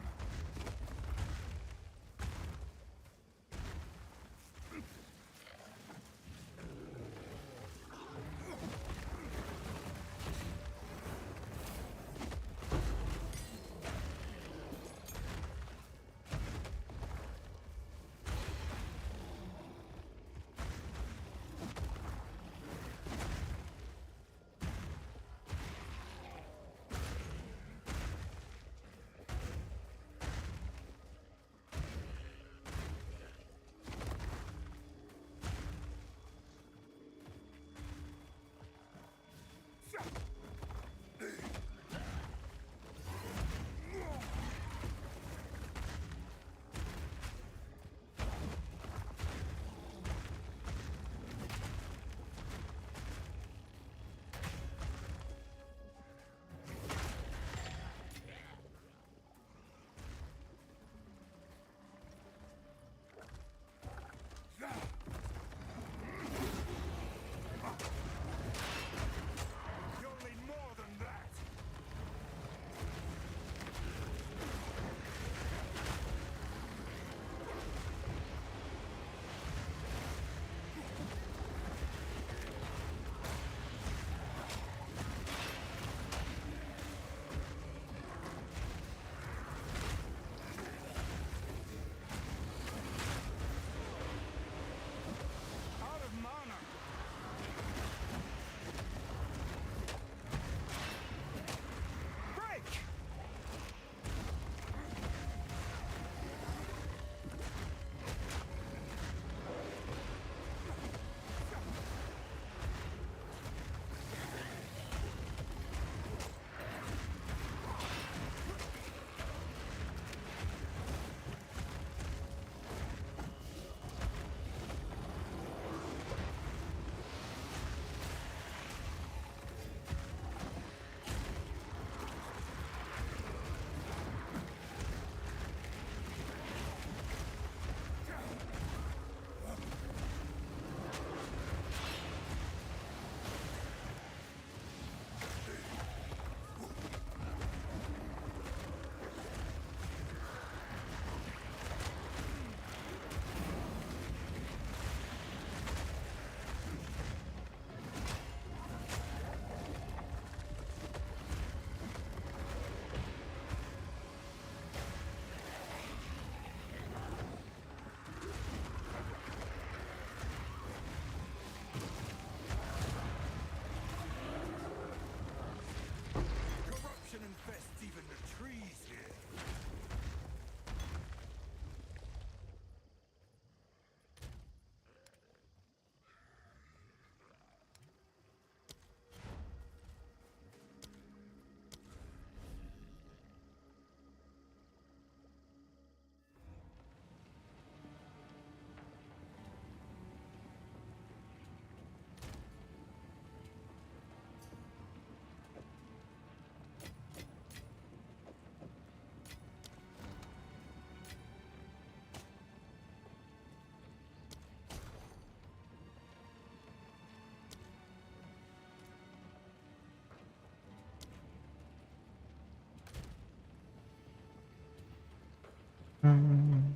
Mm.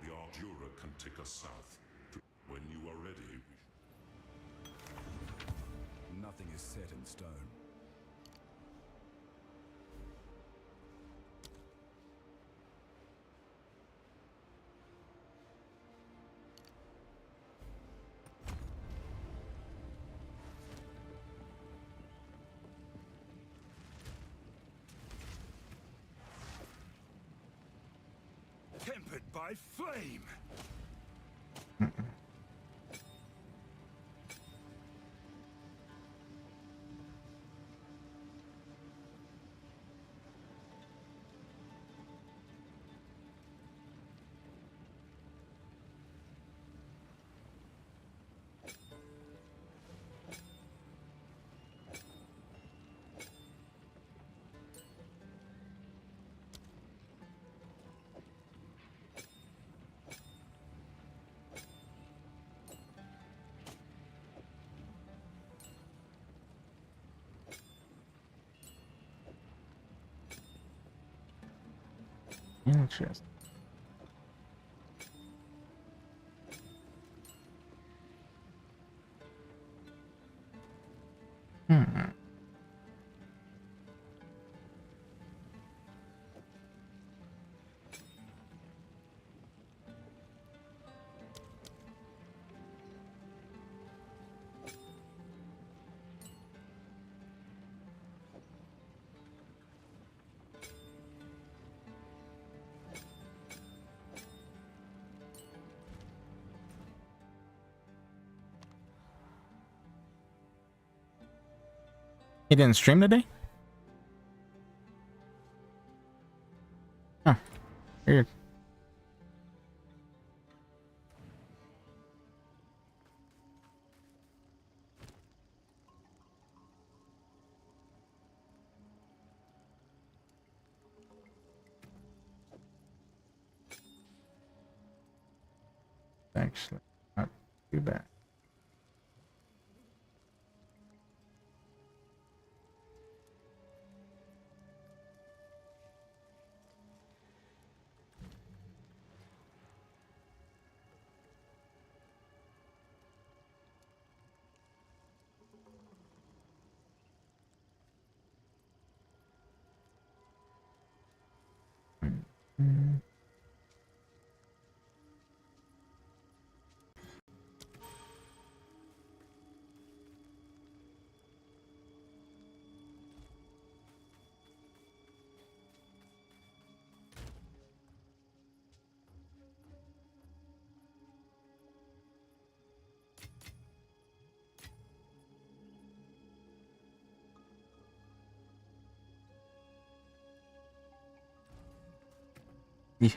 The Artura can take us south. When you are ready, Nothing is set in stone. Tempered by flame! Interesting. Hmm. He didn't stream today? Huh. Weird. Actually, not too bad. Mm. Yeah.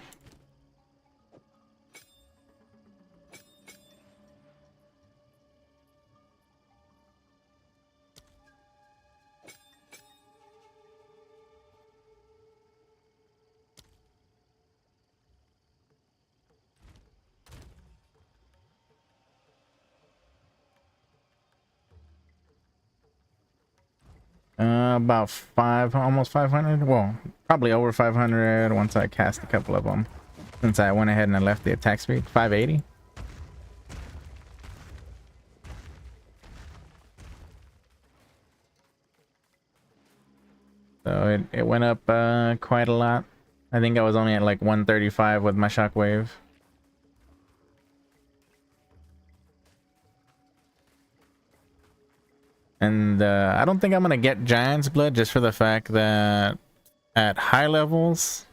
About almost 500. Well, probably over 500 once I cast a couple of them. Since I went ahead and I left the attack speed, 580. So it went up quite a lot. I think I was only at like 135 with my shockwave. And I don't think I'm gonna get Giant's Blood just for the fact that at high levels,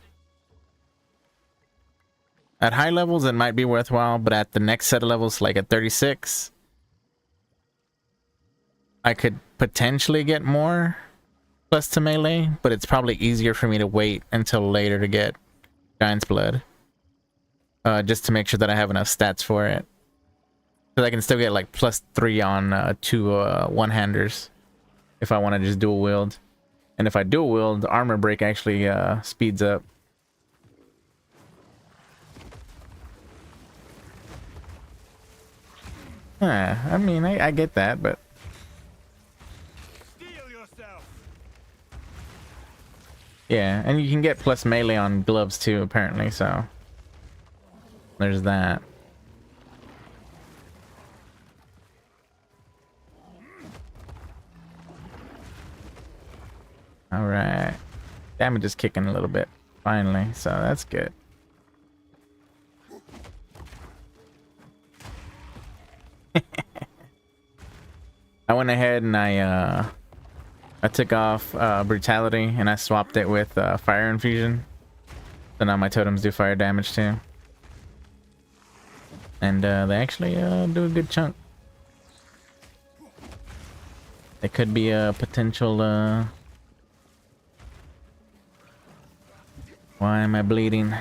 At high levels, it might be worthwhile, but at the next set of levels, like at 36, I could potentially get more plus to melee, but it's probably easier for me to wait until later to get Giant's Blood. Just to make sure that I have enough stats for it. Because I can still get like +3 on 2 one-handers if I want to just dual wield. And if I dual wield, armor break actually speeds up. I mean, I get that, but Steel yourself. yeah, and you can get plus melee on gloves too, apparently, so there's that. All right, damage is kicking a little bit finally, so that's good. I went ahead and I took off brutality and I swapped it with fire infusion, so now my totems do fire damage too, and they actually do a good chunk. It could be a potential why am I bleeding?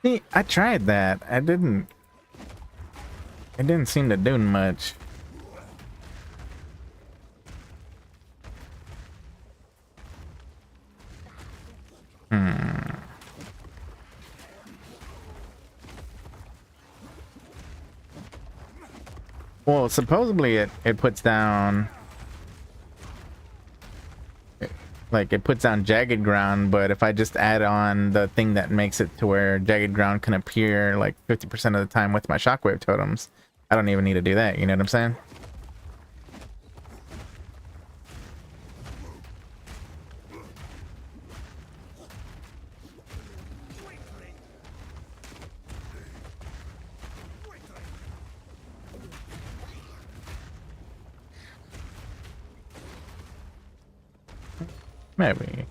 See, I tried that. It didn't seem to do much. Well, supposedly it puts down, like, it puts down jagged ground, but if I just add on the thing that makes it to where jagged ground can appear like 50% of the time with my shockwave totems, I don't even need to do that, you know what I'm saying? Maybe.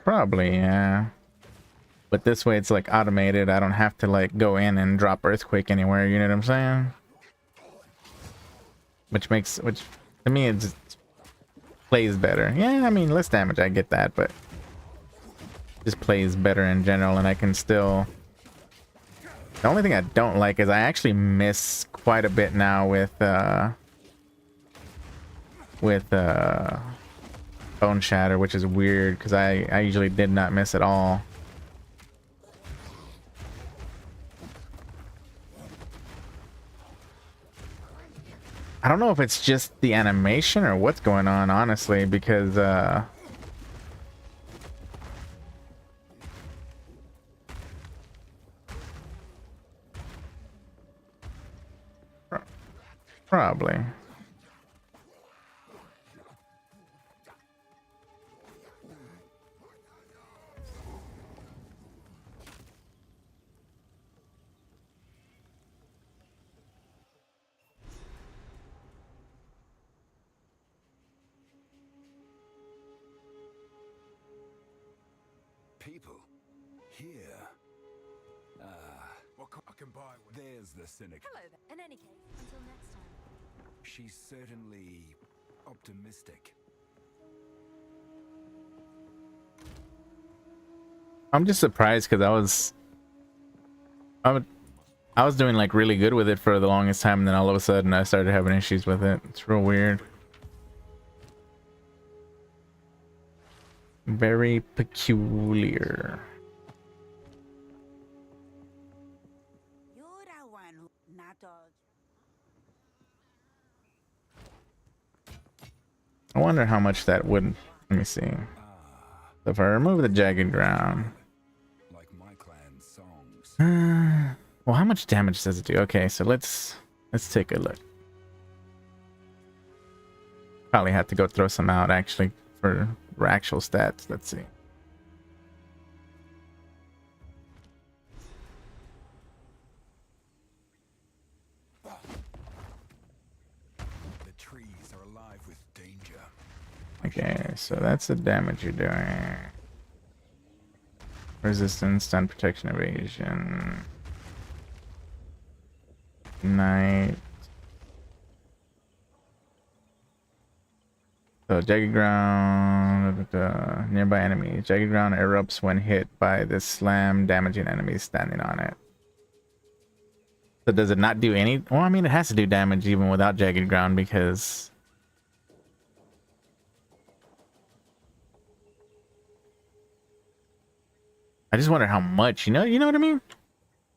Probably, yeah. But this way it's like automated. I don't have to like go in and drop earthquake anywhere, you know what I'm saying? Which to me it just plays better. Yeah, I mean, less damage, I get that, but just plays better in general, and I can still... The only thing I don't like is I actually miss quite a bit now with Bone Shatter, which is weird because I usually did not miss at all. I don't know if it's just the animation or what's going on, honestly, because probably. People here. What I can buy? There's the cynic. Hello there. In any case, until next time. She's certainly optimistic. I'm just surprised because I was doing like really good with it for the longest time, and then all of a sudden I started having issues with it. It's real weird. Very peculiar. You're the one who not all. I wonder how much that would. Let me see. So if I remove the jagged ground, Like my clan's songs. well, how much damage does it do? Okay, so let's take a look. Probably have to go throw some out actually for actual stats. Let's see. The trees are alive with danger. Okay, so that's the damage you're doing. Resistance, stun, protection, evasion. Night. So jagged ground, nearby enemies. Jagged ground erupts when hit by the slam, damaging enemies standing on it. So does it not do any? Well, I mean, it has to do damage even without jagged ground because I just wonder how much. You know what I mean?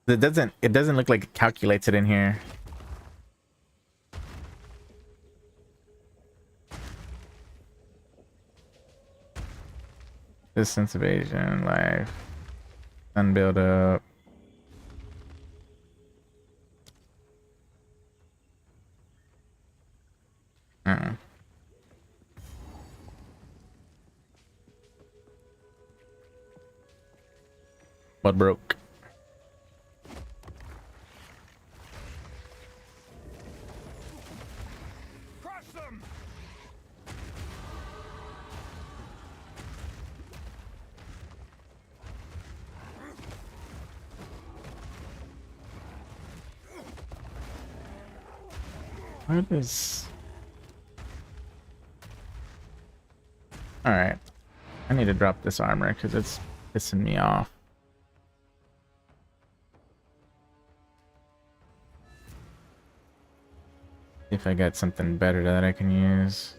It doesn't look like it calculates it in here. Distance evasion, life, sun build up. What broke? Crush them! What is? All right, I need to drop this armor because it's pissing me off. If I got something better that I can use.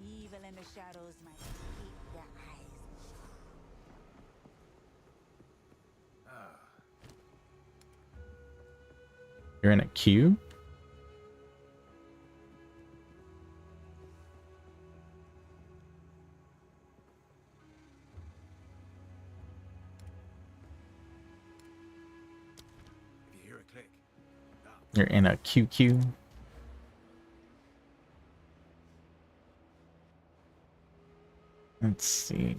Evil in the shadows might keep their eyes You're in a queue? If you hear a click, You're in a QQ? Let's see.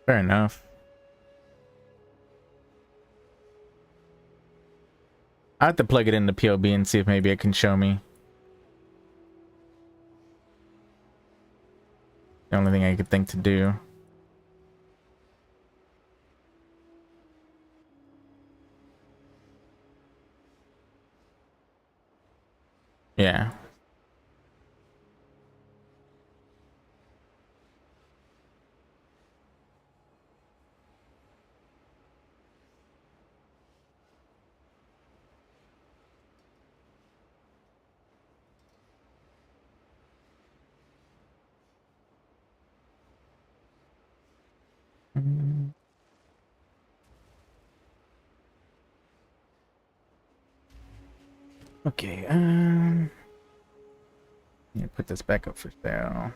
Fair enough. I have to plug it into POB and see if maybe it can show me. The only thing I could think to do. Yeah. Okay, yeah, put this back up for sale.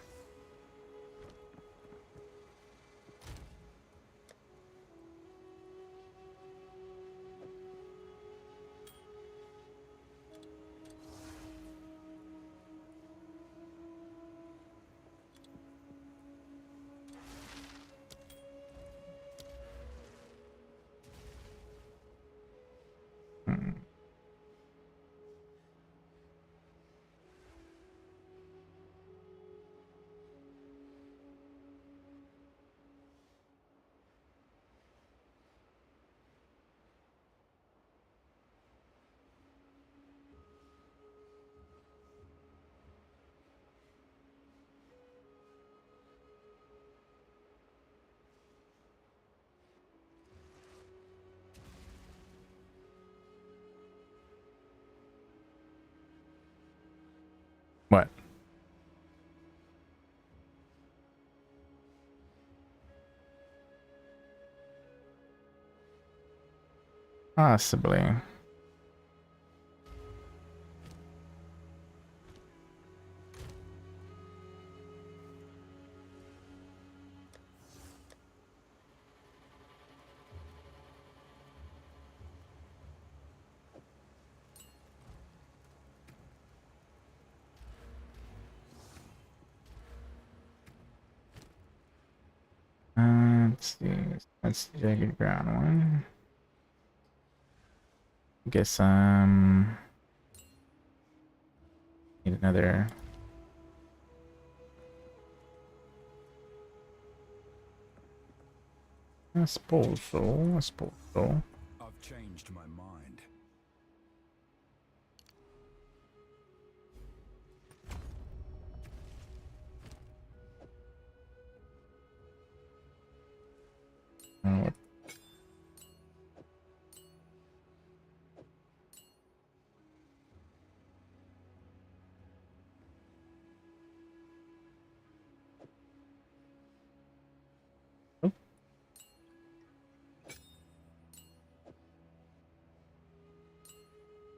Hmm. What? Possibly. Let's see. That's the jagged ground one. Guess need another. I suppose so. I suppose so. I've changed my mind. What? Oh.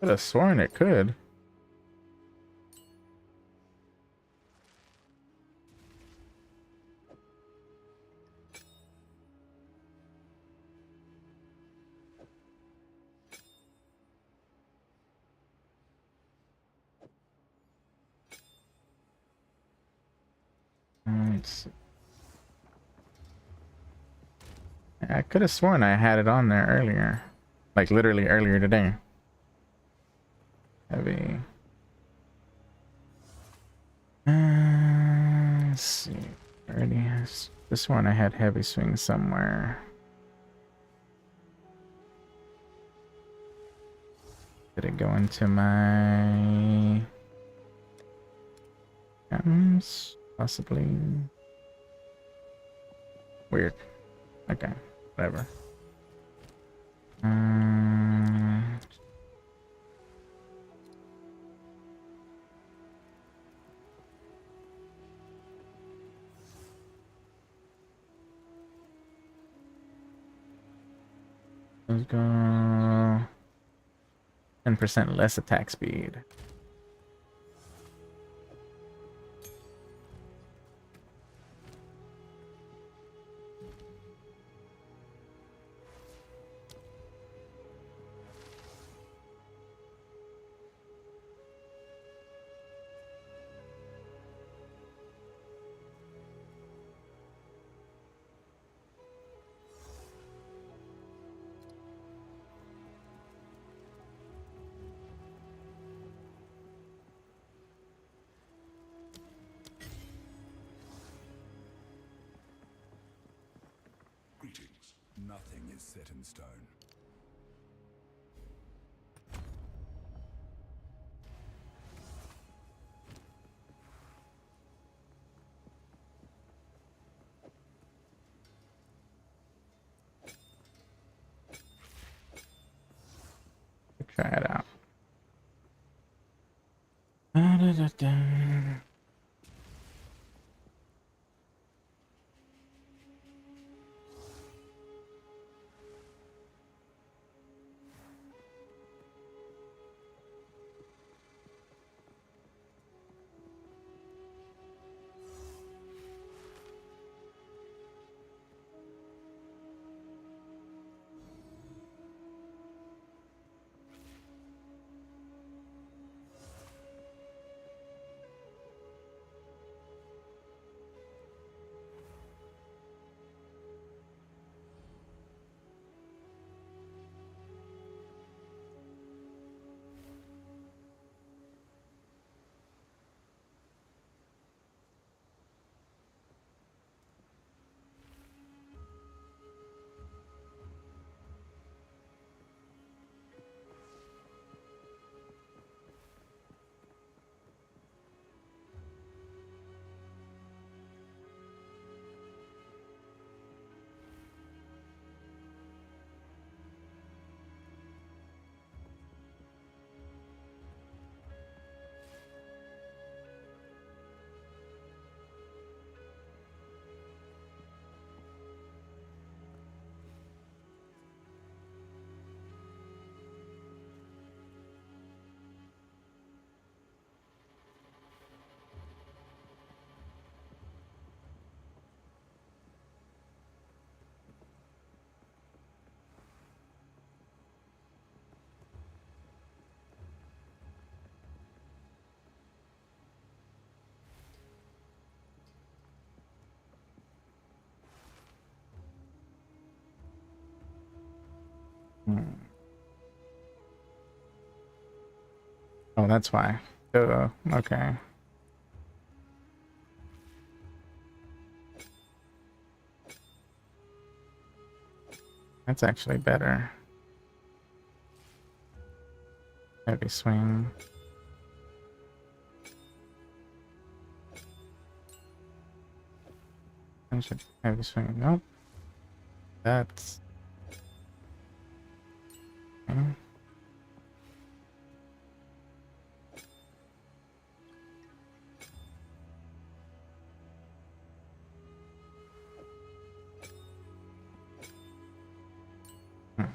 Could have sworn it could. Let's see. I could have sworn I had it on there earlier. Like literally earlier today. Heavy. Let's see. Already has this one. I had heavy swing somewhere. Did it go into my items? Possibly. Weird. Okay, whatever. Let's go 10% less attack speed. is set in stone. Try it out. Da-da-da-da. Hmm. Oh, that's why. Okay. That's actually better. Heavy swing. I should heavy swing. Nope. That's. Okay. Hmm.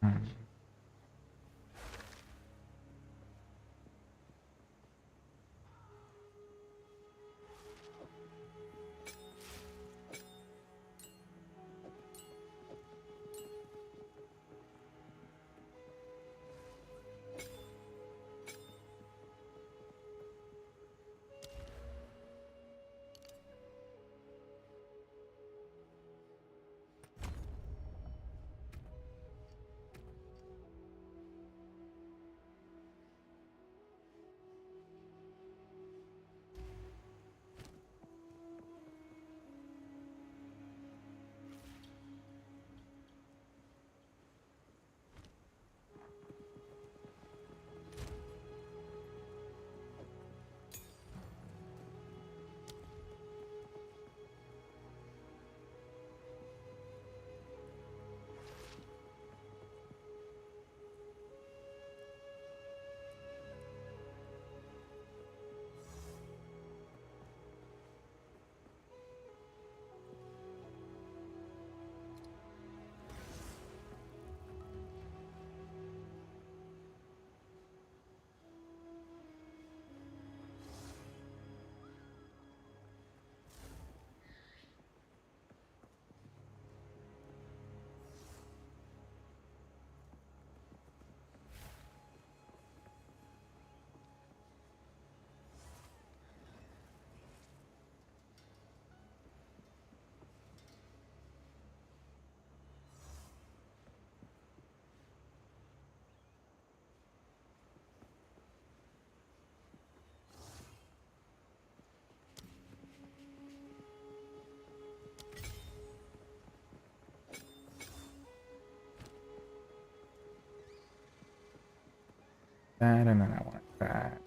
Hmm. that, and then I want that.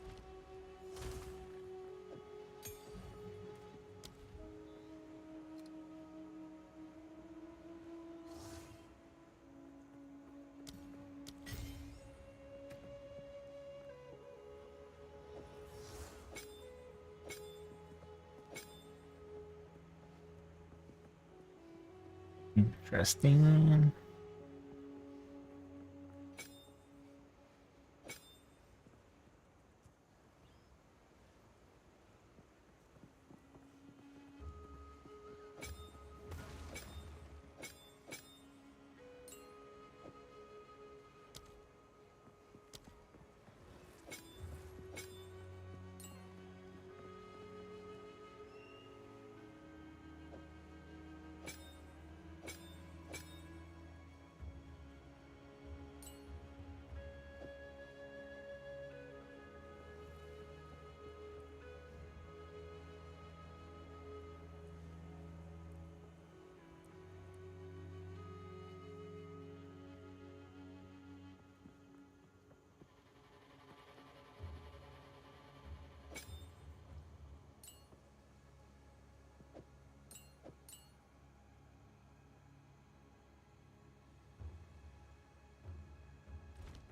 Interesting.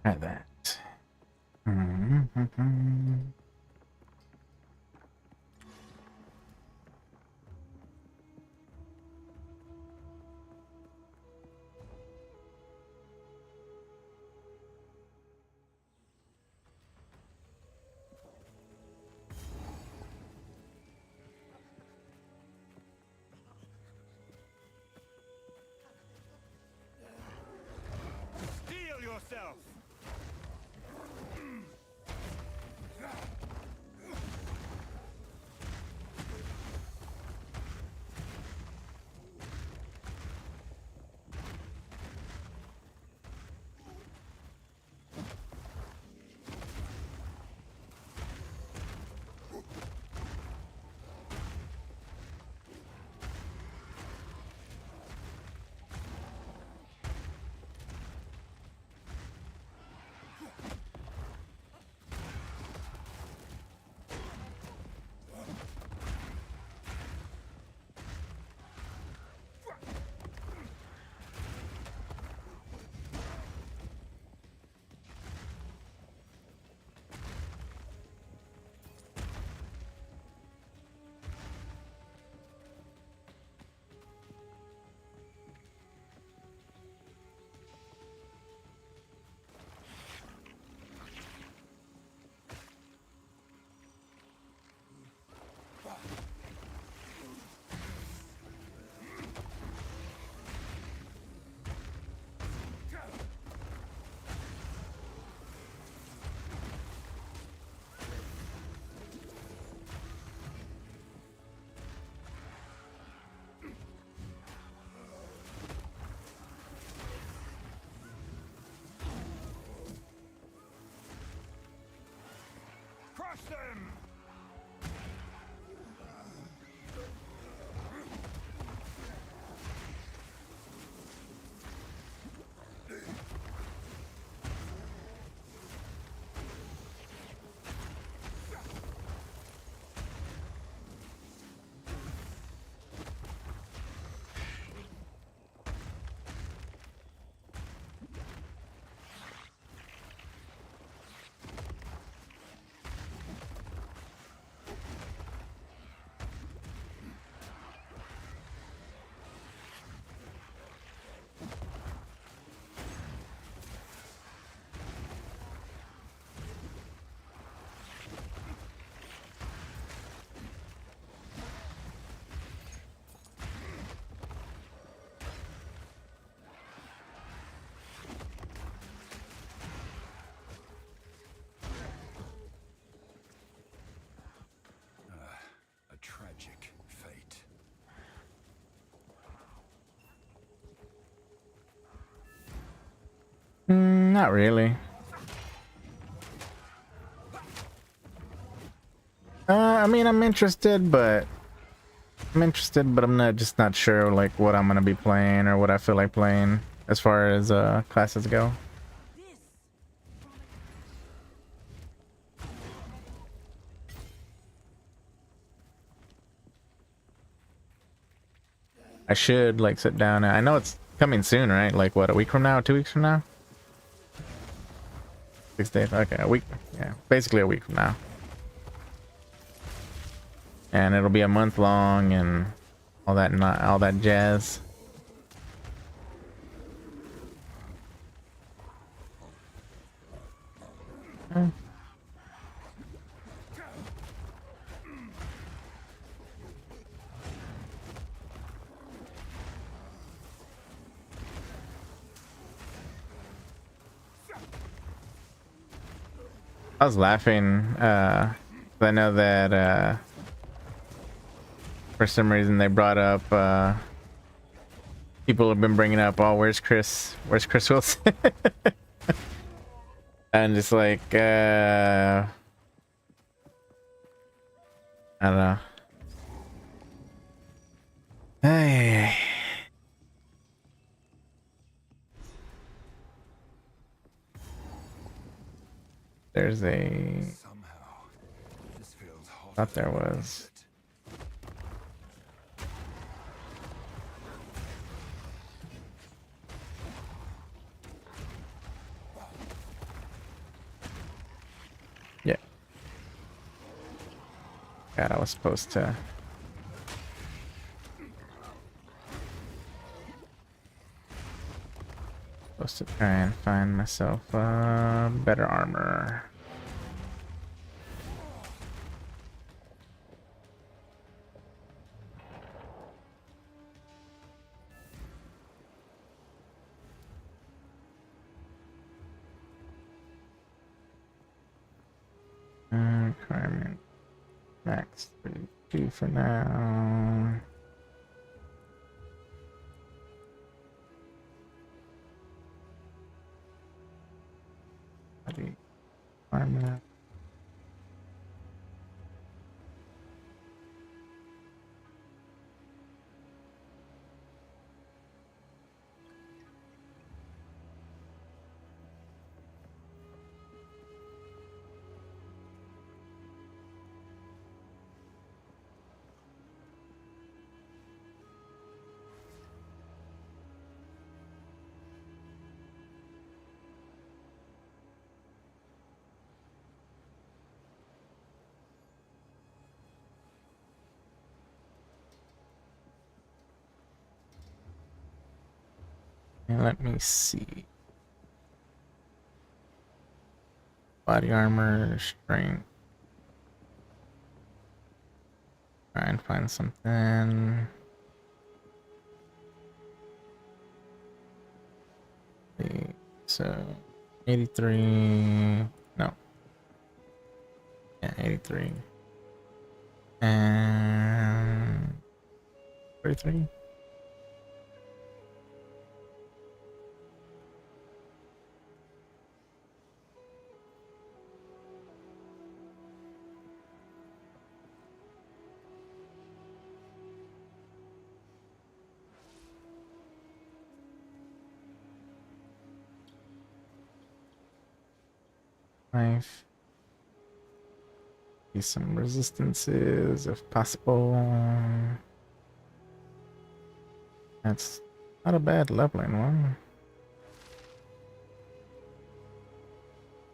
Try that. Heal yourself! Crush them! A tragic fate. Not really. I mean, I'm interested, but I'm not sure like what I'm gonna be playing or what I feel like playing as far as classes go. I should like sit down. I know it's coming soon, right? Like what, a week from now, 2 weeks from now? 6 days. Okay, a week. Yeah, basically a week from now. And it'll be a month long and all that, not all that jazz. I was laughing. I know that for some reason they brought up. People have been bringing up, "Oh, where's Chris? Where's Chris Wilson?" And just like, I don't know. Hey. There's a. Somehow, this feels hotter Thought there than the was. desert. Yeah. God, I was supposed to. Supposed to try and find myself better armor. Requirement max 32 for now. Body armor. And let me see. Body armor, strength. Try and find something. So 83. No. Yeah, 83. And 33. Knife. Use some resistances if possible. That's not a bad leveling one.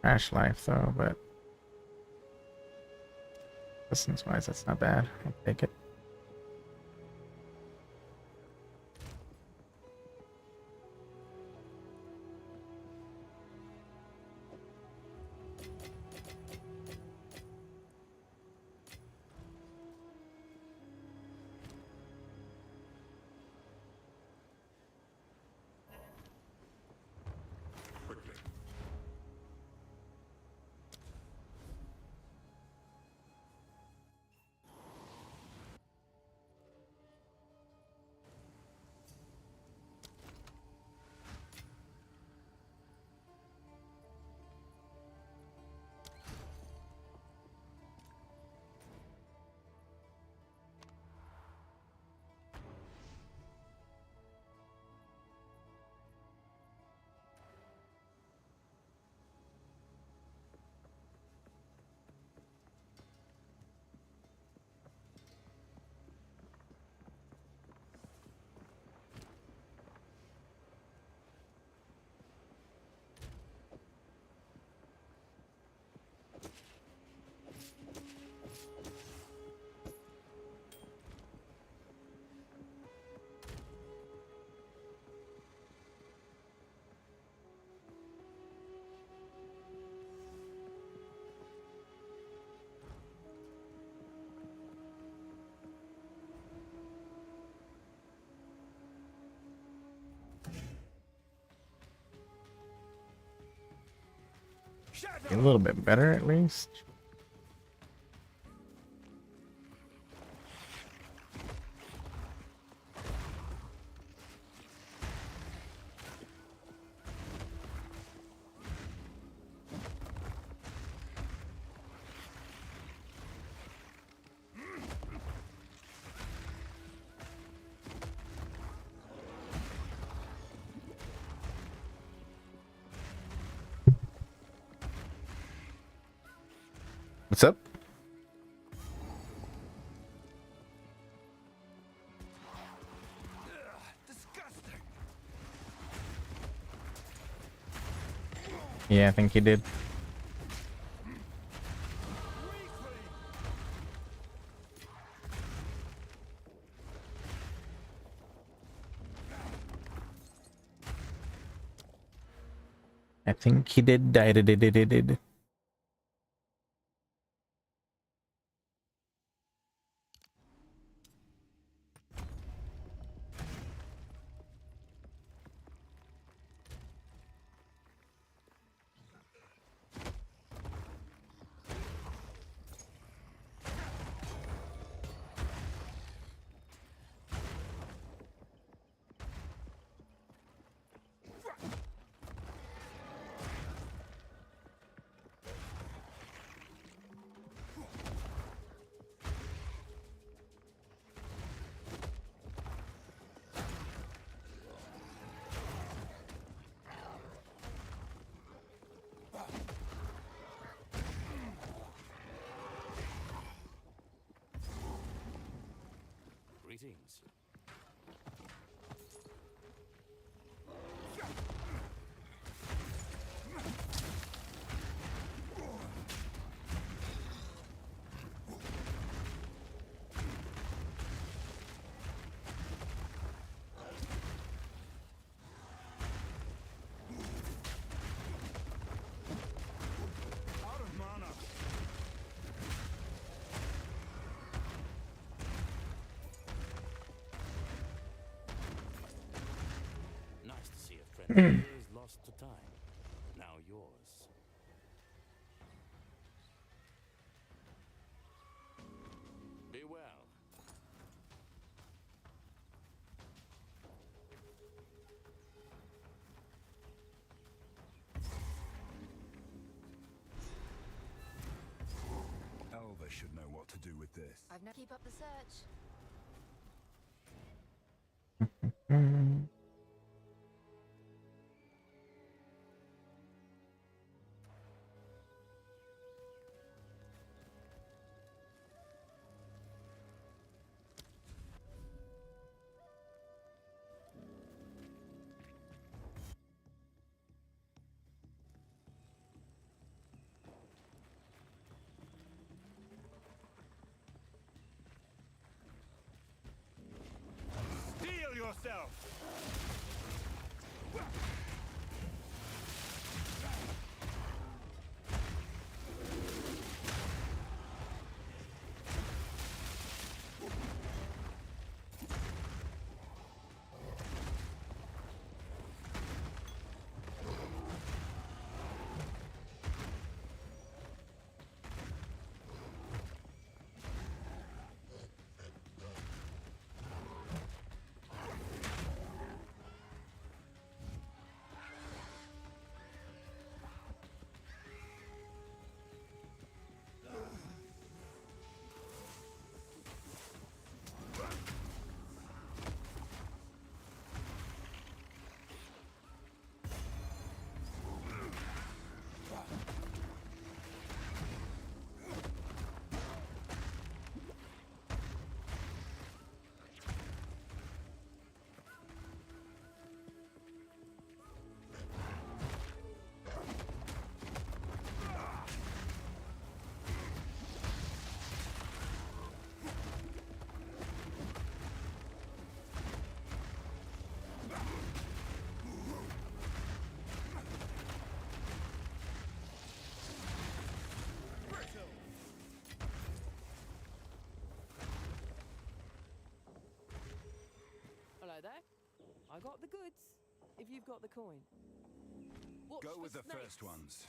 Crash life though, but distance wise, that's not bad. I'll take it. Quickly. A little bit better at least. What's up? Disgusting. Yeah, I think he did. I think he did. Did. Greetings. Out of mana. Nice to see a friend of yours lost to time. Now yours. Be well. Elva should know what to do with this. I've now keep up the search. Heal yourself. Hello there. I got the goods. If you've got the coin. Watch Go for with the snakes. first ones.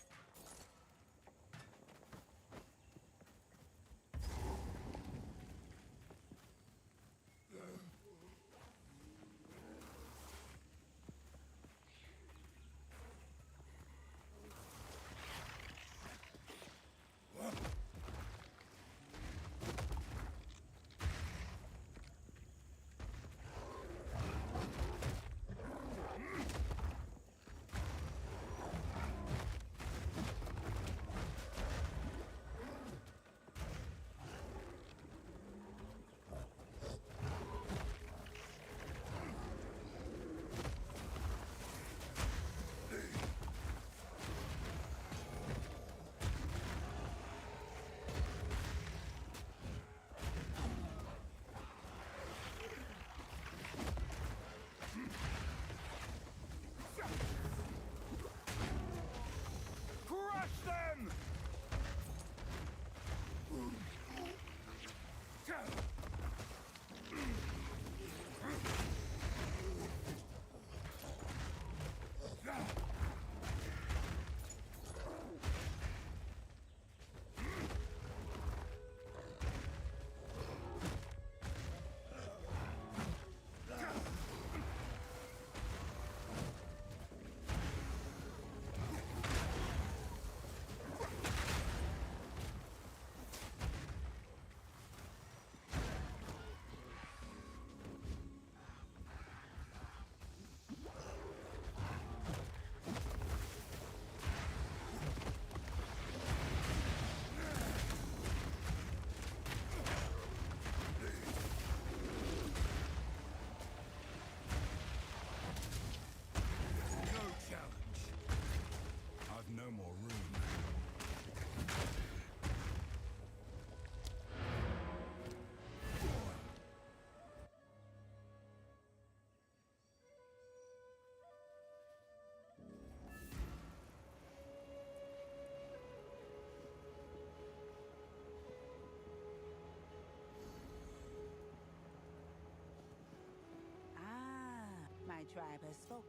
tribe has spoken.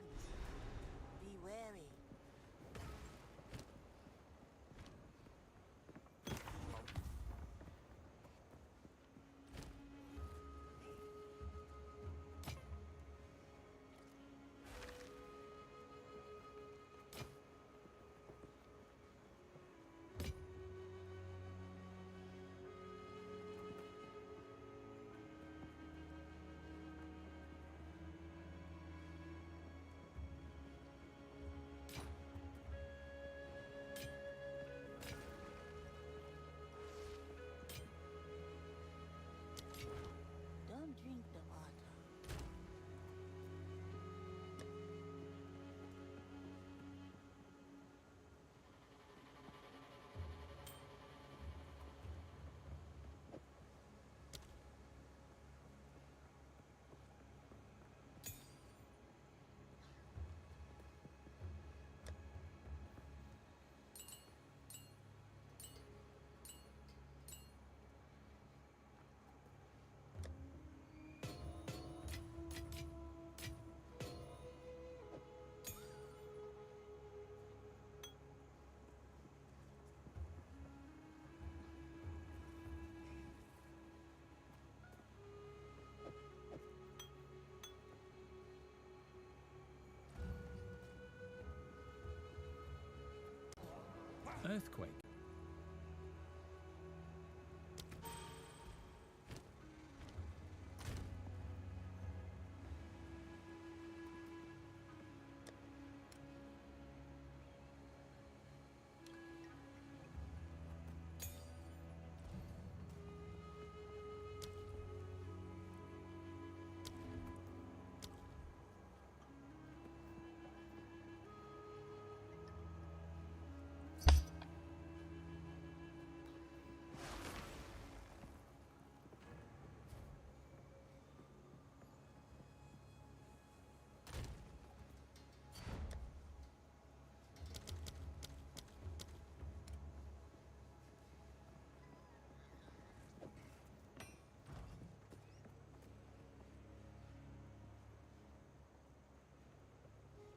Be wary. Don't drink the water. Earthquake.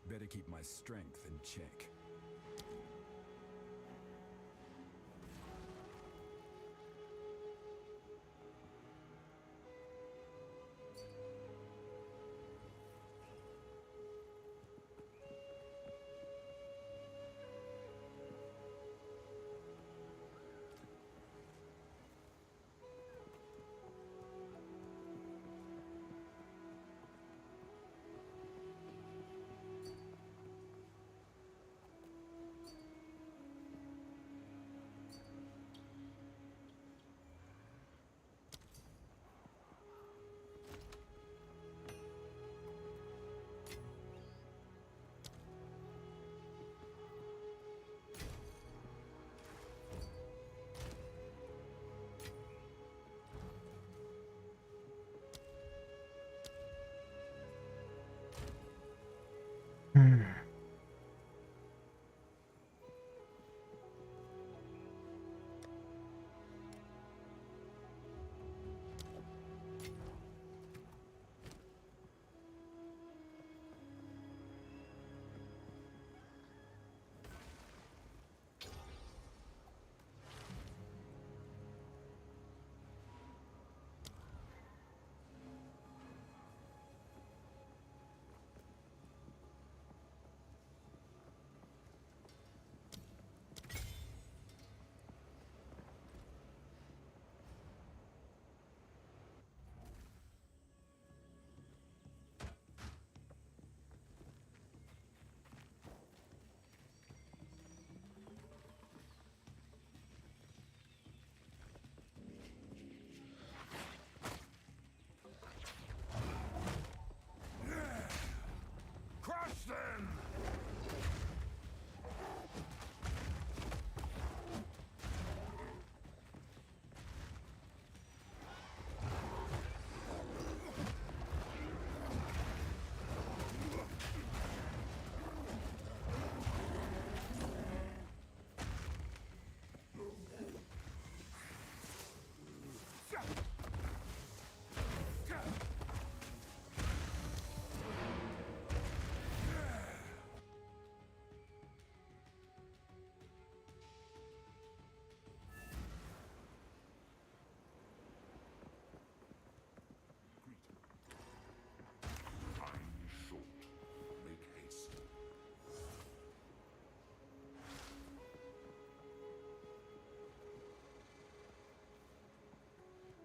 Better keep my strength in check.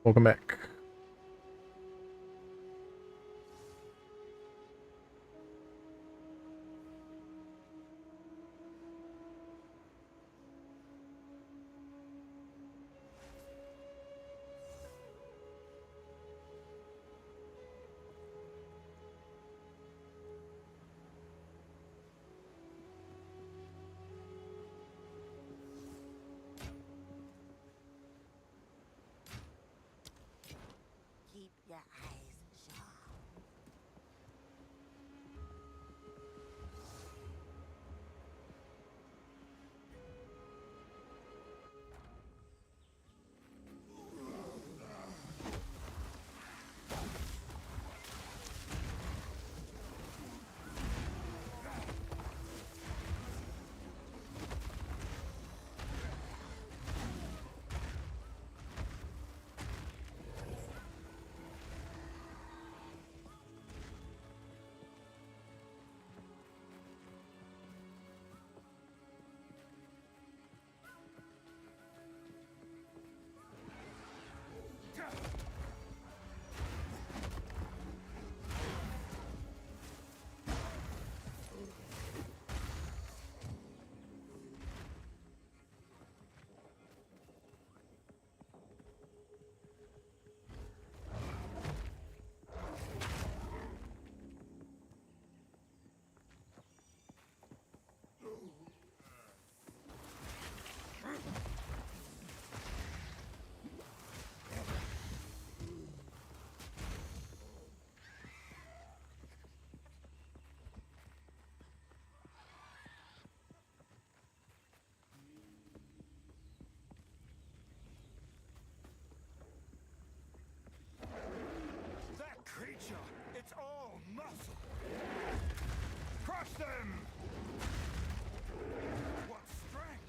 Welcome back. Keep your eyes sharp. That creature, it's all muscle. Crush them! What strength!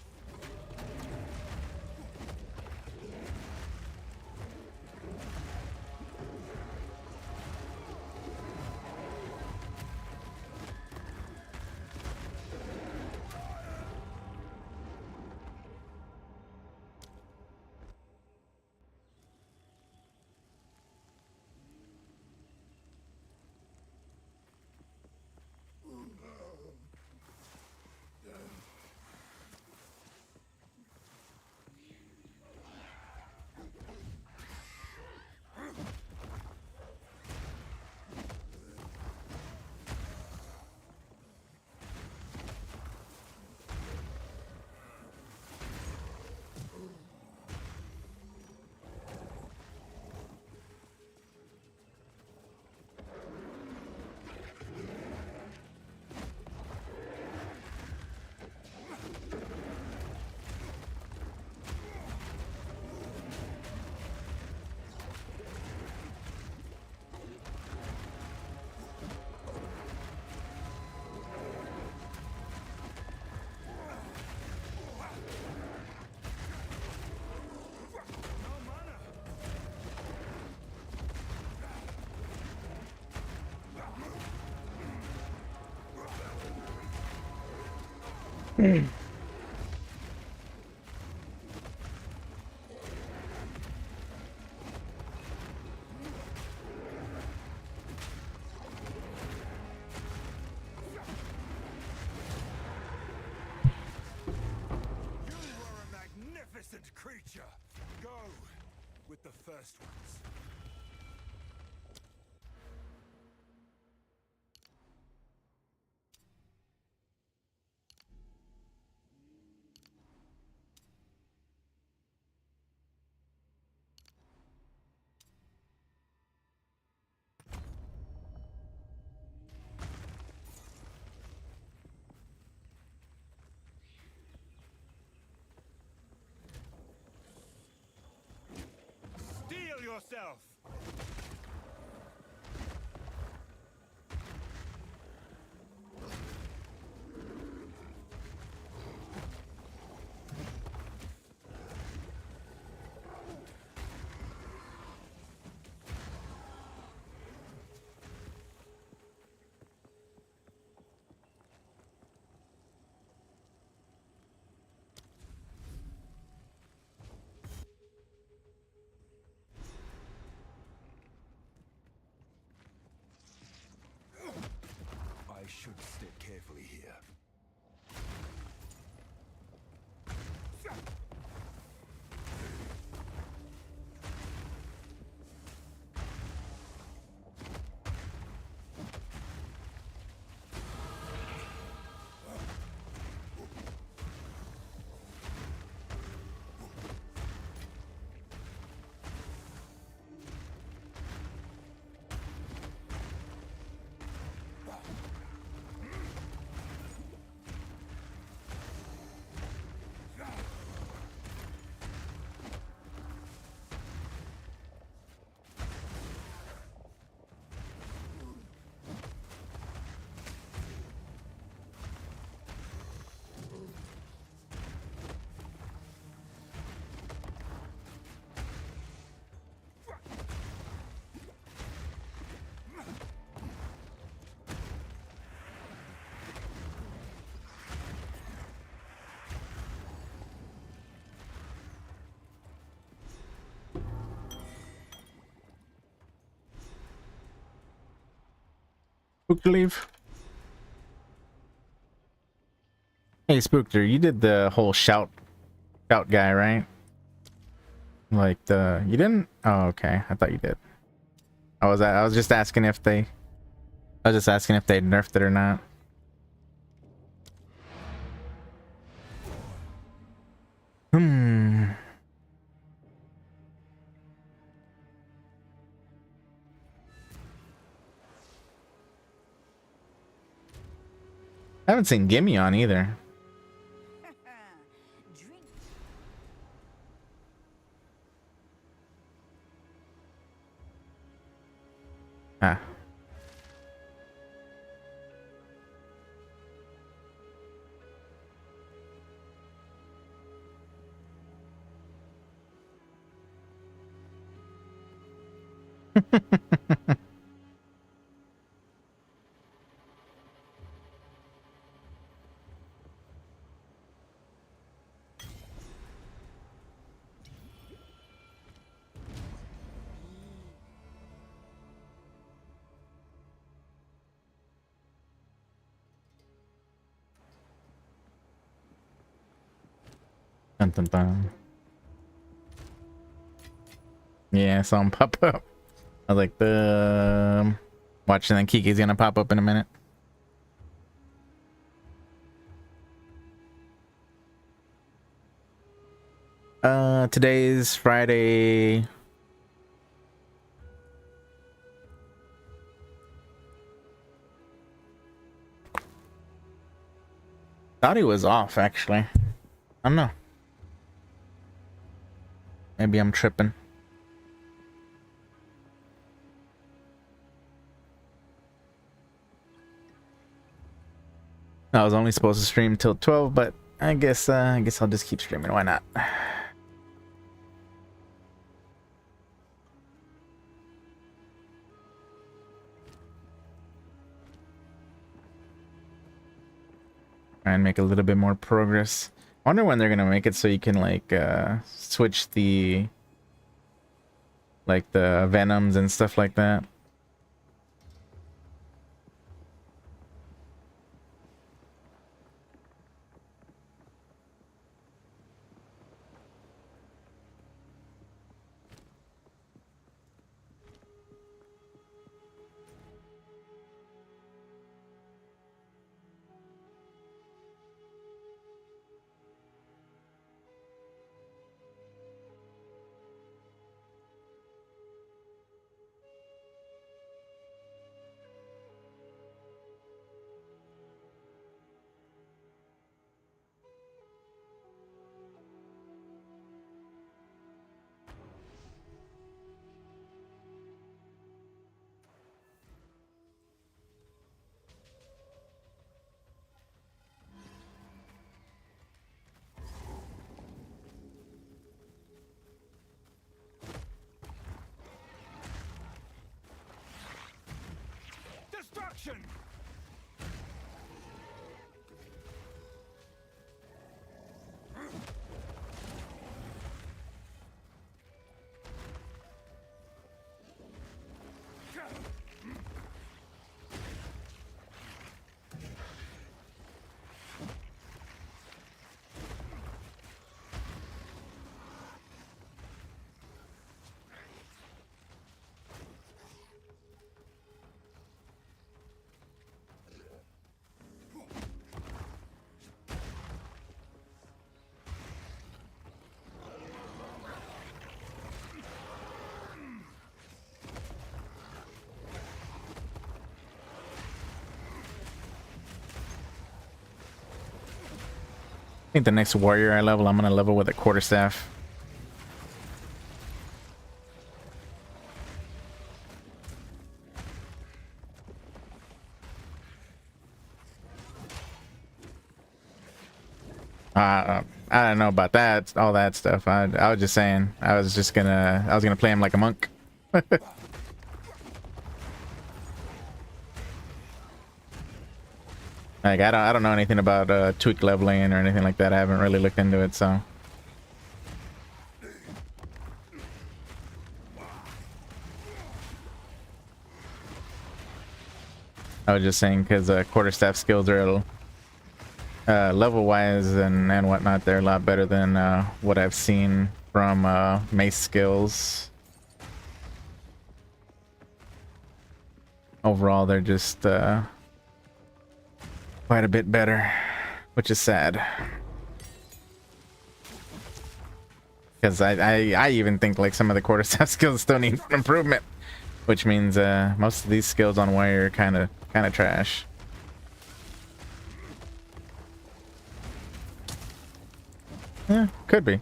No mana! You are a magnificent creature! Go with the first ones. Steel yourself! Spookter leave. Hey Spookter, you did the whole shout guy, right? Like the you didn't? Oh, okay. I thought you did. I was just asking if they nerfed it or not. Hmm. I haven't seen Gimme on either. Drink. Ah. Dun, dun, dun. Yeah, I saw him pop up. I was like, the watching then Kiki's gonna pop up in a minute. Today's Friday. Thought he was off actually. I don't know. Maybe I'm tripping. I was only supposed to stream till 12, but I guess I'll just keep streaming. Why not? Try and make a little bit more progress. I wonder when they're gonna make it so you can like switch the venoms and stuff like that. Destruction! I think the next warrior I level, I'm gonna level with a quarterstaff. I don't know about that, all that stuff. I was just saying, I was gonna play him like a monk. Like I don't know anything about tweak leveling or anything like that. I haven't really looked into it, so. I was just saying because quarterstaff skills are level wise and whatnot, they're a lot better than what I've seen from mace skills. Overall, they're just quite a bit better, which is sad. Because I even think like some of the quarterstaff skills still need improvement, which means most of these skills on wire are kind of trash. Yeah, could be.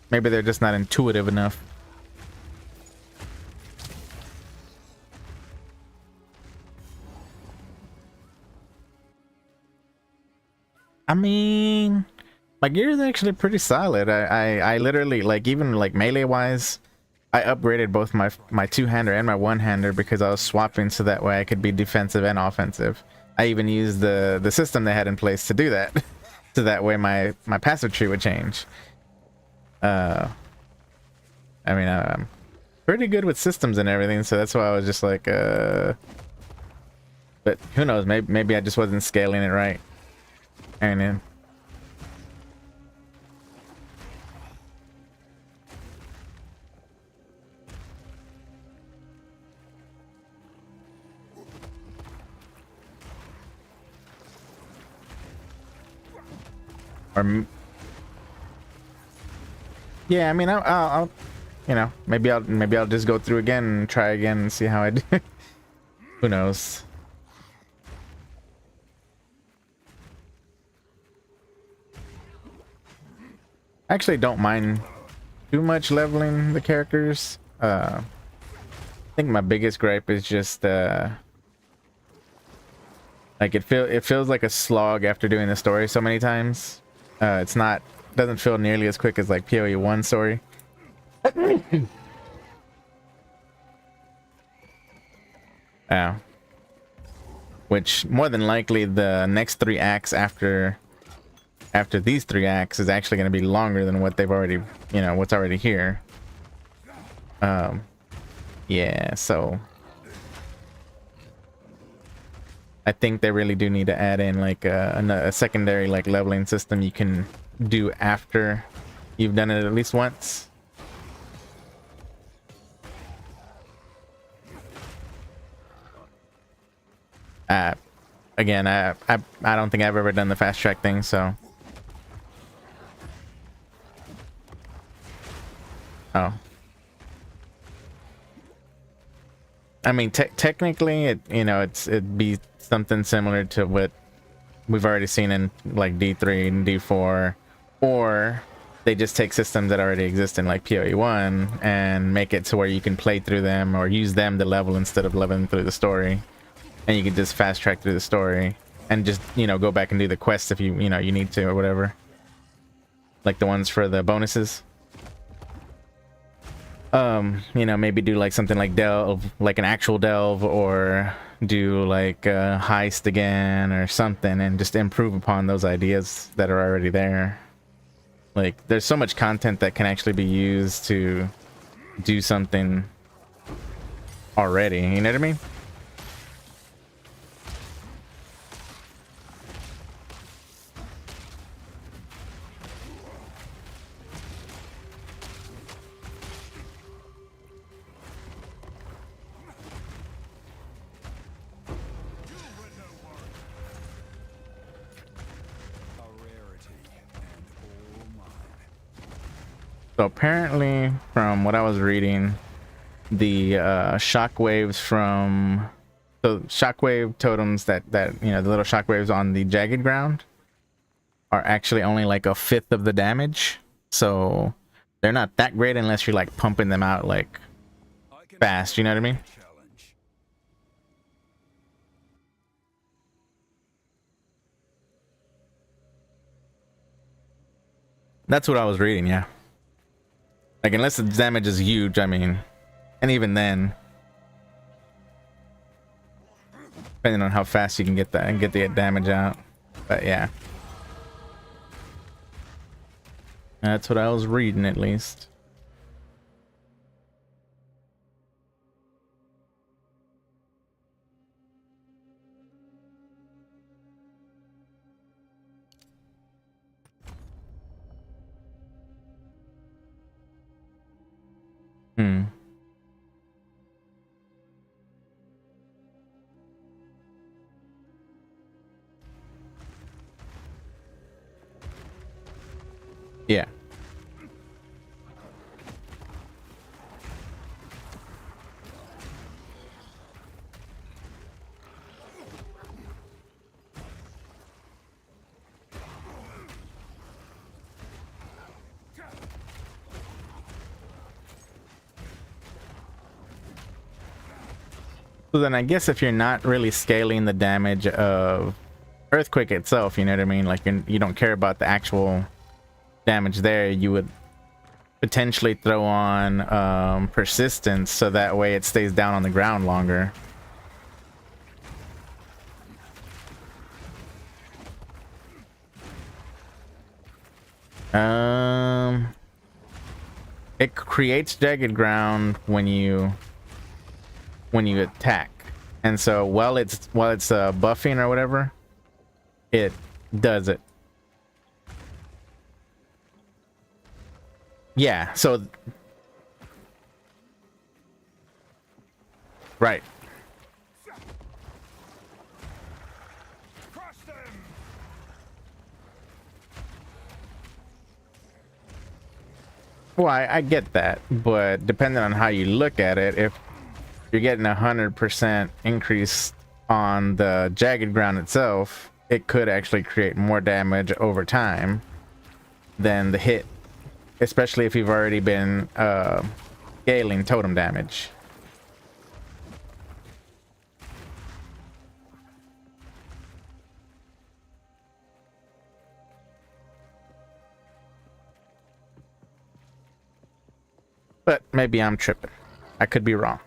Maybe they're just not intuitive enough. I mean, my gear is actually pretty solid. I literally, like, even like melee wise, I upgraded both my two-hander and my one-hander because I was swapping so that way I could be defensive and offensive. I even used the system they had in place to do that. So that way my passive tree would change. I mean, I'm pretty good with systems and everything, so that's why I was just like, but who knows, maybe I just wasn't scaling it right. And then yeah, I mean, I'll you know, maybe I'll just go through again and try again and see how I do. Who knows? I actually don't mind too much leveling the characters. I think my biggest gripe is just like it feels like a slog after doing the story so many times. Doesn't feel nearly as quick as like PoE 1 story. Which more than likely the next 3 acts after these 3 acts is actually going to be longer than what they've already, you know, what's already here. Yeah, so I think they really do need to add in like a secondary like leveling system you can do after you've done it at least once. Again, I don't think I've ever done the fast track thing, so. Oh. I mean, technically, it'd be something similar to what we've already seen in like D3 and D4, or they just take systems that already exist in like PoE 1 and make it to where you can play through them or use them to level instead of leveling through the story, and you can just fast track through the story and just, you know, go back and do the quests if you need to or whatever, like the ones for the bonuses. You know, maybe do like something like delve, like an actual delve, or do like a heist again or something, and just improve upon those ideas that are already there. Like, there's so much content that can actually be used to do something already, you know what I mean? So apparently, from what I was reading, the shockwaves from the shockwave totems that you know, the little shockwaves on the jagged ground are actually only like 1/5 of the damage. So they're not that great unless you're like pumping them out like fast, you know what I mean? That's what I was reading, yeah. Like, unless the damage is huge, I mean, and even then, depending on how fast you can get that and get the damage out. But yeah, that's what I was reading, at least. Yeah. So then I guess if you're not really scaling the damage of Earthquake itself, you know what I mean? Like you don't care about the actual damage there, you would potentially throw on Persistence so that way it stays down on the ground longer. It creates jagged ground when you attack, and so while it's buffing or whatever, it does it. Yeah, so right. Crush them! Well, I get that, but depending on how you look at it, if you're getting 100% increase on the jagged ground itself, it could actually create more damage over time than the hit, especially if you've already been scaling totem damage. But maybe I'm tripping. I could be wrong.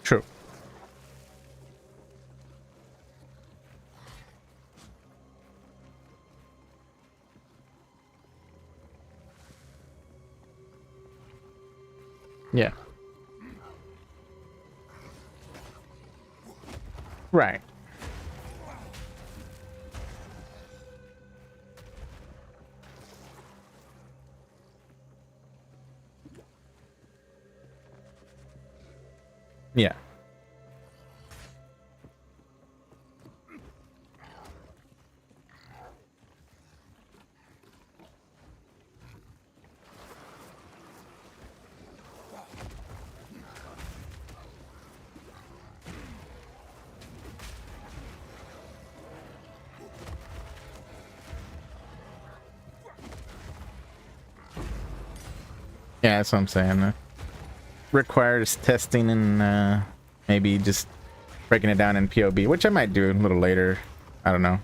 True. Yeah. Right. Yeah. Yeah, that's what I'm saying. Requires testing and maybe just breaking it down in POB, which I might do a little later. I don't know.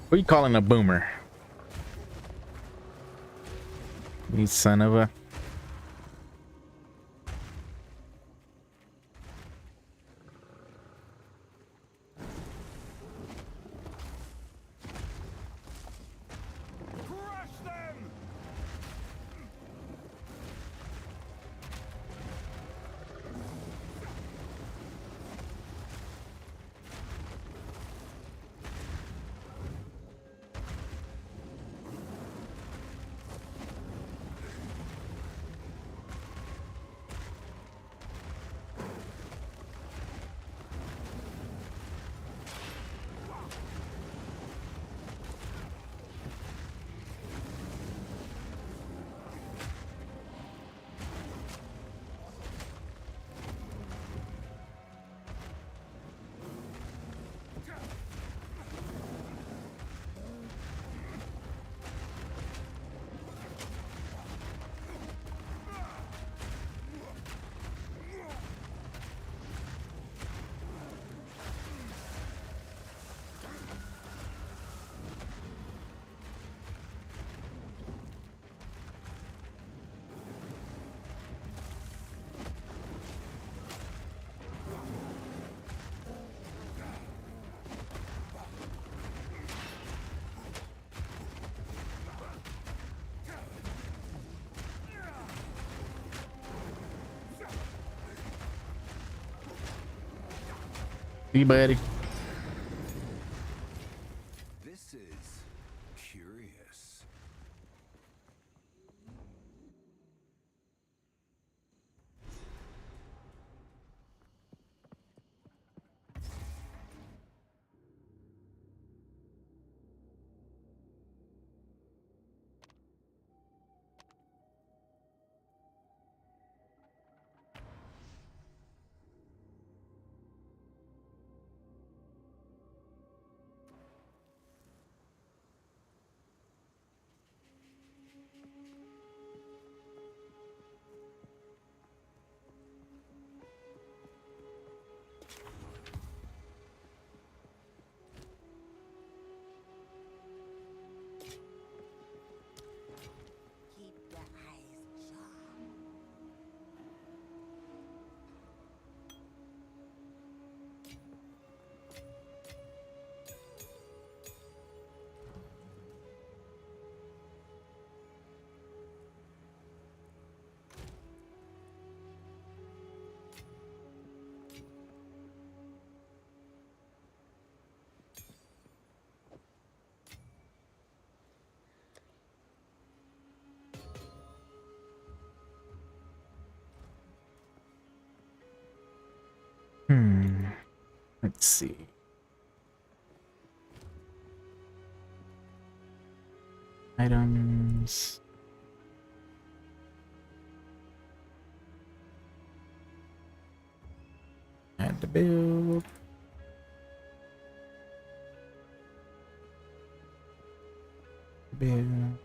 What are you calling a boomer? You son of a... Crush them! See you, buddy. This is curious. Keep your eyes sharp. Let's see. Items. Add to build. Build.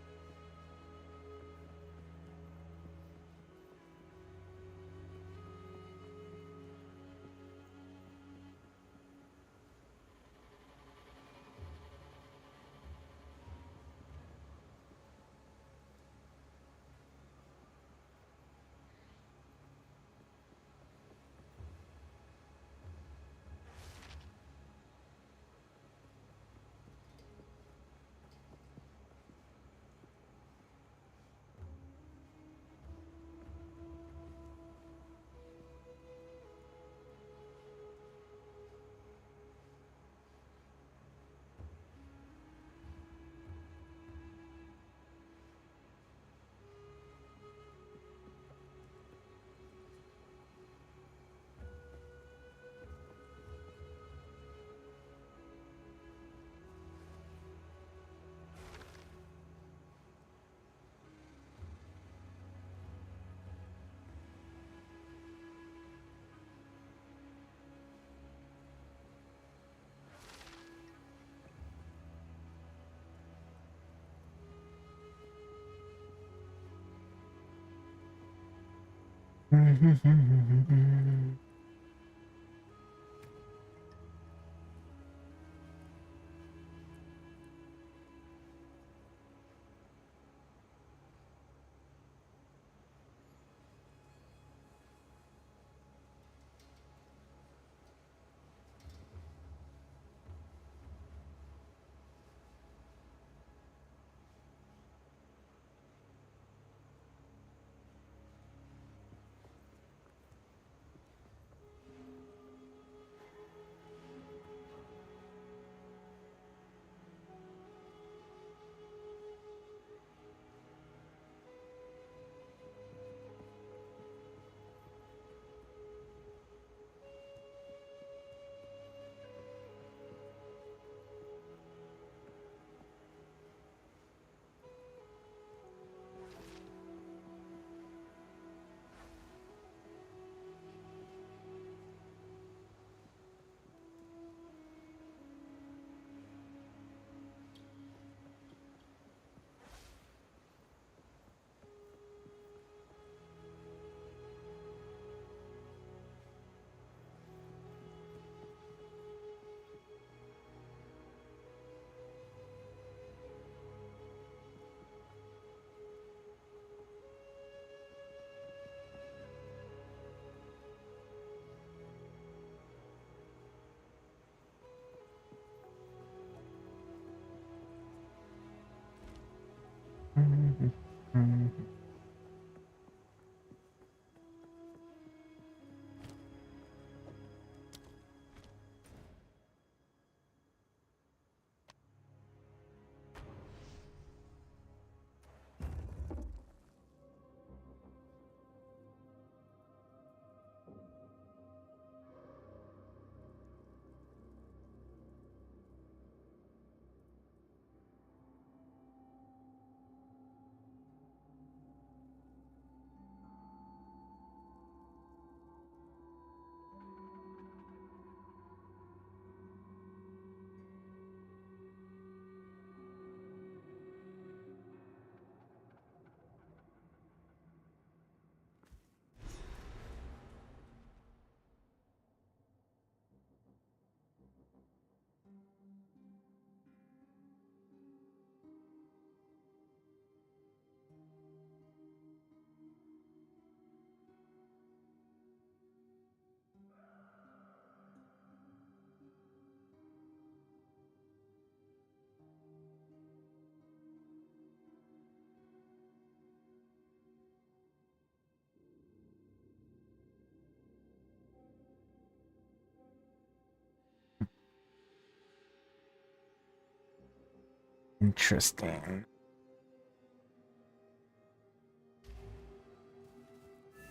Interesting.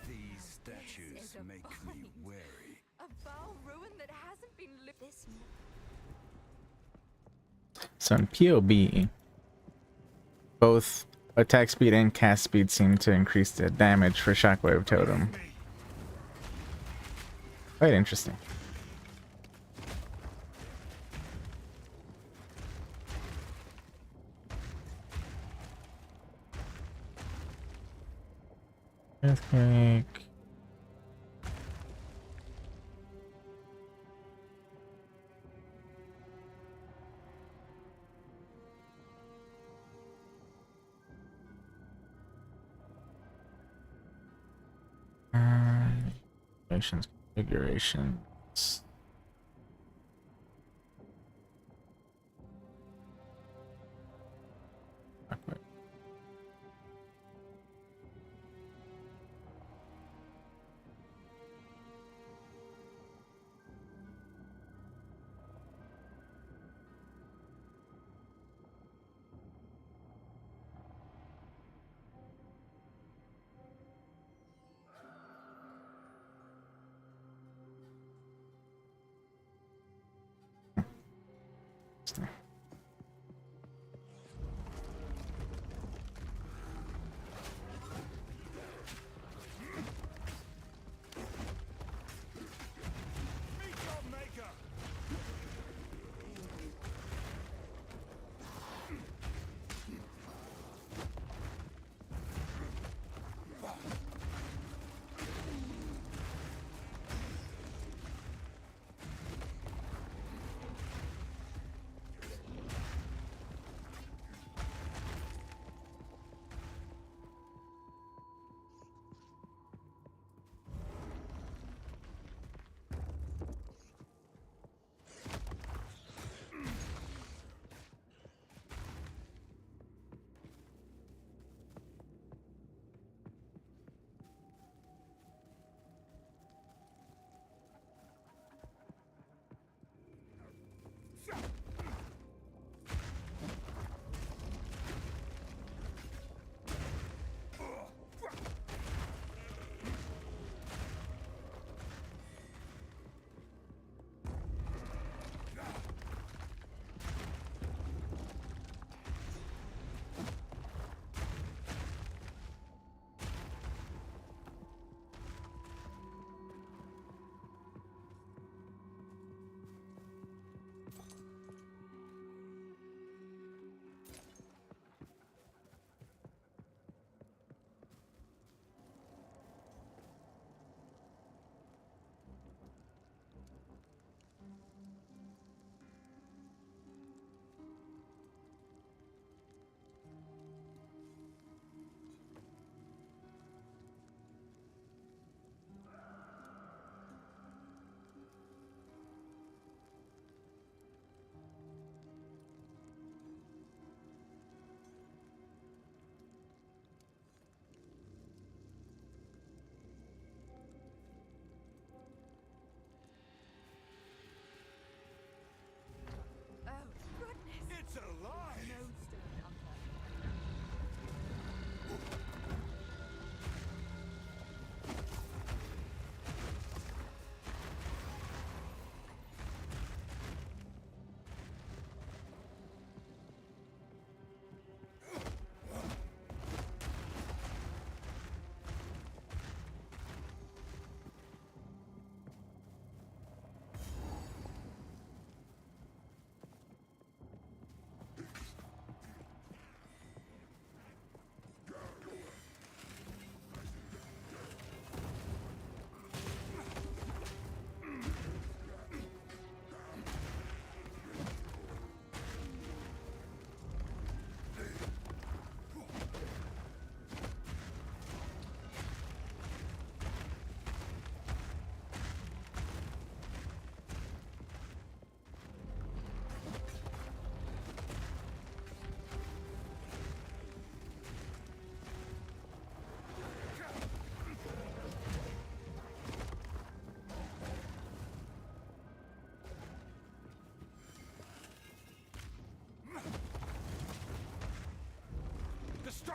These statues make me wary. A foul ruin that hasn't been lived. This So in POB, both attack speed and cast speed seem to increase the damage for Shockwave Totem. Quite interesting. Earthquake. Configurations. Shockwave.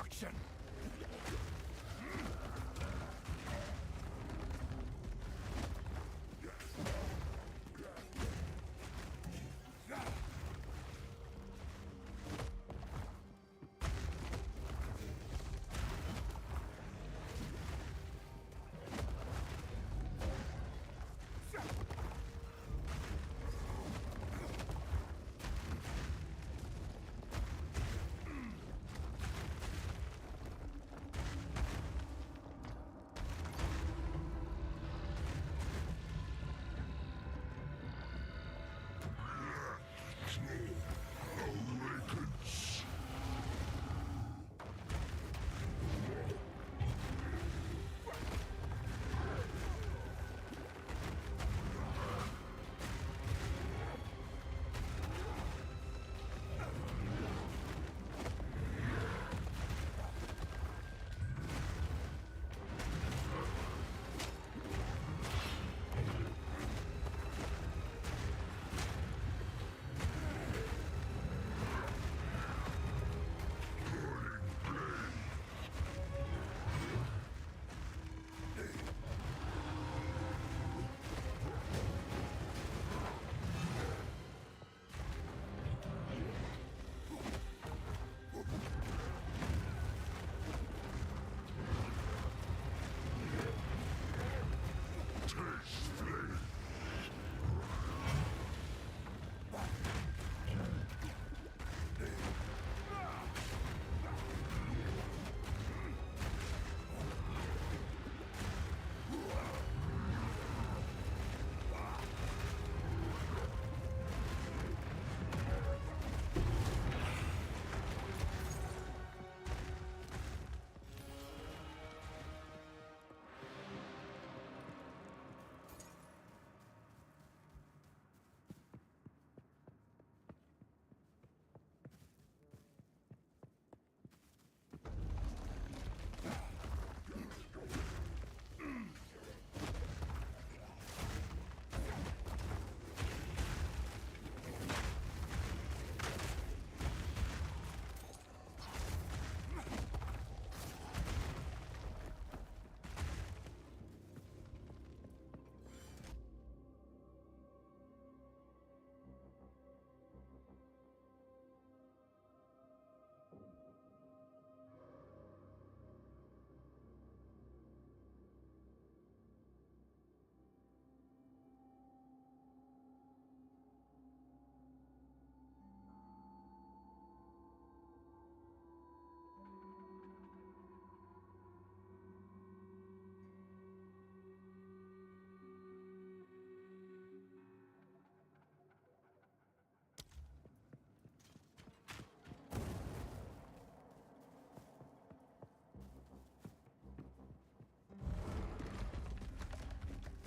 destruction!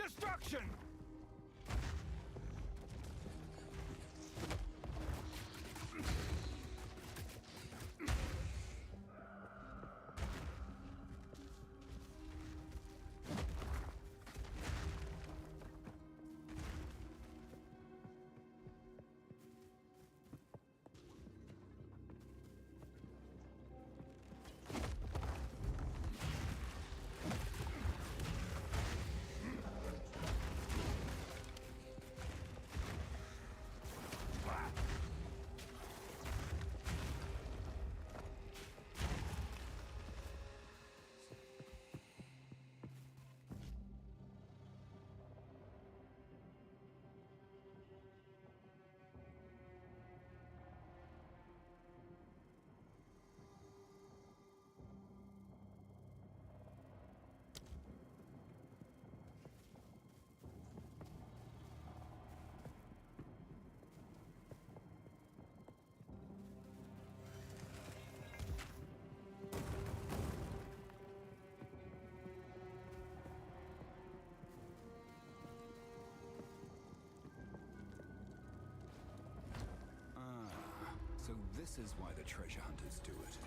Destruction! So this is why the treasure hunters do it.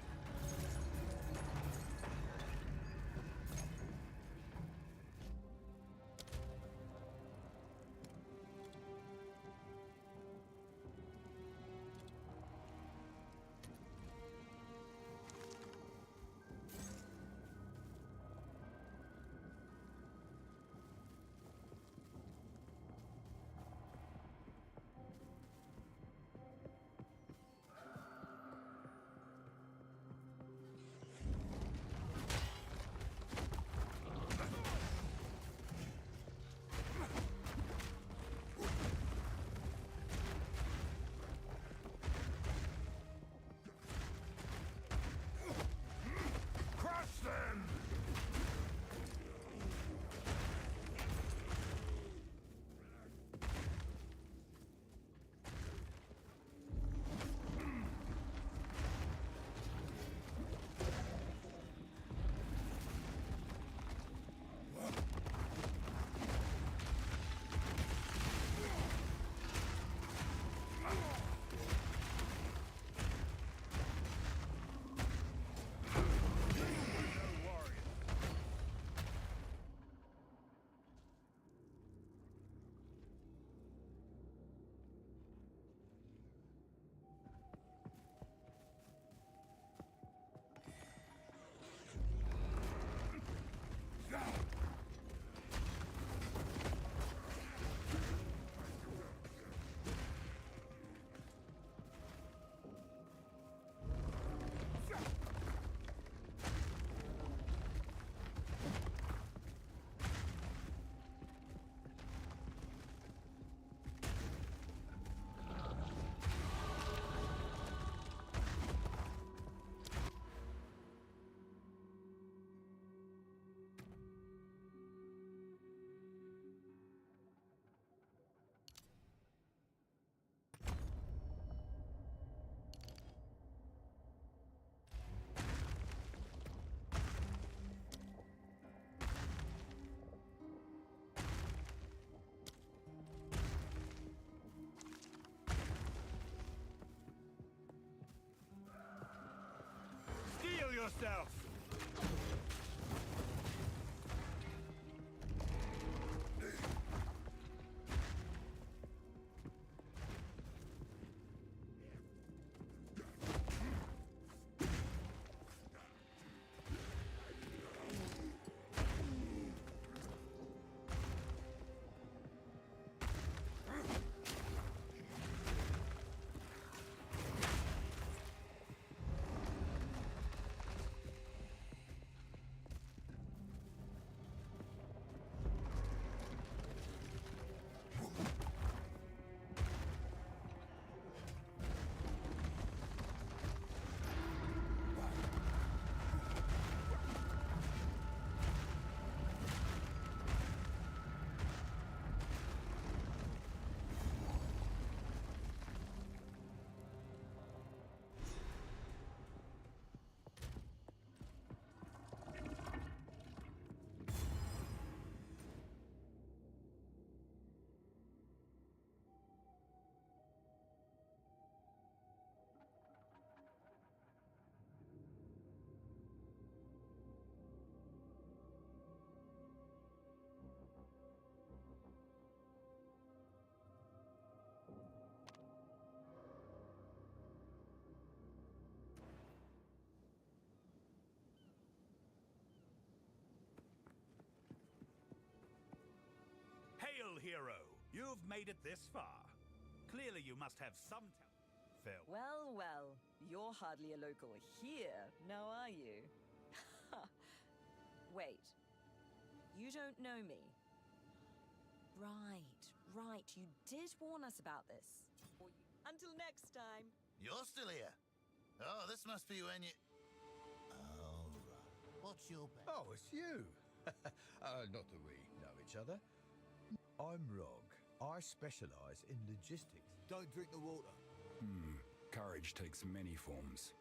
yourself! Hail, hero! You've made it this far. Clearly you must have some talent. Well, well, you're hardly a local here, now are you? Wait, you don't know me? Right, you did warn us about this. Until next time. You're still here? Oh, this must be when you... Oh, right. What's your... Oh, it's you. Not that we know each other. I'm Rog. I specialize in logistics. Don't drink the water. Courage takes many forms.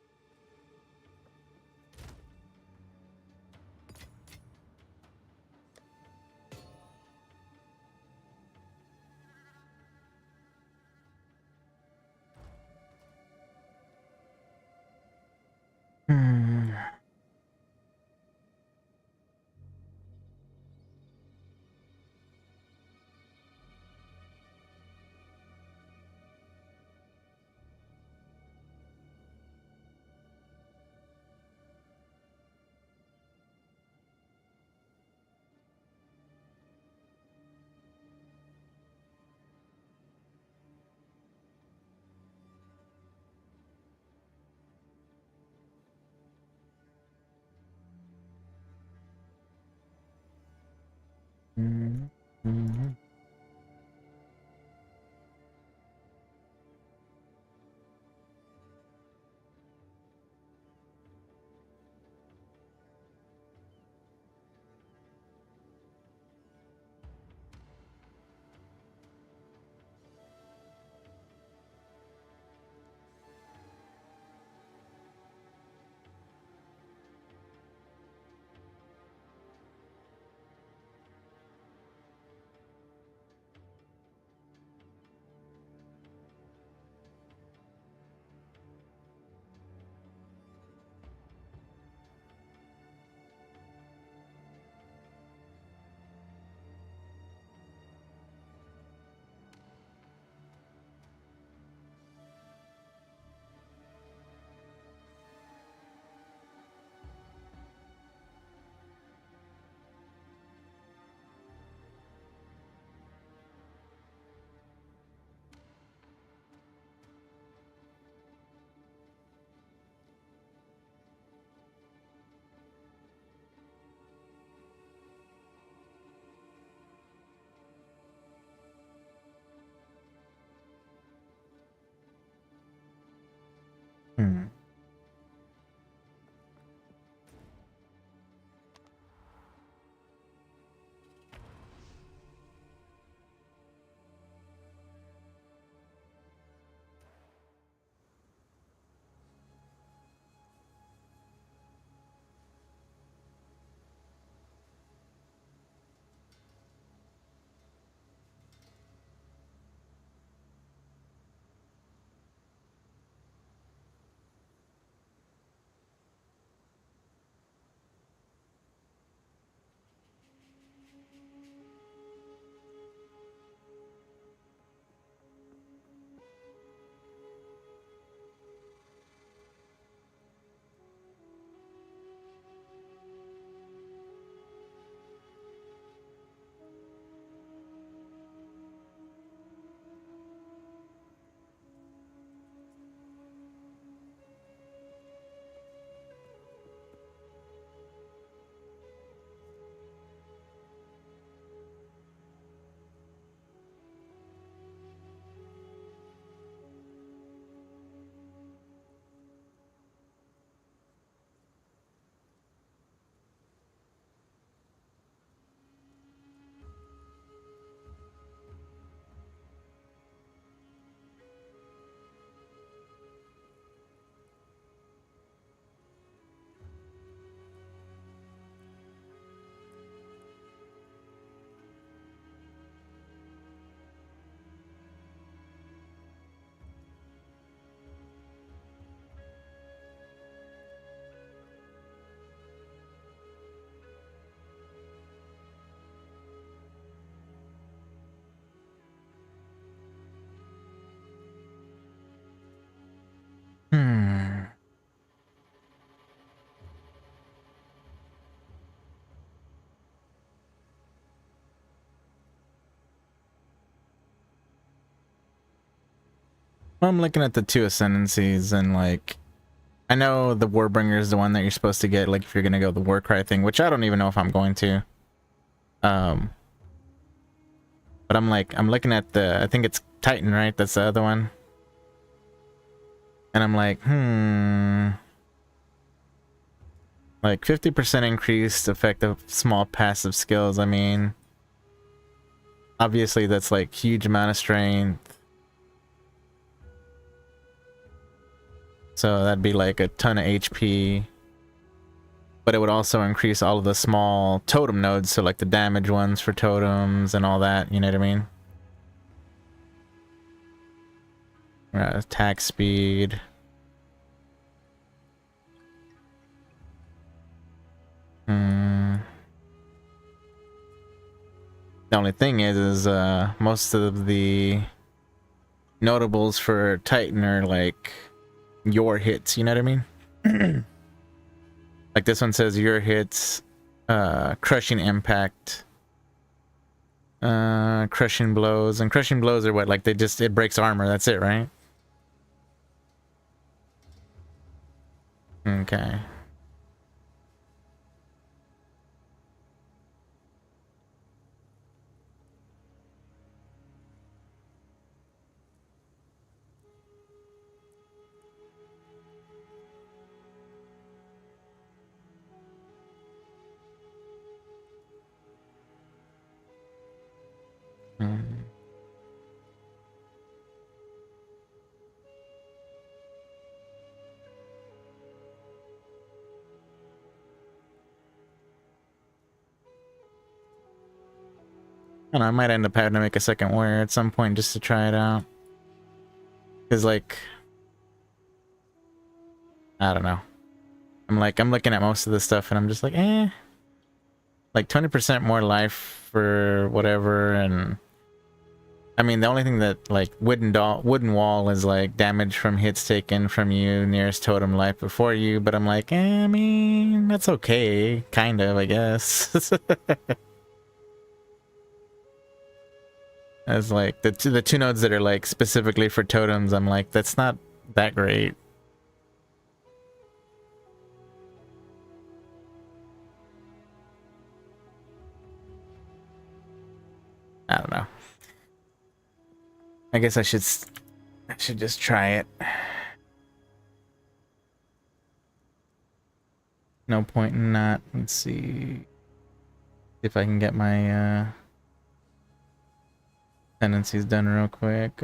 I'm looking at the 2 ascendancies, and like, I know the Warbringer is the one that you're supposed to get, like if you're gonna go the Warcry thing, which I don't even know if I'm going to. But I'm like, I'm looking at the, I think it's Titan, right? That's the other one. And I'm like, like 50% increased effect of small passive skills. I mean, obviously that's like huge amount of strength. So that'd be like a ton of HP. But it would also increase all of the small totem nodes, so like the damage ones for totems and all that, you know what I mean? Attack speed. The only thing is most of the notables for Titan are like your hits, you know what I mean? Like this one says your hits, crushing impact, crushing blows, and crushing blows are what, like they just, it breaks armor, that's it, right? Okay. I don't know, I might end up having to make a second warrior at some point just to try it out. Because, like, I don't know. I'm looking at most of this stuff and I'm just like, eh. Like 20% more life for whatever, and I mean, the only thing that, like, wooden wall is like damage from hits taken from you nearest totem life before you, but I'm like, I mean, that's okay, kind of, I guess. As like the two nodes that are like specifically for totems, I'm like, that's not that great. I don't know. I guess I should just try it. No point in not. Let's see if I can get my tendencies done real quick.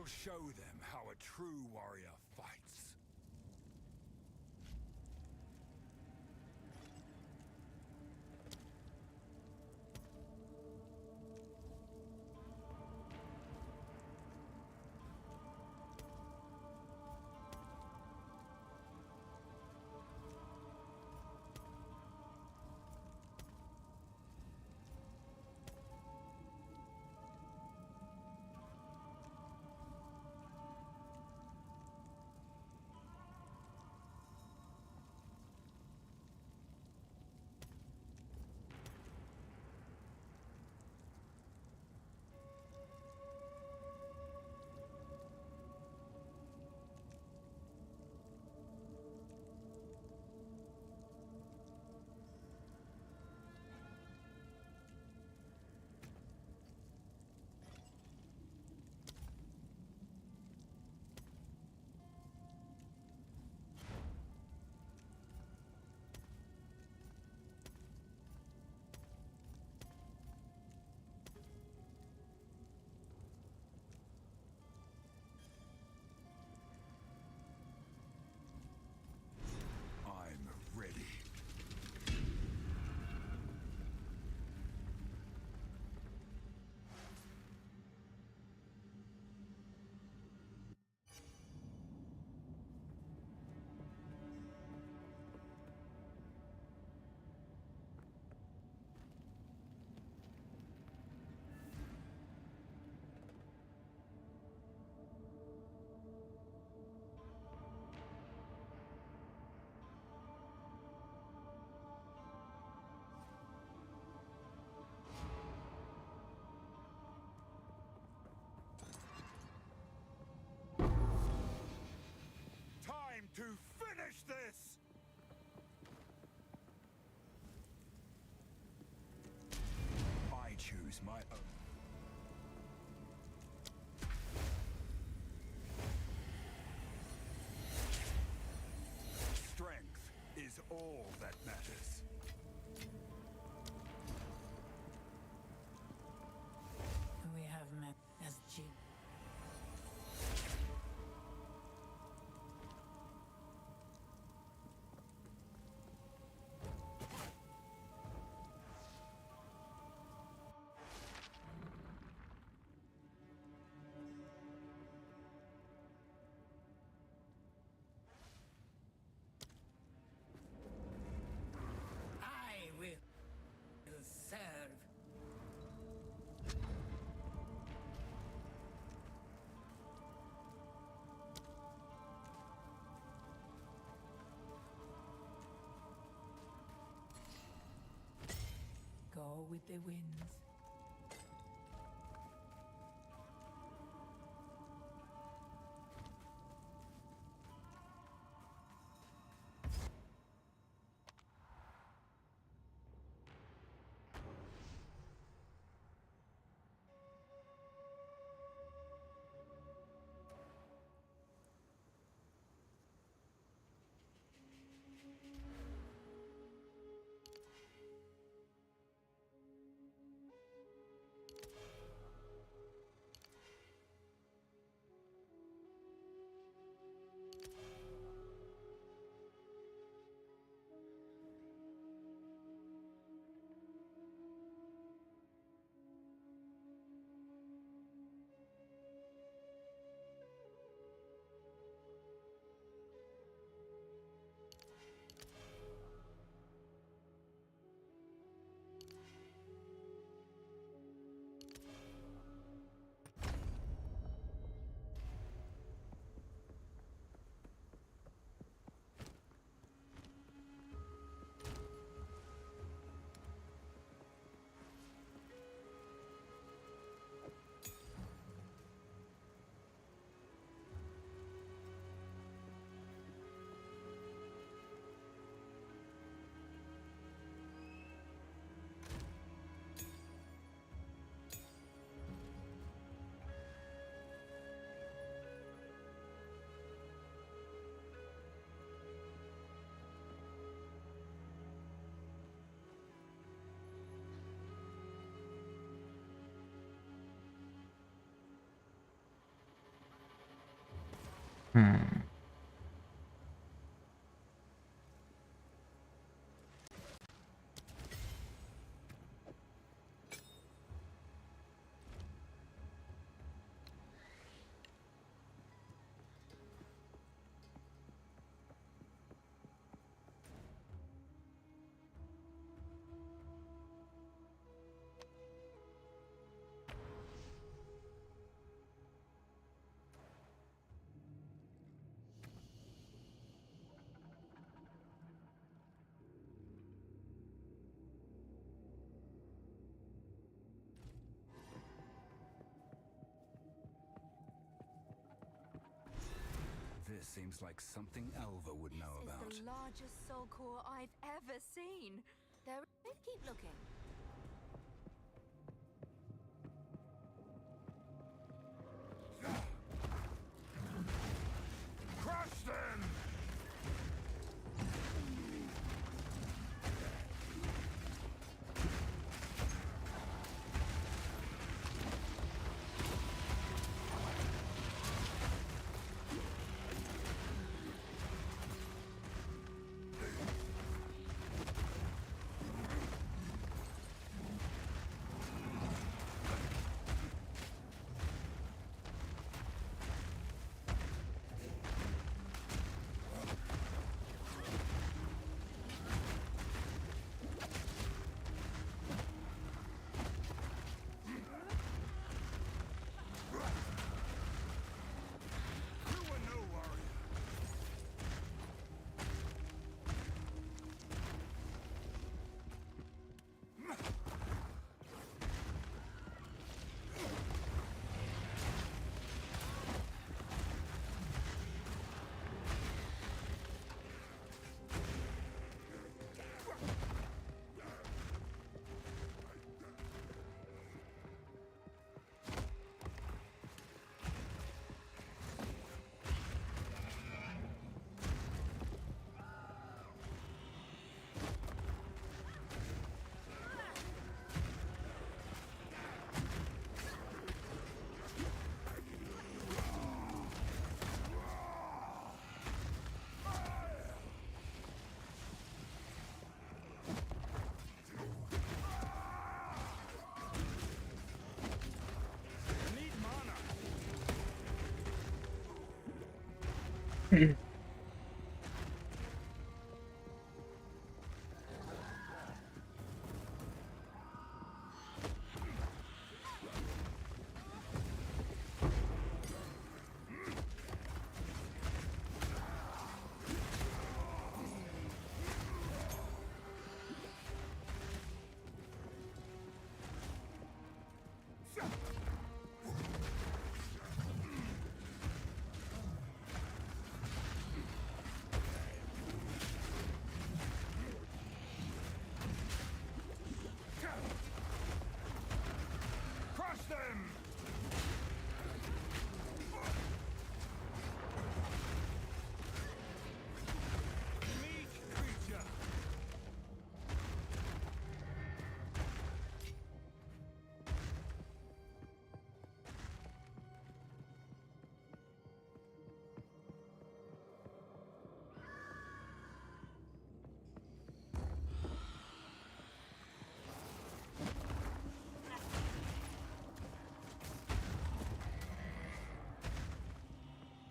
will show them how a true warrior fights. I'm ready. Time to finish this! I choose my own. Strength is all that matters. We have met as Jin. I will serve. Go with the winds. Hmm. This seems like something Alva would know about. This is the largest soul core I've ever seen. Keep looking. Crush them!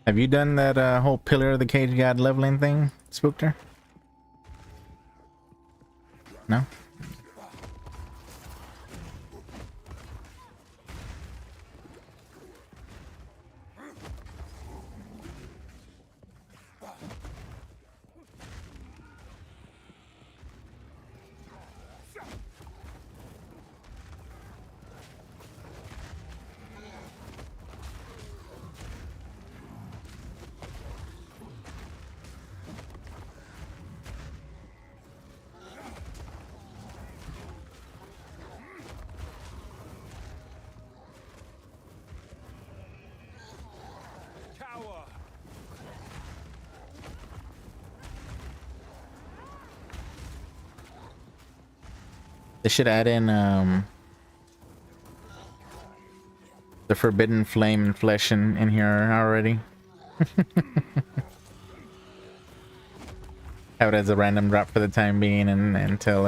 Have you done that whole Pillar of the Cage God leveling thing, Spookter? No? They should add in the Forbidden Flame and Flesh in here already. Have it as a random drop for the time being, and until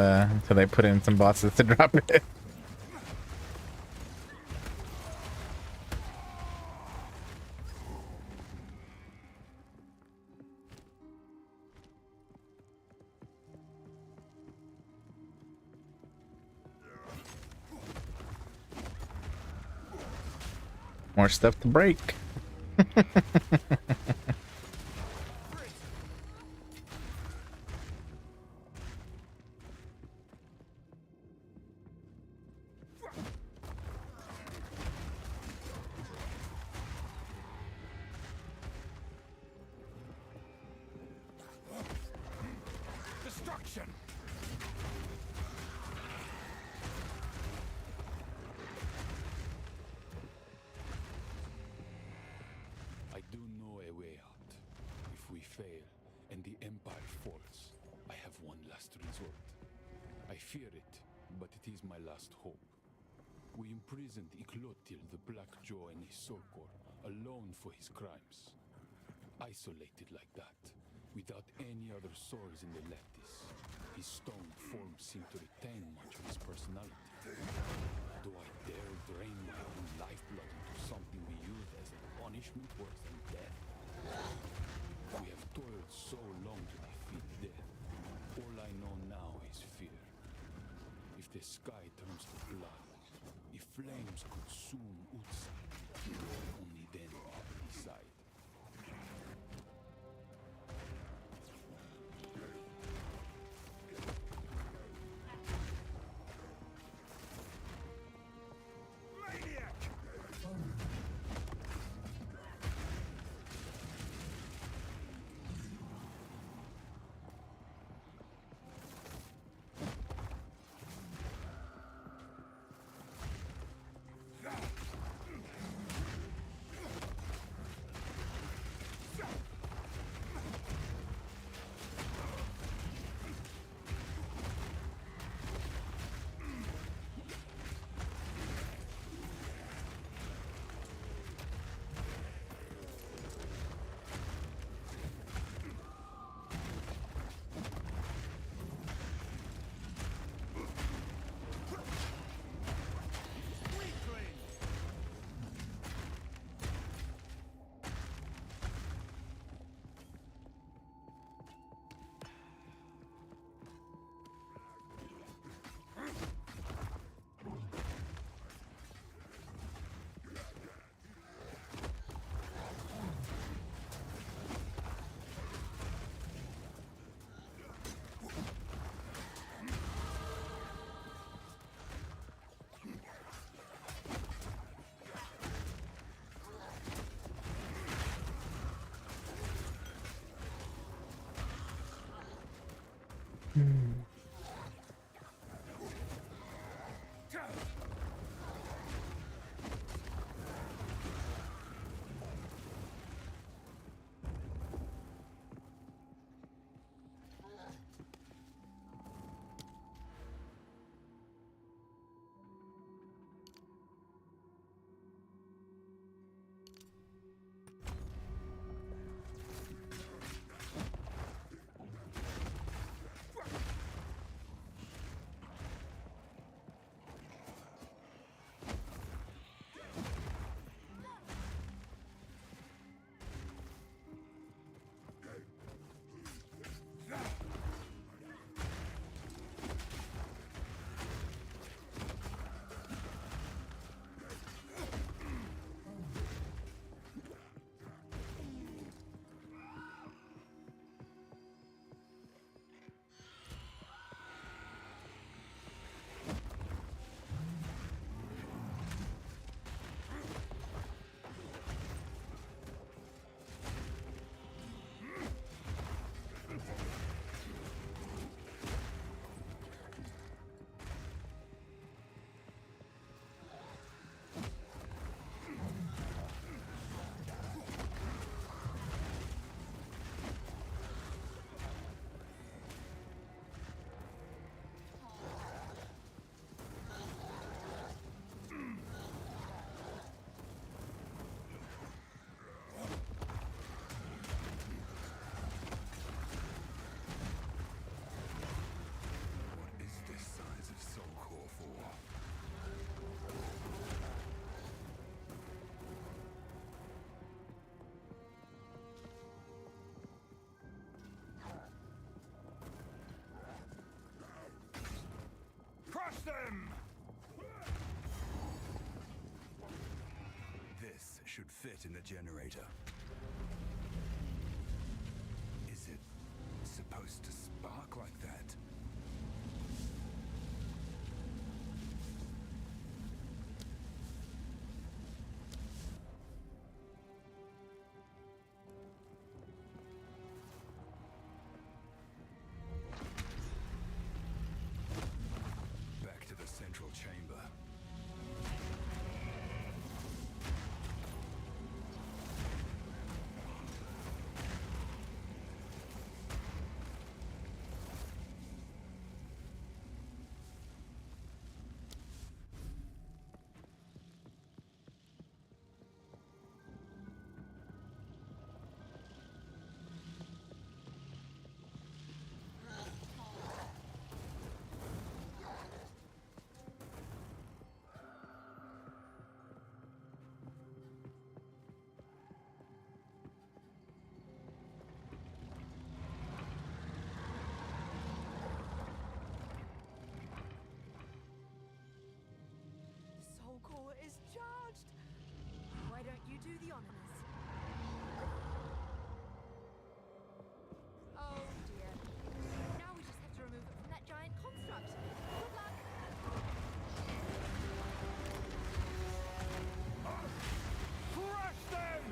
they put in some bosses to drop it. More stuff to break. Destruction! I do know a way out. If we fail and the Empire falls, I have one last resort. I fear it, but it is my last hope. We imprisoned Iklotil the Black Jaw in a Sorkor, alone for his crimes. Isolated like that, without any other souls in the Leptis, his stone form seemed to retain much of his personality. Do I dare drain my own lifeblood into something we use as a punishment worse than death? We have toiled so long to defeat death. All I know now is fear. If the sky turns to blood, if flames consume Utsa, only then will I decide. should fit in the generator. Is it supposed to spark like that? Back to the central chamber. Soul core is charged. Why don't you do the honors? Oh dear. Now we just have to remove it from that giant construct. Good luck. Crush them!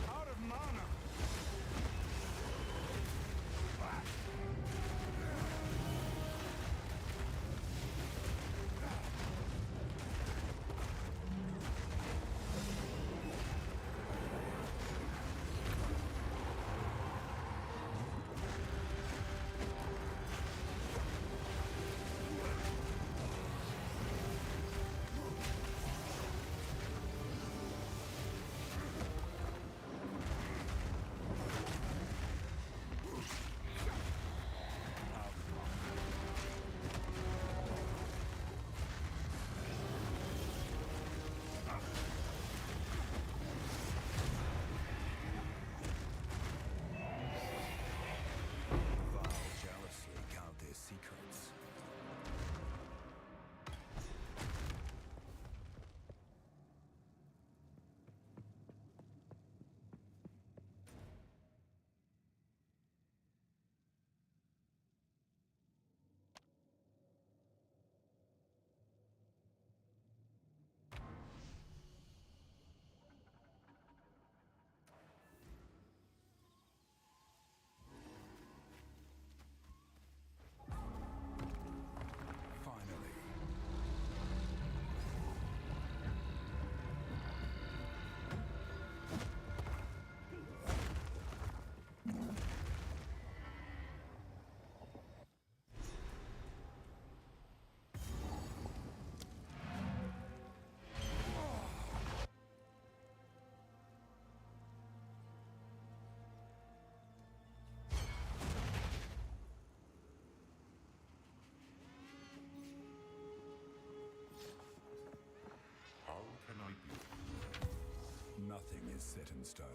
Out of mana! Val jealously count their secrets. Finally. How can I be? Nothing is set in stone.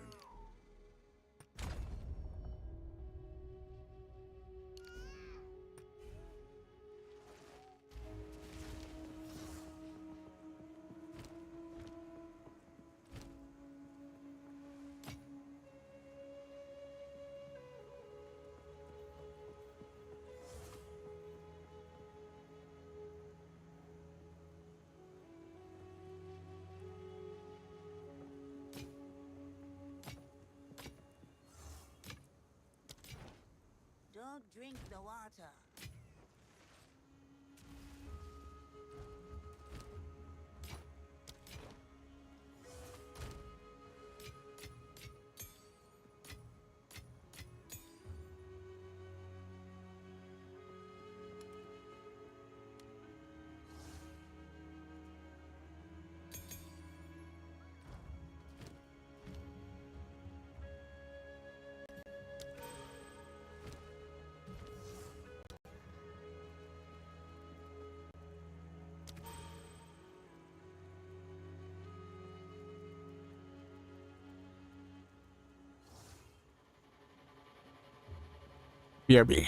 Don't drink the water. BRB.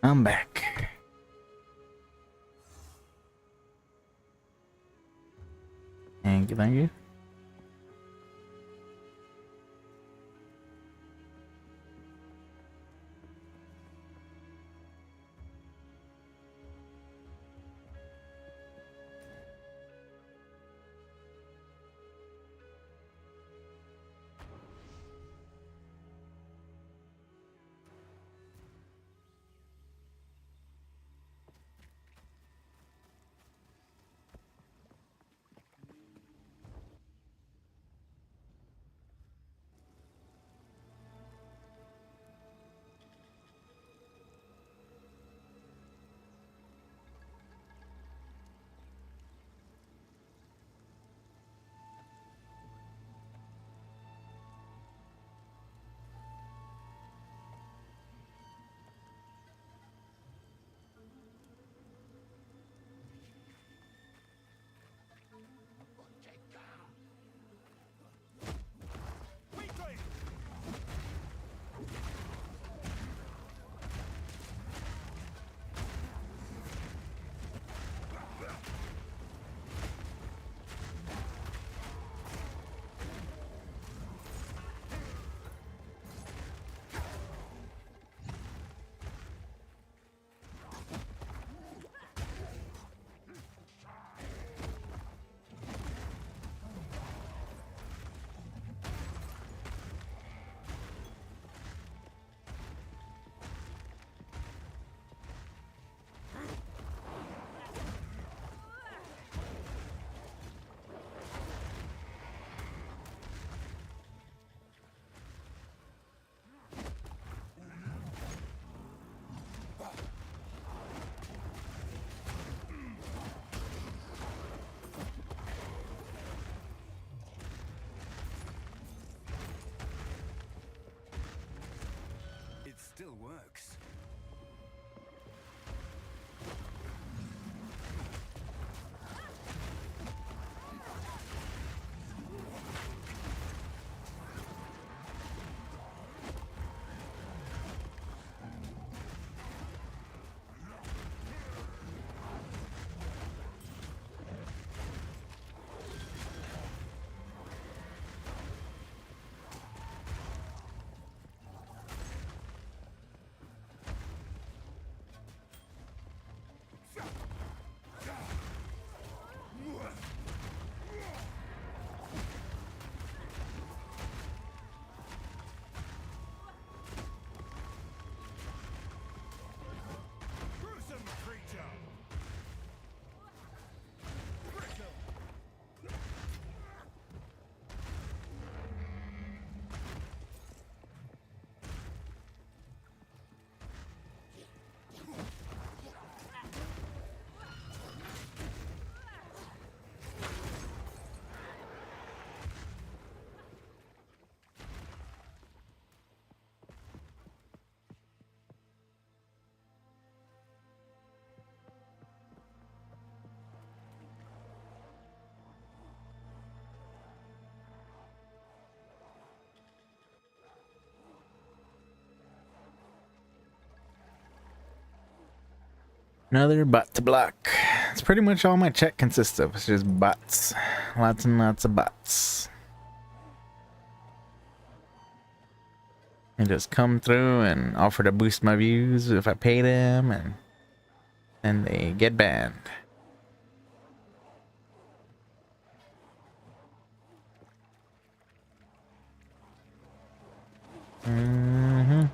I'm back. Thank you, thank you. It still works. Another bot to block. It's pretty much all my check consists of. It's just bots. Lots and lots of bots. And just come through and offer to boost my views if I pay them, and then they get banned. Mm-hmm.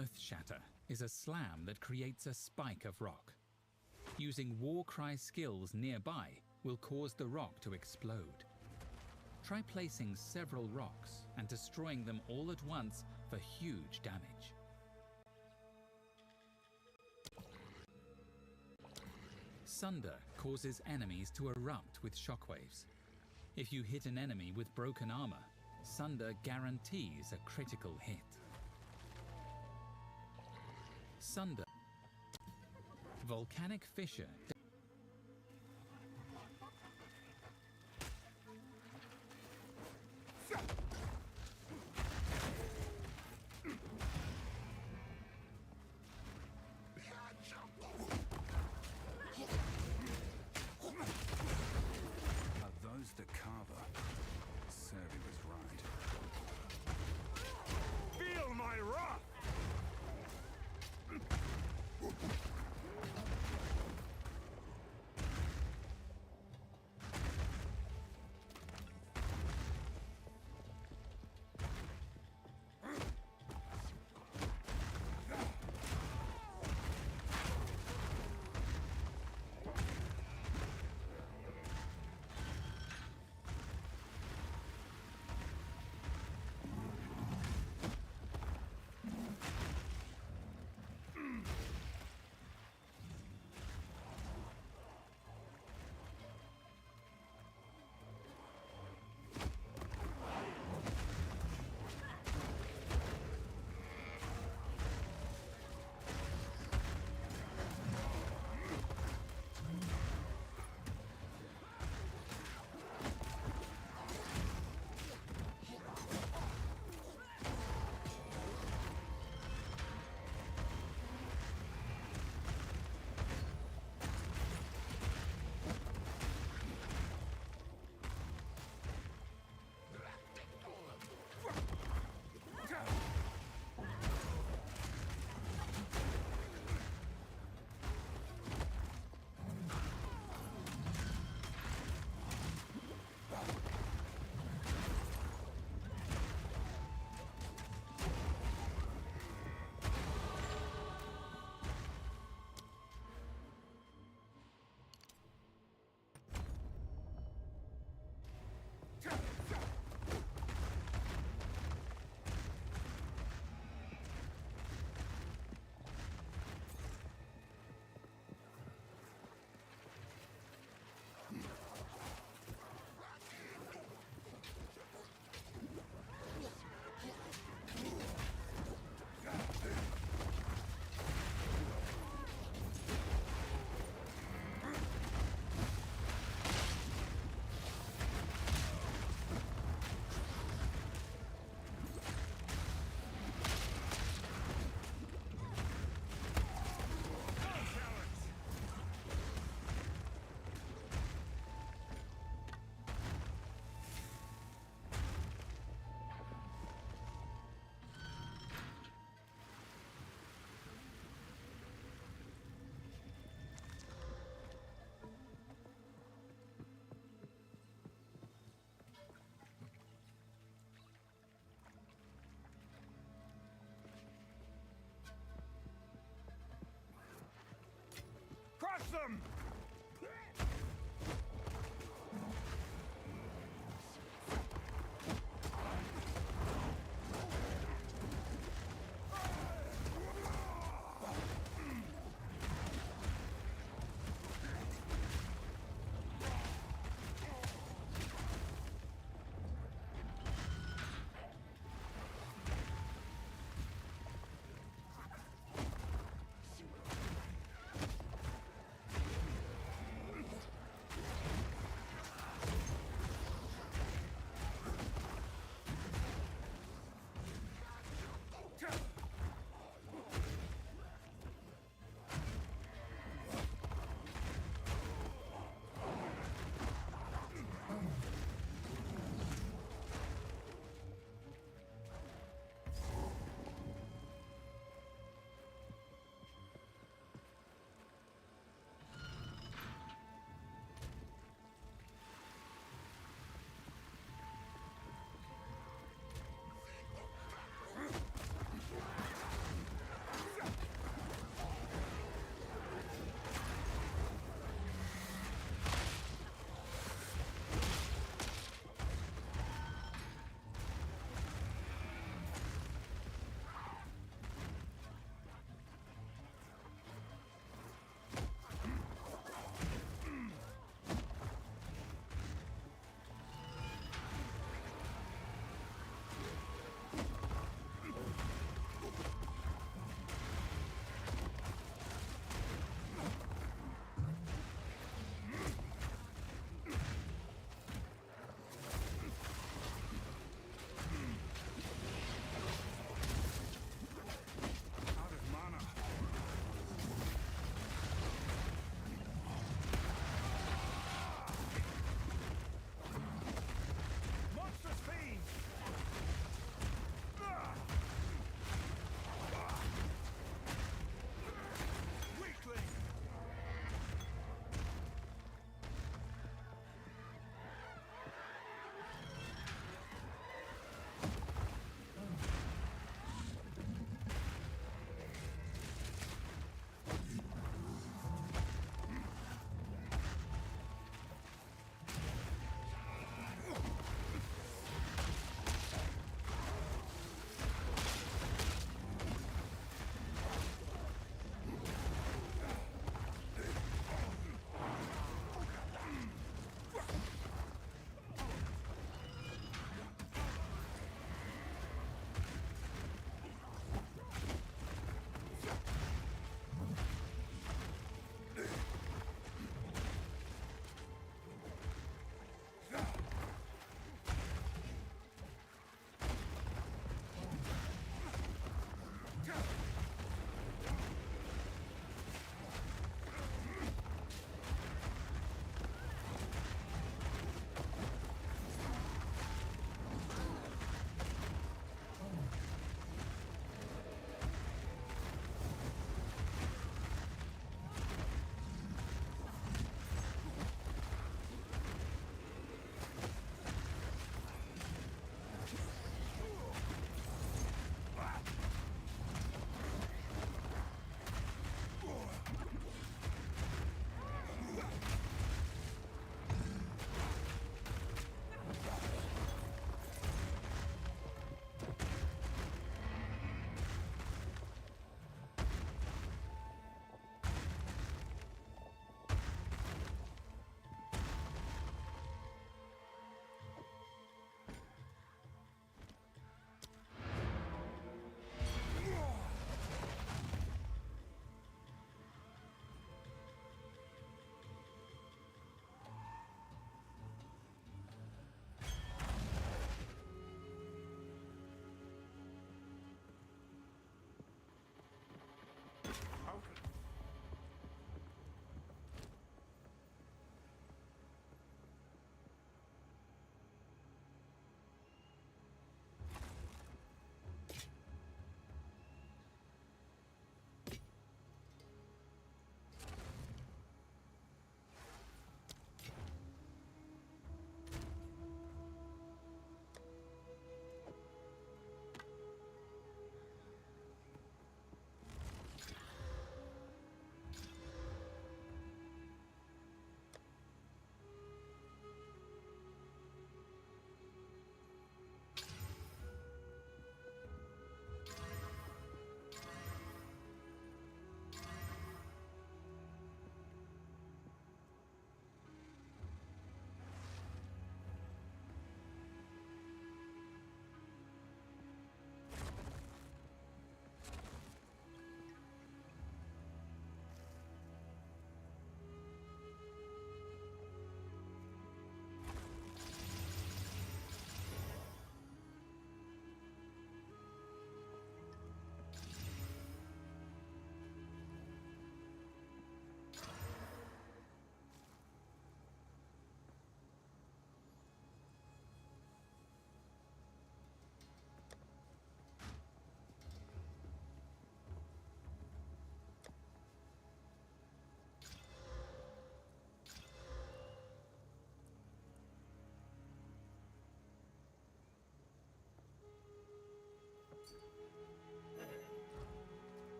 Earth Shatter is a slam that creates a spike of rock. Using Warcry skills nearby will cause the rock to explode. Try placing several rocks and destroying them all at once for huge damage. Sunder causes enemies to erupt with shockwaves. If you hit an enemy with broken armor, Sunder guarantees a critical hit. Sunder. Volcanic Fissure. Are those the carver? Servi was right. Feel my wrath!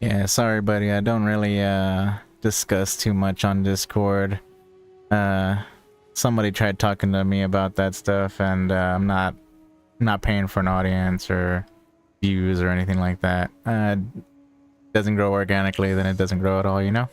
Yeah, sorry, buddy. I don't really discuss too much on Discord. Somebody tried talking to me about that stuff, and I'm not paying for an audience or views or anything like that. Doesn't grow organically, then it doesn't grow at all, you know?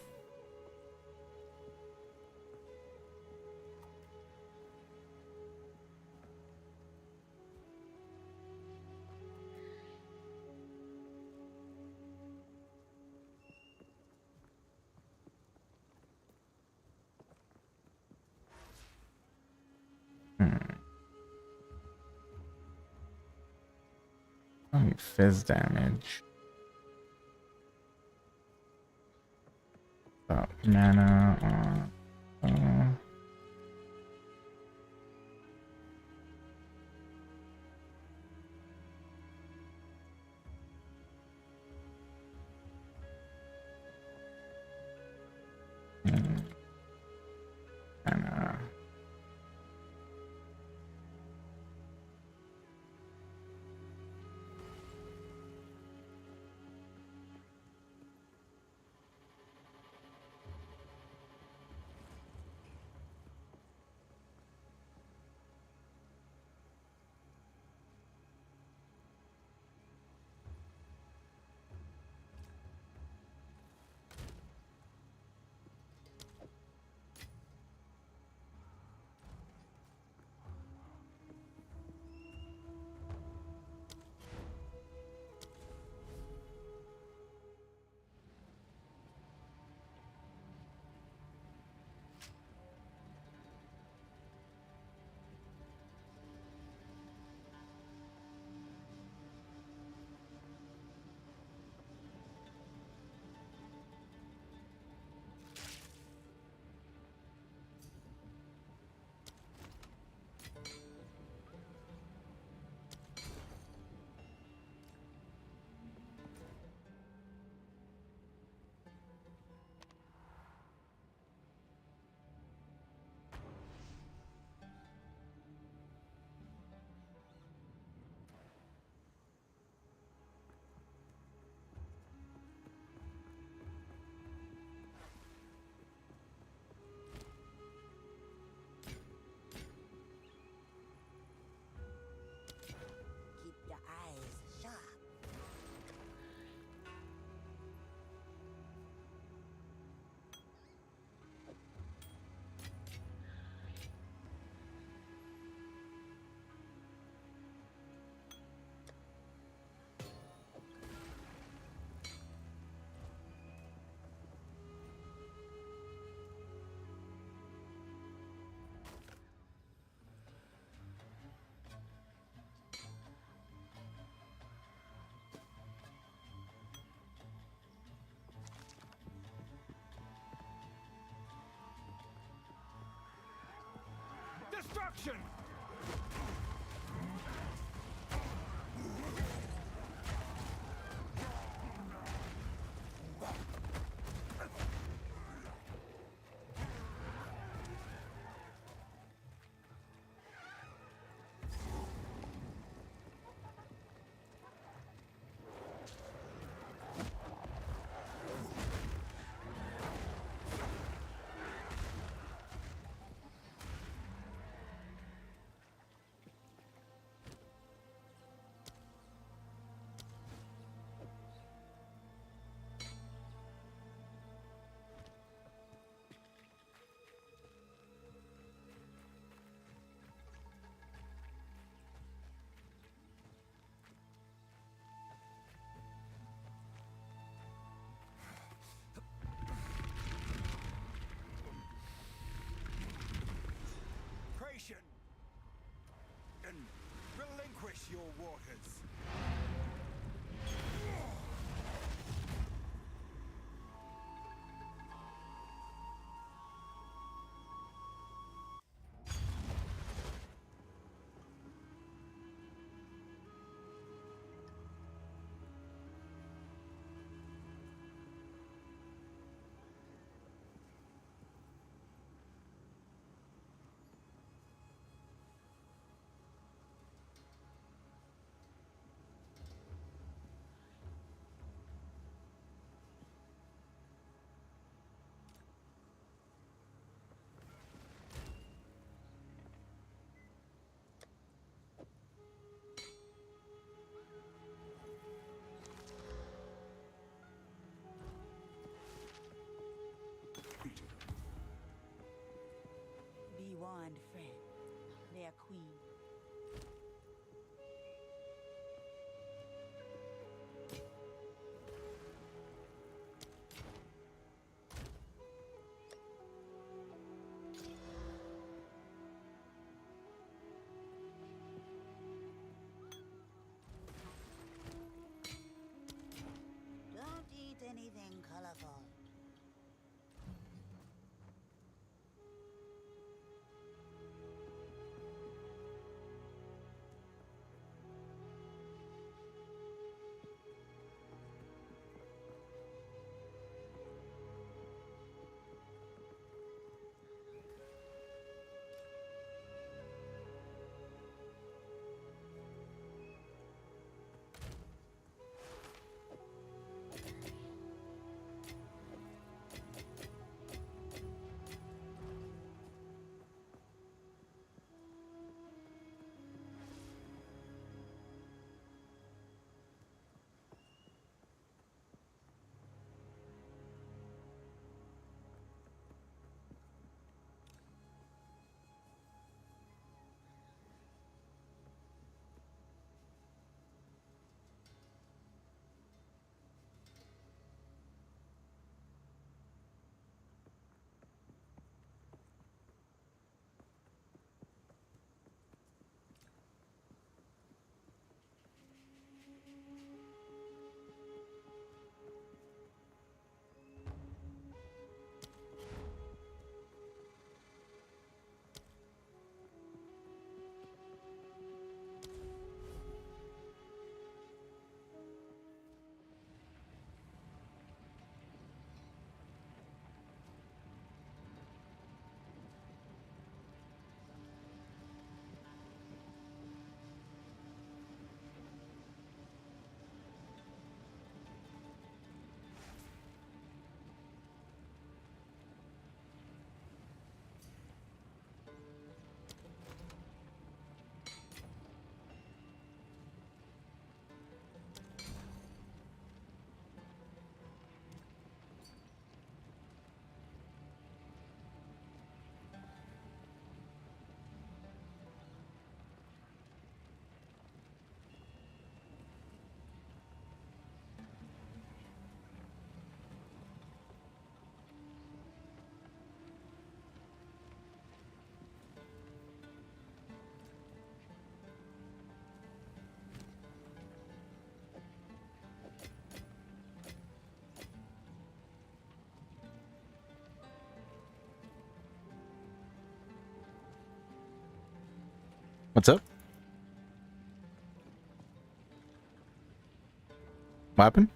Only fizz damage. Mana. Mana. Keep your eyes sharp. Destruction! their queen. Don't eat anything colorful. What's up? What happened?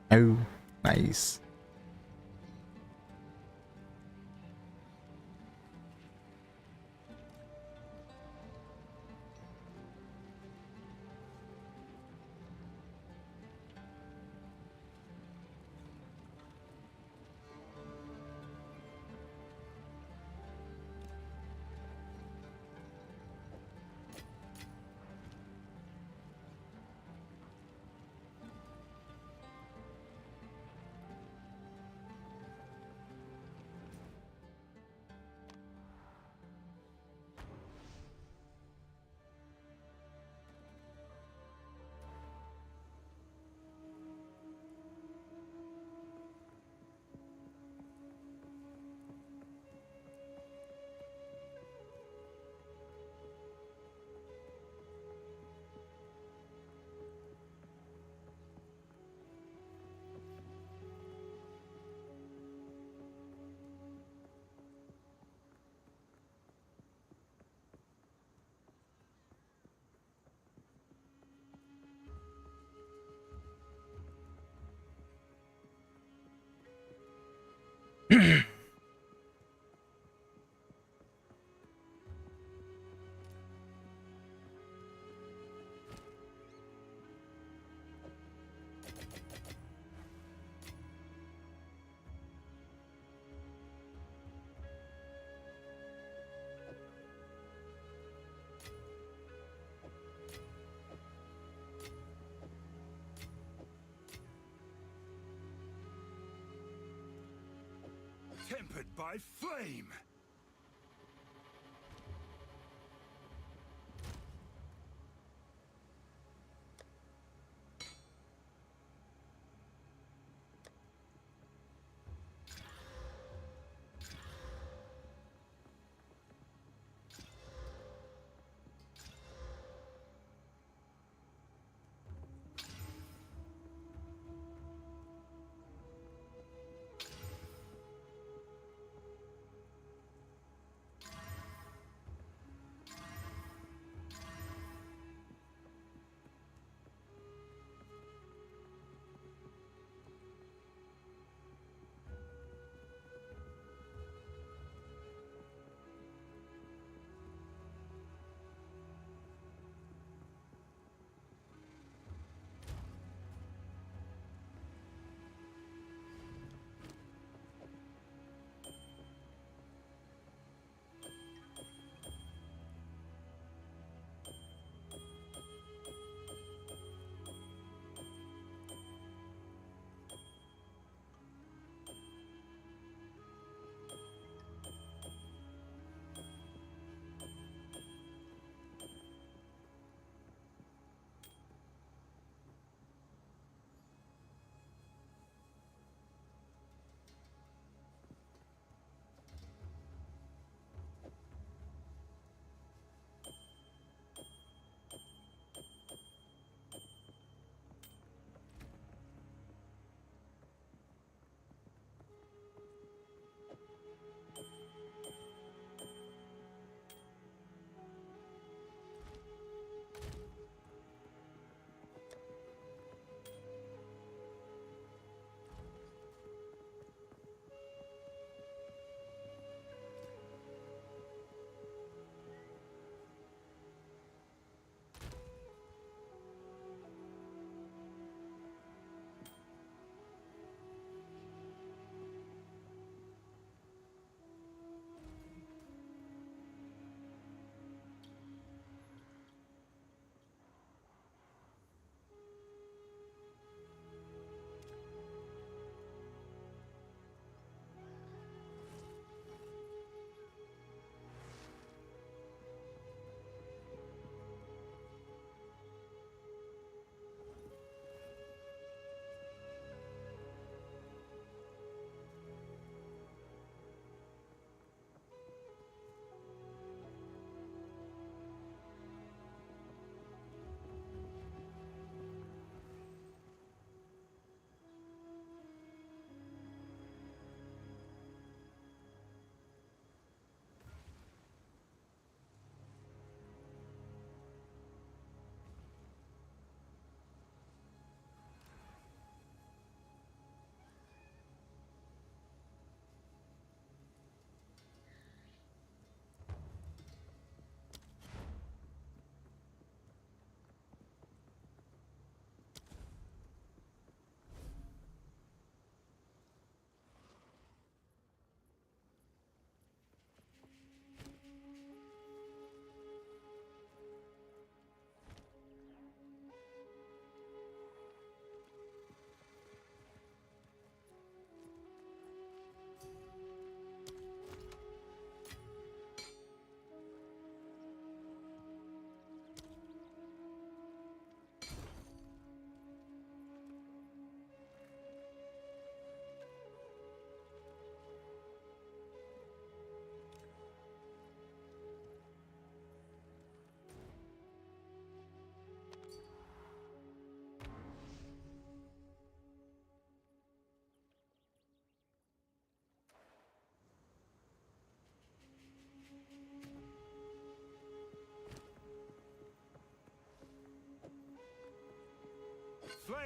Oh, nice. Tempered by flame!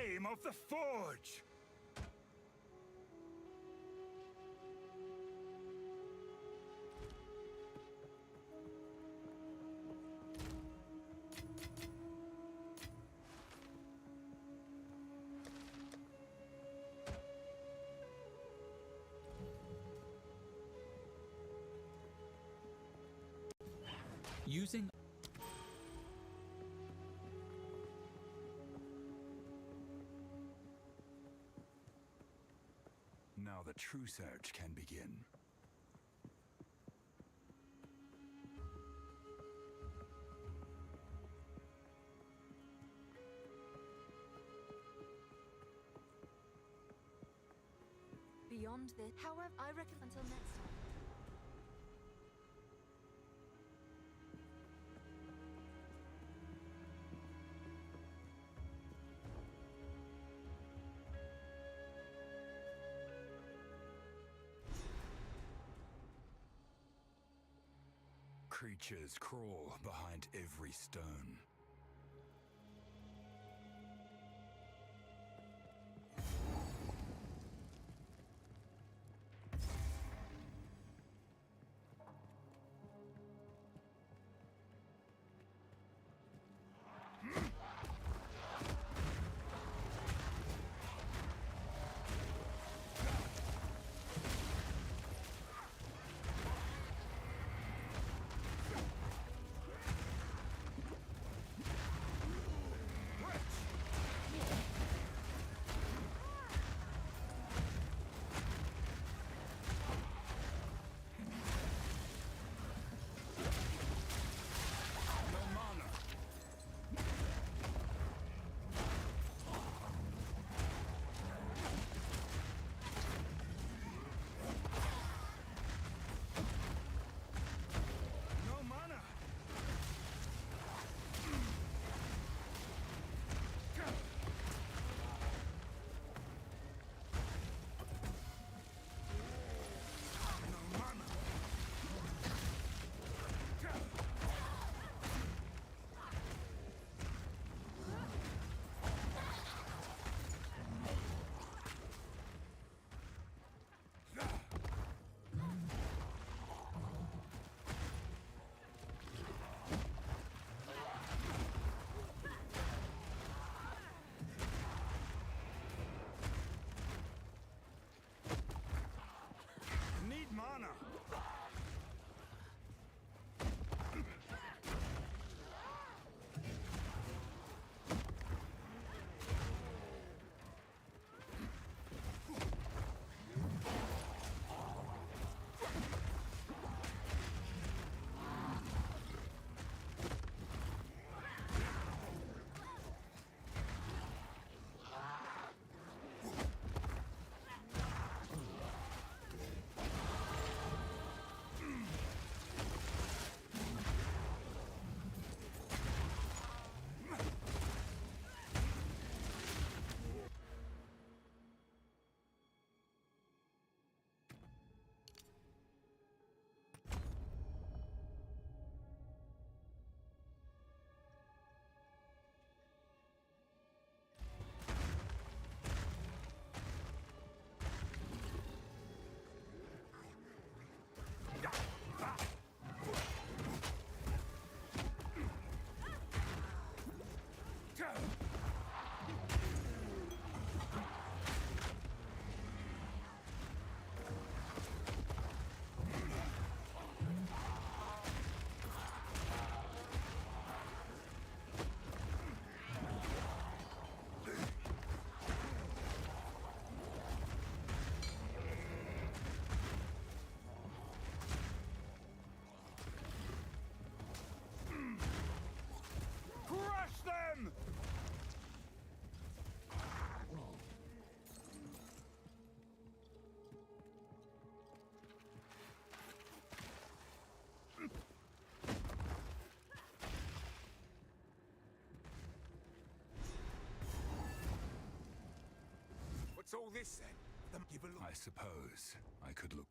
flame of the forge! Using Now the true search can begin. Beyond this, however, I reckon until next time. Creatures crawl behind every stone. Mana! What's all this then? Give a look. I suppose I could look.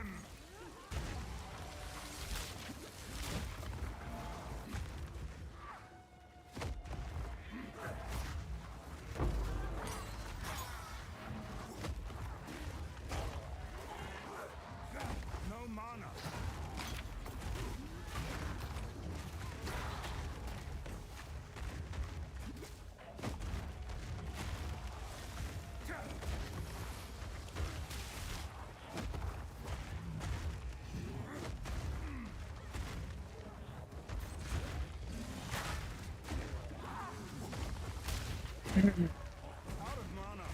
them! No mana. Out of mana.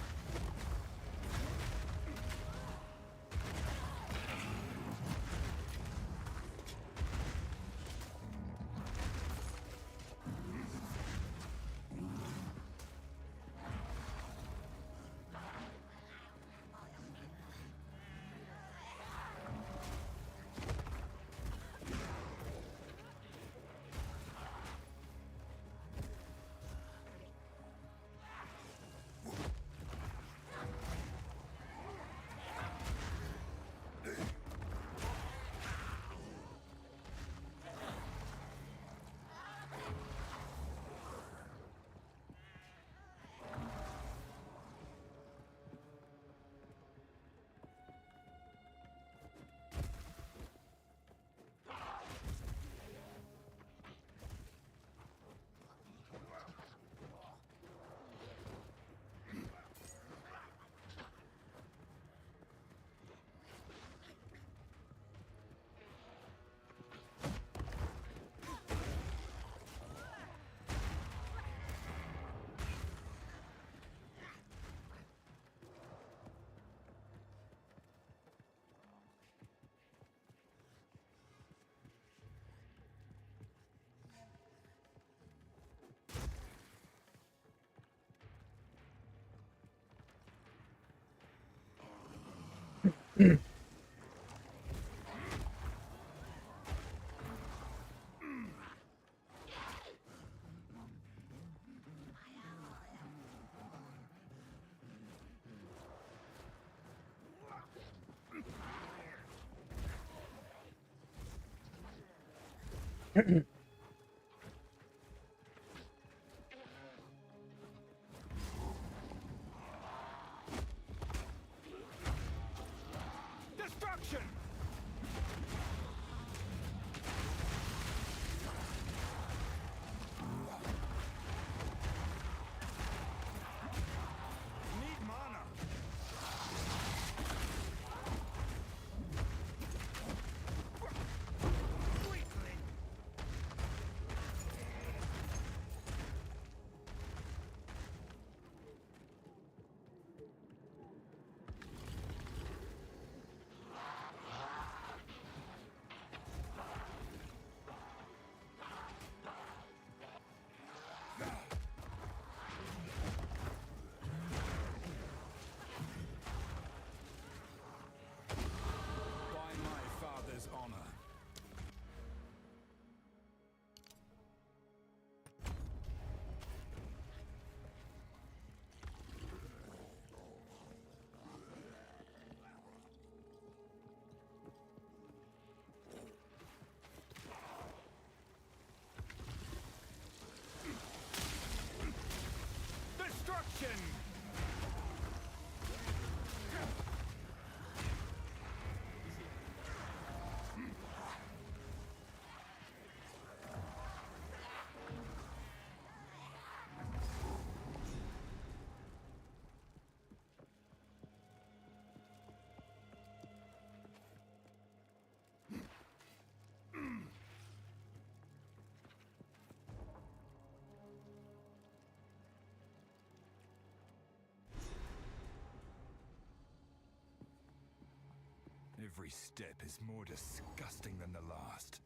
Destruction! Need mana. Weakling. By my father's honor. Destruction! Every step is more disgusting than the last.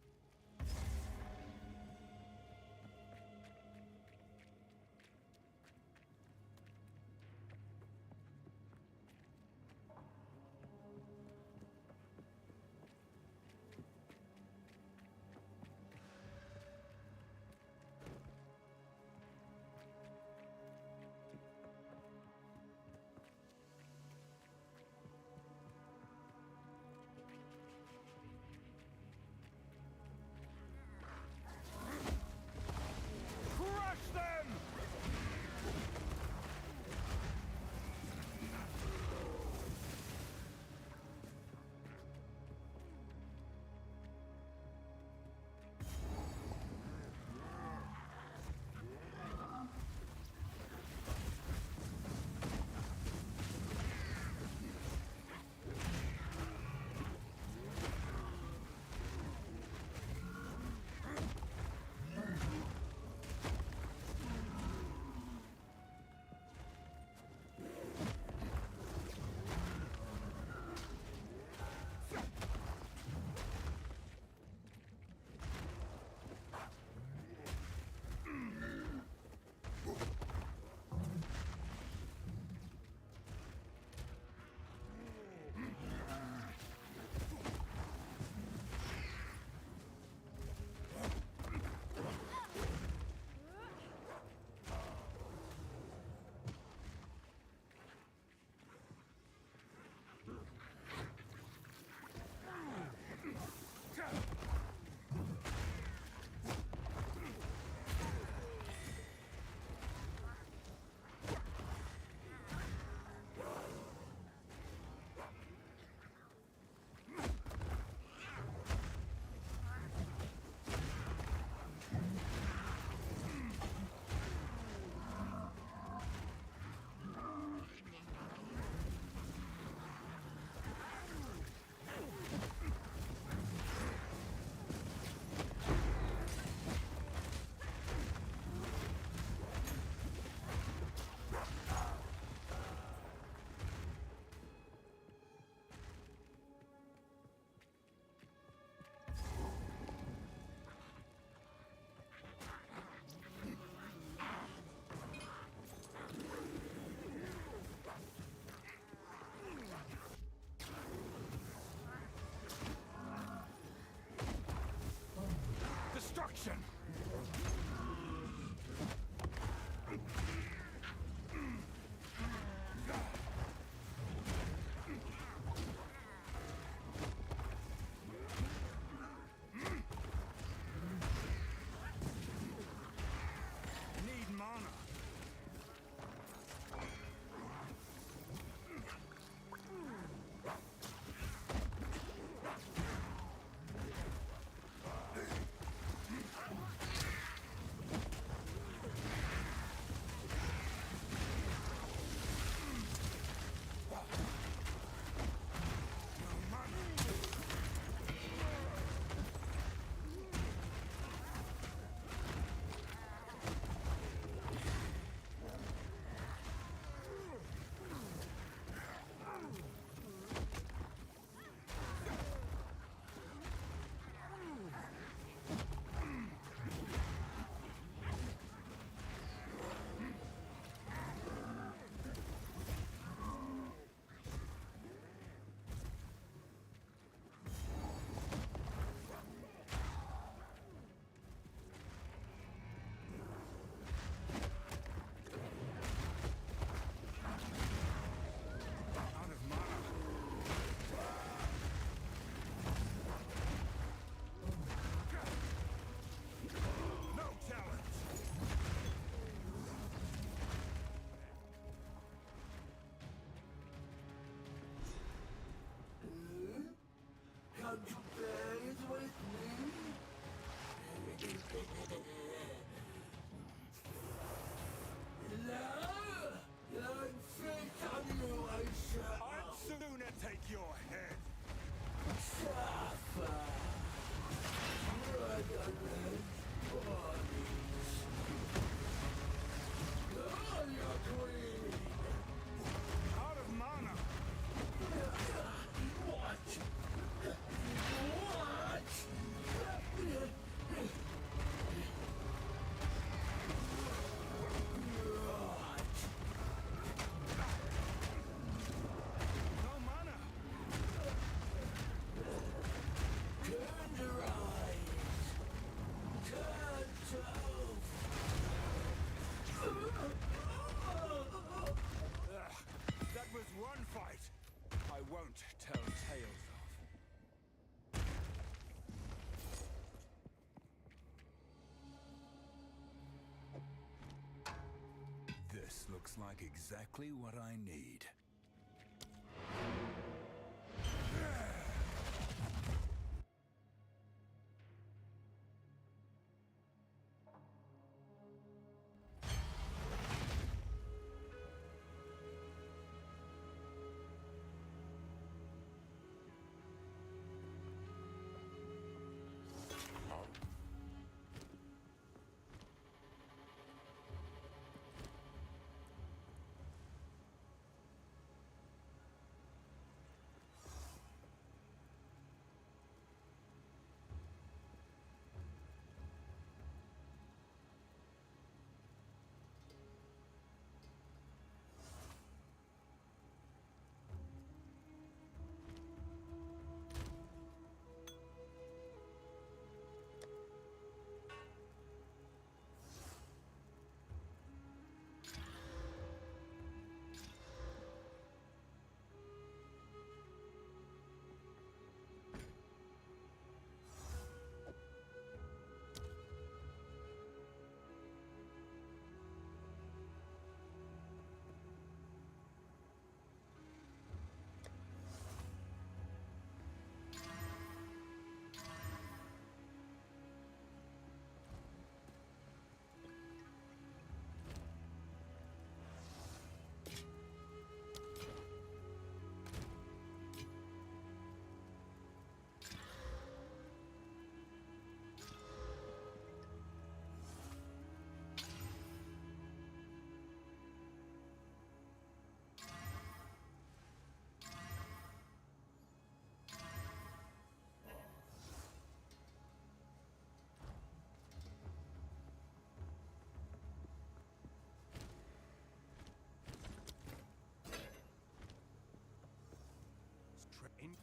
I'd sooner take your head. Out of mana. No mana. That was one fight I won't tell tales of. This looks like exactly what I need.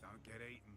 Don't get eaten.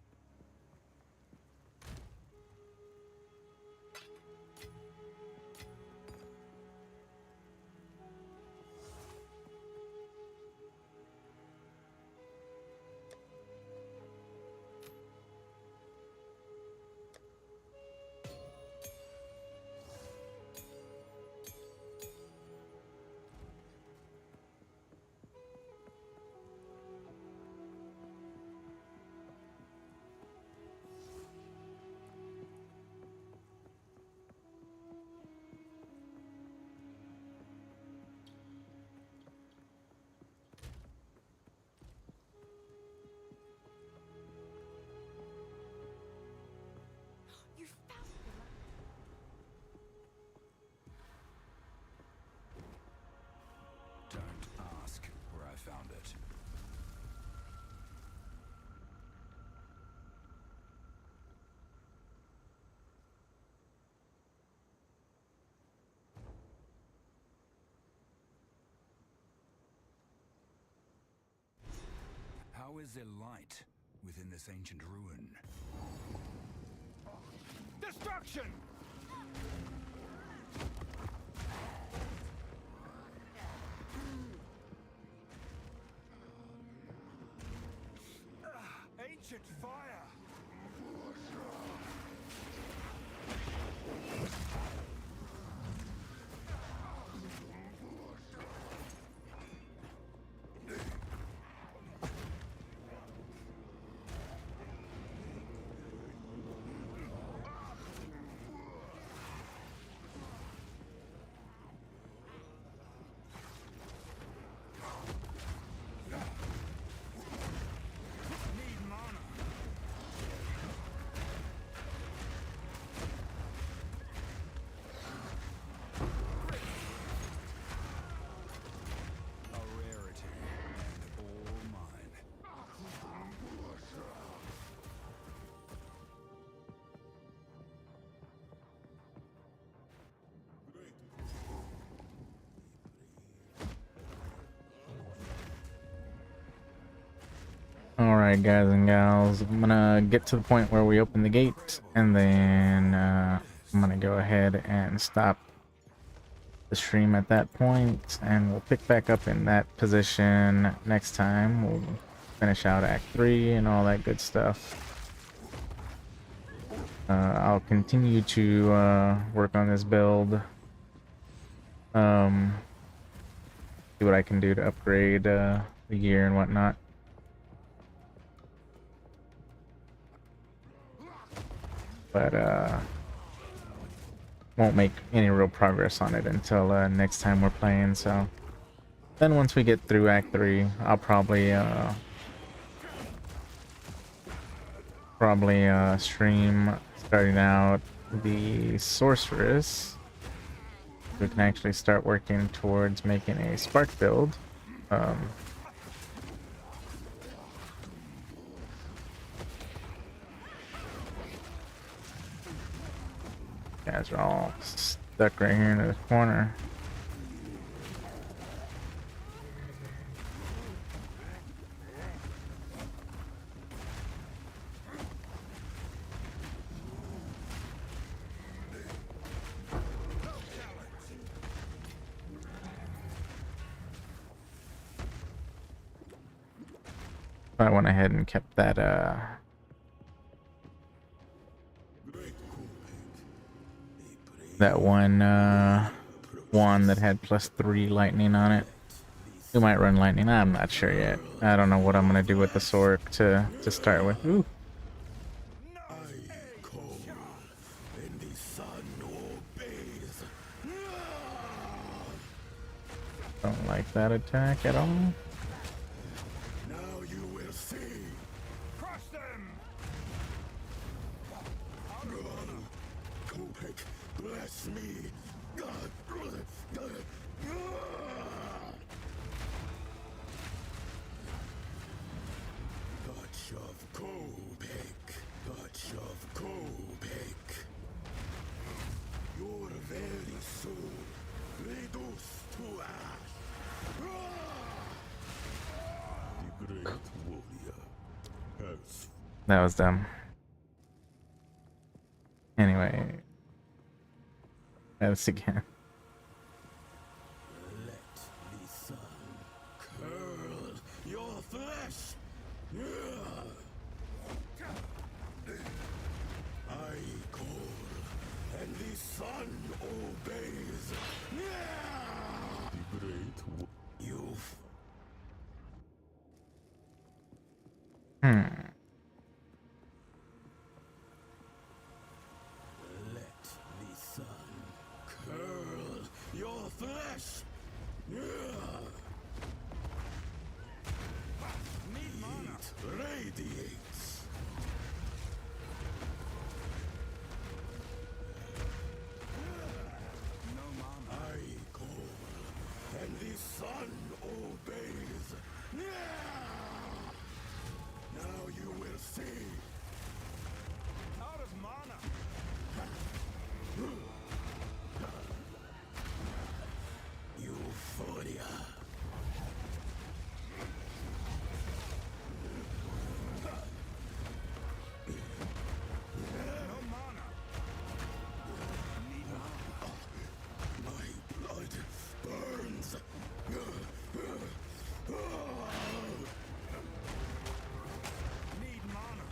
You found the light. Don't ask where I found it. How is there light within this ancient ruin? Destruction! Ancient fire! Alright, guys and gals, I'm gonna get to the point where we open the gate, and then I'm gonna go ahead and stop the stream at that point, and we'll pick back up in that position next time. We'll finish out Act 3 and all that good stuff. I'll continue to work on this build. See what I can do to upgrade the gear and whatnot. But won't make any real progress on it until next time we're playing. So then once we get through Act 3, I'll probably stream starting out the sorceress. We can actually start working towards making a spark build. Guys are all stuck right here in this corner. I went ahead and kept that that one wand that had +3 lightning on it. We might run lightning. I'm not sure yet. I don't know what I'm gonna do with the sword to start with. Ooh. Don't like that attack at all. Bless me, God. Touch of Kobek, touch of Kobek. Your very soul reduced to ash. The great warrior has. That was dumb. Anyway. This again. Let the sun curl your flesh. I call, and the sun obeys. The great youth. Your flesh! Heat radiates. I call, and the sun obeys. Now you will see. Out of mana. Euphoria. No mana. My blood burns. Need mana.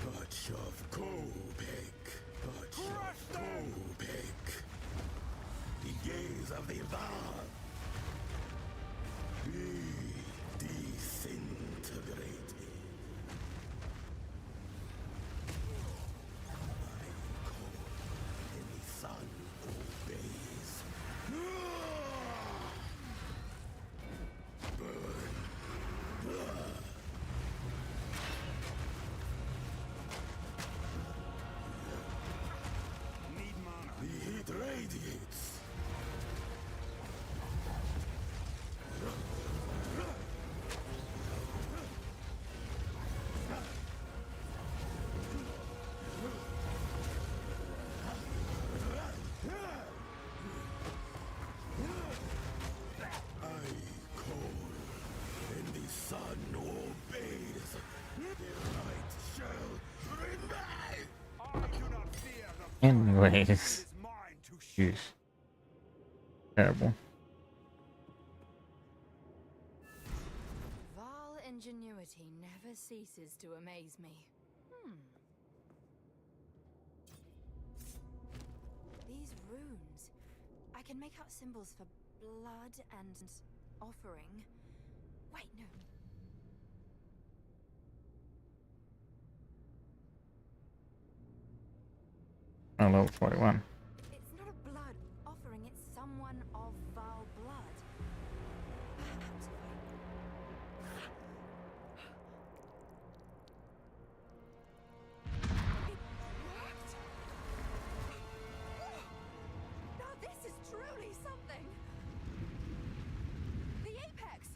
Touch of Kobek. Touch of Kobek. The gaze of the Val. Be disintegrated. I call, and the sun obeys. Burn. Need mana. The heat radiates. Anyways. Sheesh. Terrible. Val ingenuity never ceases to amaze me. These runes. I can make out symbols for blood and offering. Wait, no. Oh, level 41. It's not a blood offering, it's someone of Val blood. Perhaps if It worked! Now this is truly something! The apex!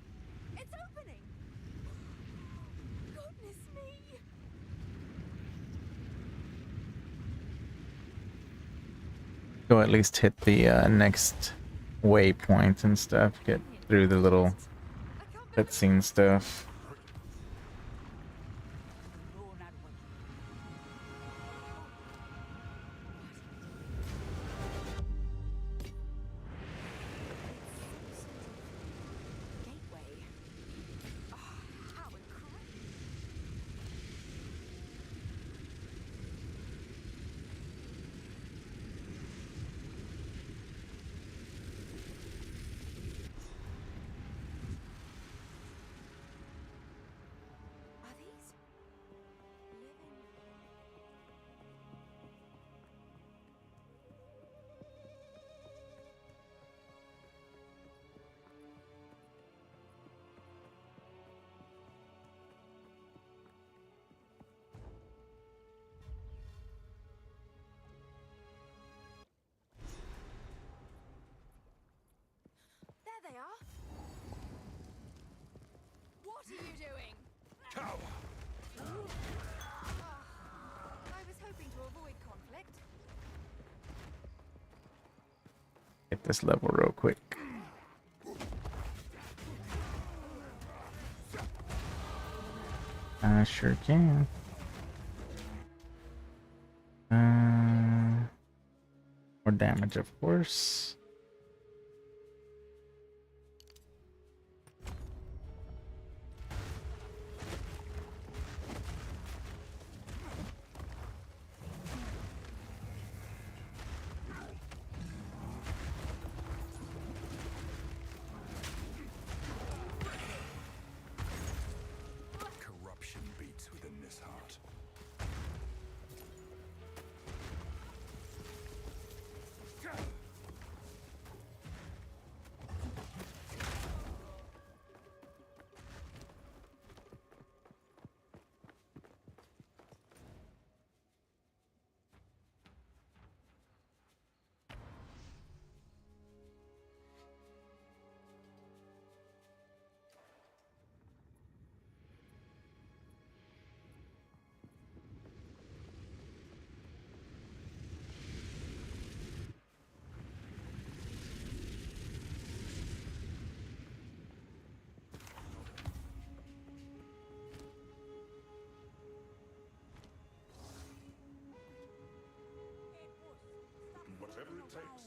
It's opening! Goodness me! Go at least hit the next waypoint and stuff. Get through the little cutscene stuff. Gateway. How incredible! Are these living? There they are. What are you doing? I was hoping to avoid conflict. Hit this level real quick. I sure can. More damage, of course. Corruption beats within this heart. Whatever it takes.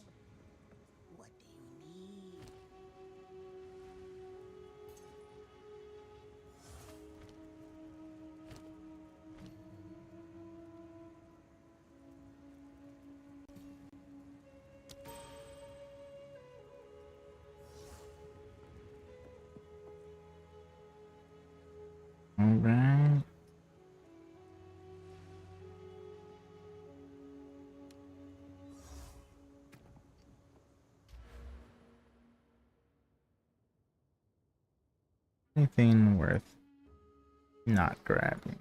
What do you need? All right. Anything worth not grabbing.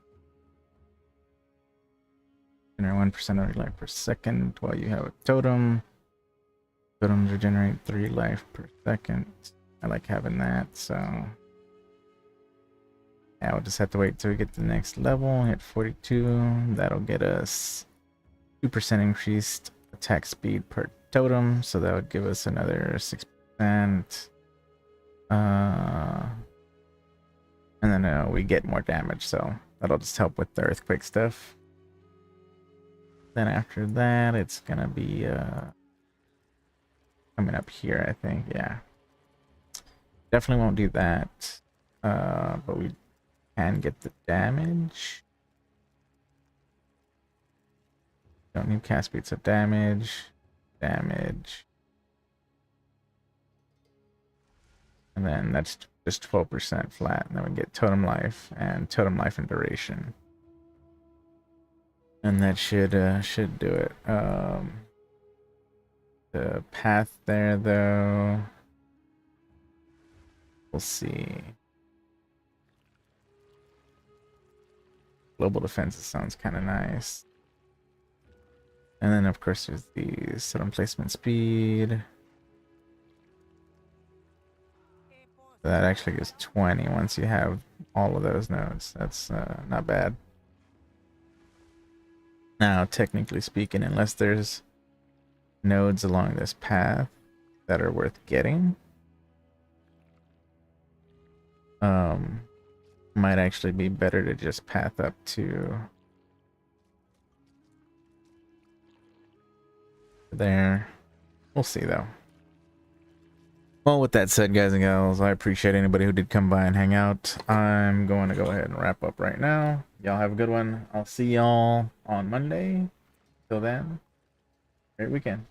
Generate 1% of your life per second while you have a totem. Totems regenerate 3 life per second. I like having that, so yeah, we'll just have to wait till we get to the next level. Hit 42. That'll get us 2% increased attack speed per totem, so that would give us another 6%. And then we get more damage, so that'll just help with the earthquake stuff. Then after that, it's gonna be coming up here, I think. Yeah. Definitely won't do that. But we can get the damage. Don't need cast speed, so damage. Damage. And then that's just 12% flat. And then we get totem life and duration. And that should do it. The path there though. We'll see. Global defense sounds kind of nice. And then of course there's the sudden placement speed. That actually gives 20 once you have all of those nodes. That's not bad. Now, technically speaking, unless there's nodes along this path that are worth getting, might actually be better to just path up to there. We'll see though. Well, with that said, guys and gals, I appreciate anybody who did come by and hang out. I'm going to go ahead and wrap up right now. Y'all have a good one. I'll see y'all on Monday. Till then, great weekend.